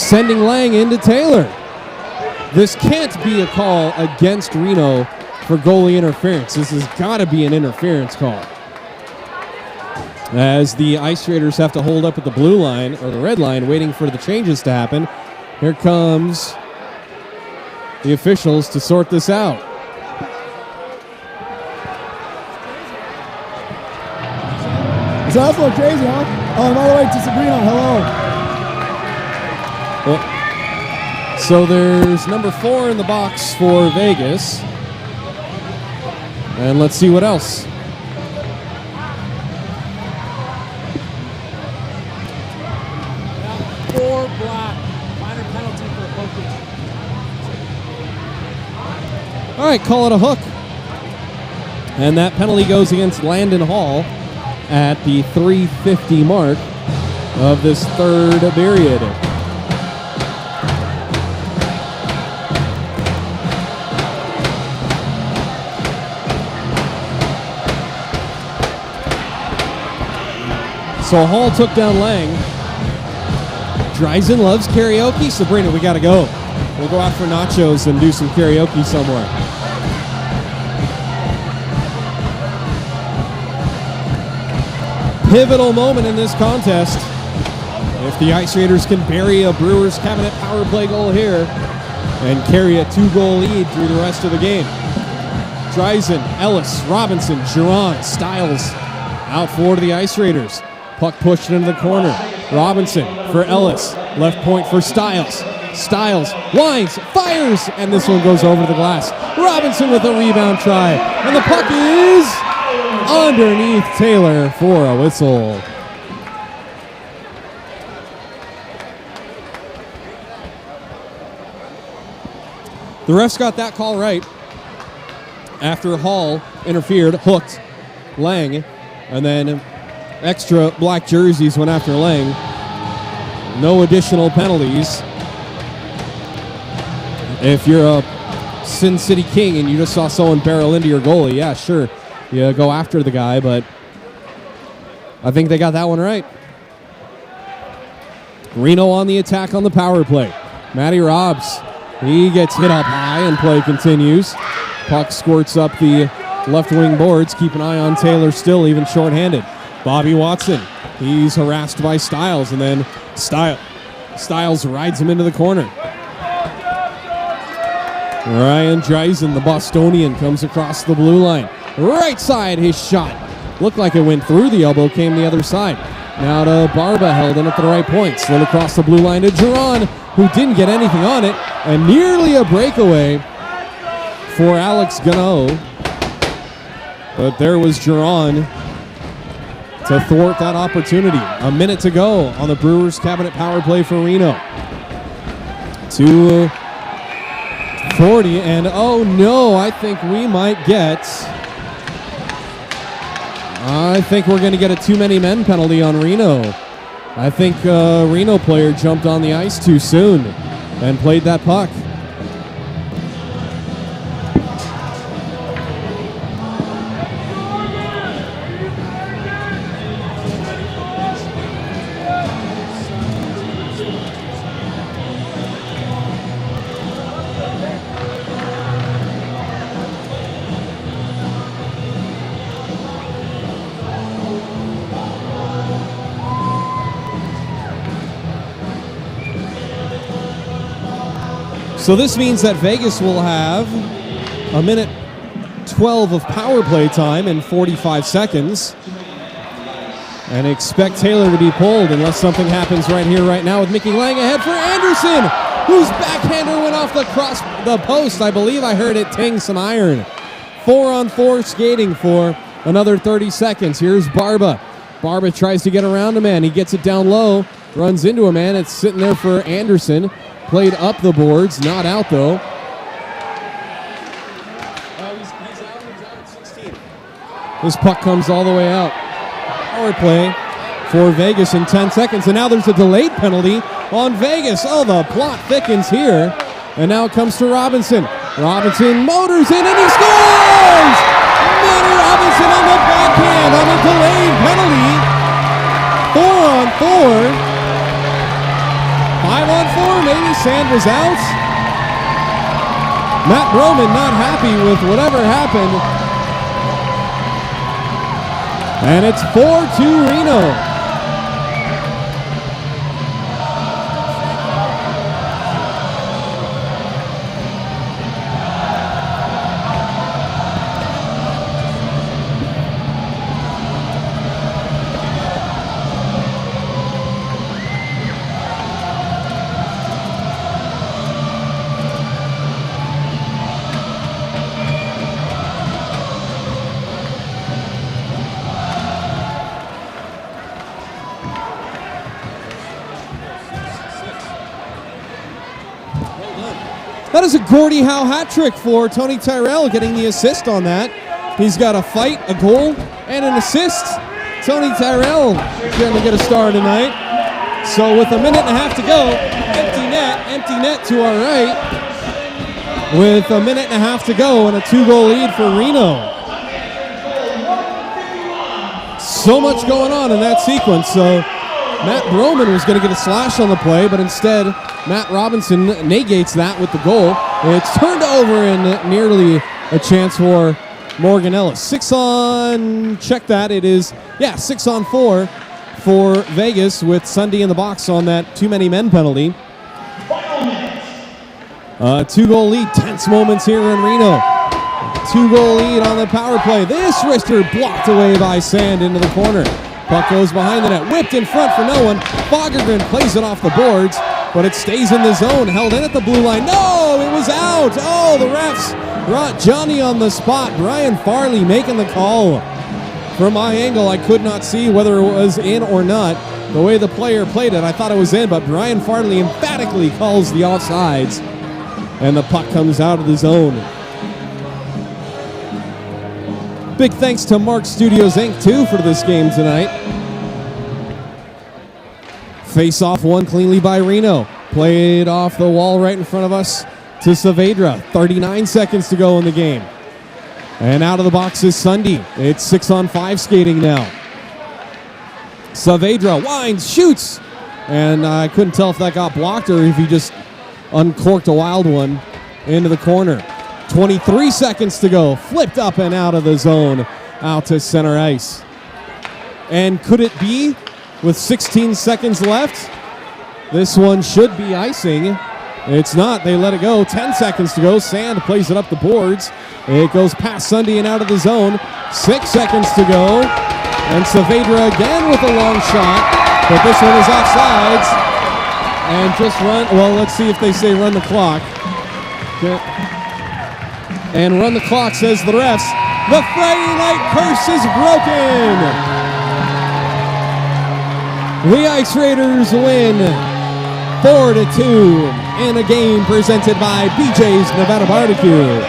sending Lang into Taylor. This can't be a call against Reno for goalie interference. This has got to be an interference call. As the Ice Raiders have to hold up at the blue line, or the red line, waiting for the changes to happen. Here comes the officials to sort this out. It's also crazy, huh? Oh, by the way, disagree on hello. Well, so there's number 4 in the box for Vegas. And let's see what else. Four black. Minor penalty for hooking. All right, call it a hook. And that penalty goes against Landon Hall at the 3:50 mark of this third period. So Hall took down Lang. Dreisen loves karaoke. Sabrina, we got to go. We'll go out for nachos and do some karaoke somewhere. Pivotal moment in this contest. If the Ice Raiders can bury a Brewers cabinet power play goal here and carry a 2-goal lead through the rest of the game. Dreisen, Ellis, Robinson, Geron, Stiles out forward to the Ice Raiders. Puck pushed into the corner. Robinson for Ellis. Left point for Stiles. Stiles winds, fires, and this one goes over the glass. Robinson with a rebound try. And the puck is underneath Taylor for a whistle. The refs got that call right after Hall interfered, hooked Lang, and then extra black jerseys went after Lang. No additional penalties. If you're a Sin City King and you just saw someone barrel into your goalie, yeah, sure, you go after the guy, but I think they got that one right. Reno on the attack on the power play. Matty Rodz, he gets hit up high and play continues. Puck squirts up the left wing boards. Keep an eye on Taylor still, even shorthanded. Bobby Watson, he's harassed by Stiles, and then Stiles rides him into the corner. Ryan Dreisen, the Bostonian, comes across the blue line. Right side, his shot. Looked like it went through the elbow, came the other side. Now to Barba, held in at the right point. Slid across the blue line to Geron. who didn't get anything on it, and nearly a breakaway for Alex Gano. But there was Geron to thwart that opportunity. A minute to go on the Brewers cabinet power play for Reno. 2:40, and oh no, I think we're going to get a too many men penalty on Reno. I think a Reno player jumped on the ice too soon and played that puck. So this means that Vegas will have a minute 12 of power play time in 45 seconds. And expect Taylor to be pulled unless something happens right here, right now, with Mickey Lang ahead for Anderson, whose backhander went off the post. I believe I heard it ting some iron. 4-on-4 skating for another 30 seconds. Here's Barba. Barba tries to get around a man. He gets it down low, runs into a man. It's sitting there for Anderson. Played up the boards, not out though. He's out at 16. This puck comes all the way out. Power play for Vegas in 10 seconds, and now there's a delayed penalty on Vegas. Oh, the plot thickens here, and now it comes to Robinson. Robinson motors in, and he scores! Matt Robinson on the backhand on a delayed penalty. 4-on-4. 5-on-4, maybe Sand was out. Matt Broman not happy with whatever happened. And it's 4-2 Reno. That is a Gordie Howe hat trick for Tony Tyrell, getting the assist on that. He's got a fight, a goal, and an assist. Tony Tyrell going to get a star tonight. So with a minute and a half to go, empty net to our right. With a minute and a half to go and a 2-goal lead for Reno. So much going on in that sequence. So Matt Broman was going to get a slash on the play, but instead Matt Robinson negates that with the goal. It's turned over and nearly a chance for Morgan Ellis. 6-on-4 for Vegas with Sunde in the box on that too many men penalty. 2-goal lead, tense moments here in Reno. 2-goal lead on the power play. This wrister blocked away by Sand into the corner. Puck goes behind the net, whipped in front for no one. Fogergren plays it off the boards, but it stays in the zone, held in at the blue line. No, it was out. Oh, the refs brought Johnny on the spot. Brian Farley making the call. From my angle, I could not see whether it was in or not. The way the player played it, I thought it was in, but Brian Farley emphatically calls the offsides, and the puck comes out of the zone. Big thanks to Mark Studios Inc. too for this game tonight. Face off won cleanly by Reno. Played off the wall right in front of us to Saavedra. 39 seconds to go in the game. And out of the box is Sunde. It's 6-on-5 skating now. Saavedra winds, shoots. And I couldn't tell if that got blocked or if he just uncorked a wild one into the corner. 23 seconds to go. Flipped up and out of the zone. Out to center ice. And could it be, with 16 seconds left, this one should be icing. It's not. They let it go. 10 seconds to go. Sand plays it up the boards. It goes past Sunde and out of the zone. 6 seconds to go. And Saavedra again with a long shot. But this one is offsides. And just run. Well, let's see if they say run the clock. Okay. And run the clock, says the refs. The Friday night curse is broken. The Ice Raiders win 4-2 in a game presented by BJ's Nevada Barbecue.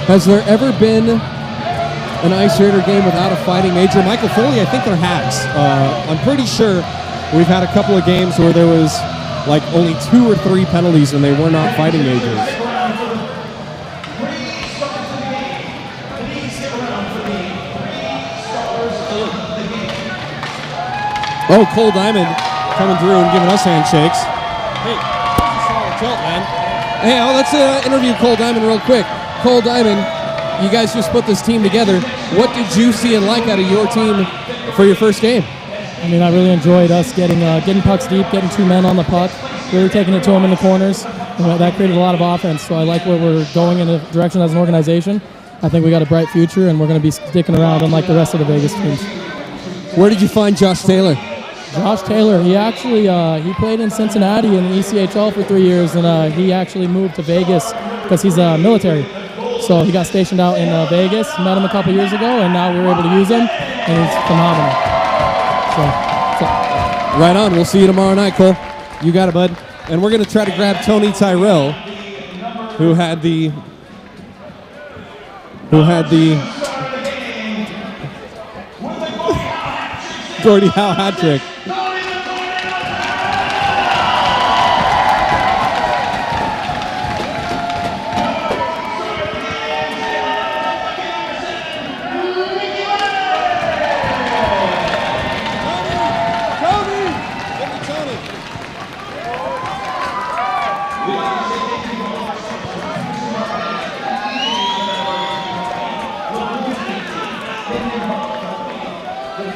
Has there ever been an Ice Raider game without a fighting major? Michael Foley, I think there has. I'm pretty sure we've had a couple of games where there was like only 2 or 3 penalties and they were not fighting majors. Oh, Cole Diamond coming through and giving us handshakes. Hey, this is a solid tilt, man. Hey, let's interview Cole Diamond real quick. Cole Diamond, you guys just put this team together. What did you see and like out of your team for your first game? I mean, I really enjoyed us getting pucks deep, getting 2 men on the puck, really taking it to them in the corners. And that created a lot of offense. So I like where we're going in a direction as an organization. I think we got a bright future, and we're going to be sticking around unlike the rest of the Vegas teams. Where did you find Josh Taylor? Josh Taylor, he actually he played in Cincinnati in the ECHL for 3 years, and he actually moved to Vegas because he's military. So he got stationed out in Vegas, met him a couple years ago, and now we were able to use him, and he's phenomenal. So. Right on. We'll see you tomorrow night, Cole. You got it, bud. And we're going to try to grab Tony Tyrell, who had the Gordie Howe hat trick.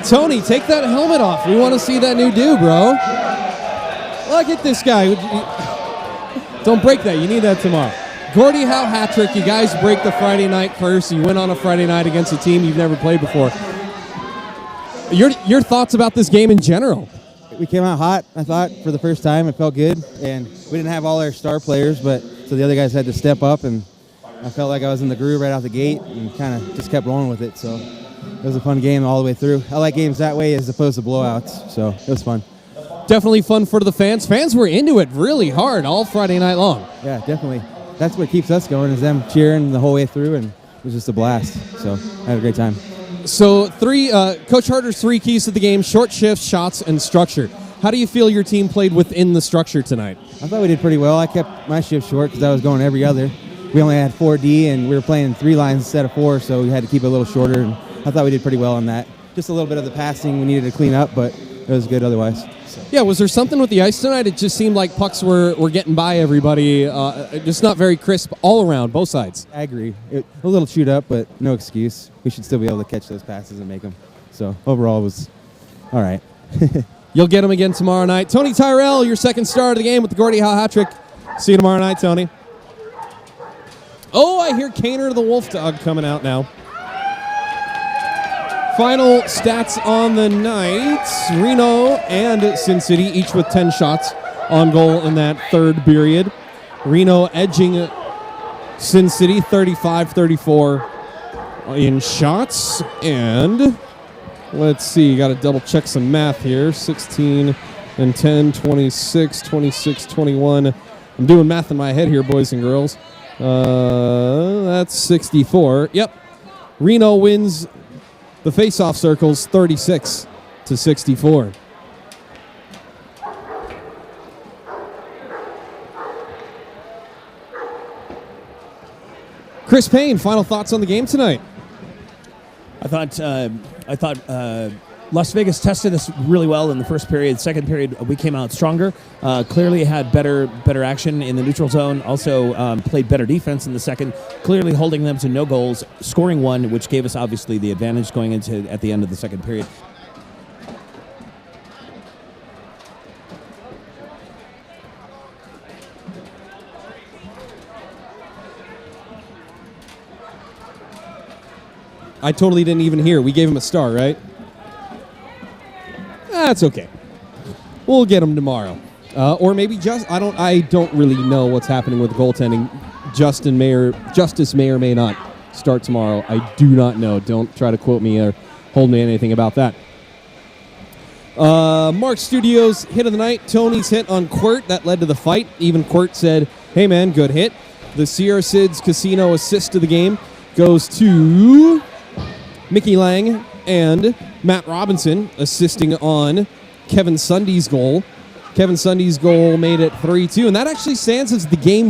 Tony, take that helmet off. We want to see that new do, bro. Look at this guy. Don't break that. You need that tomorrow. Gordie Howe hat trick. You guys break the Friday night curse. You win on a Friday night against a team you've never played before. Your thoughts about this game in general? We came out hot, I thought, for the first time. It felt good. And we didn't have all our star players, but so the other guys had to step up. And I felt like I was in the groove right out the gate and kind of just kept rolling with it. So it was a fun game all the way through. I like games that way as opposed to blowouts, so it was fun. Definitely fun for the fans. Fans were into it really hard all Friday night long. Yeah, definitely. That's what keeps us going, is them cheering the whole way through, and it was just a blast. So I had a great time. So Coach Harder's 3 keys to the game: short shifts, shots, and structure. How do you feel your team played within the structure tonight? I thought we did pretty well. I kept my shift short because I was going every other. We only had 4D, and we were playing 3 lines instead of 4, so we had to keep it a little shorter. And I thought we did pretty well on that. Just a little bit of the passing we needed to clean up, but it was good otherwise. So. Yeah, was there something with the ice tonight? It just seemed like pucks were getting by everybody, just not very crisp all around, both sides. I agree. A little chewed up, but no excuse. We should still be able to catch those passes and make them. So overall, it was all right. You'll get them again tomorrow night. Tony Tyrell, your second star of the game with the Gordie Howe hat trick. See you tomorrow night, Tony. Oh, I hear Kaner the Wolf Dog coming out now. Final stats on the night. Reno and Sin City, each with 10 shots on goal in that third period. Reno edging Sin City 35-34 in shots. And let's see, got to double check some math here. 16 and 10, 26, 26, 21. I'm doing math in my head here, boys and girls. That's 64. Yep. Reno wins the face-off circles 36-64. Chris Payne, final thoughts on the game tonight? I thought Las Vegas tested us really well in the first period. Second period, we came out stronger. Clearly had better action in the neutral zone. Also played better defense in the second. Clearly holding them to no goals, scoring 1, which gave us obviously the advantage going into at the end of the second period. I totally didn't even hear. We gave him a star, right? That's okay. We'll get him tomorrow. Or maybe I don't really know what's happening with the goaltending. Justice may or may not start tomorrow. I do not know. Don't try to quote me or hold me anything about that. Mark Studios hit of the night. Tony's hit on Quirt. That led to the fight. Even Quirt said, hey man, good hit. The Sierra Sid's Casino assist to the game goes to Mickey Lang and Matt Robinson assisting on Kevin Sunde's goal. Kevin Sunde's goal made it 3-2, and that actually stands as the game winner.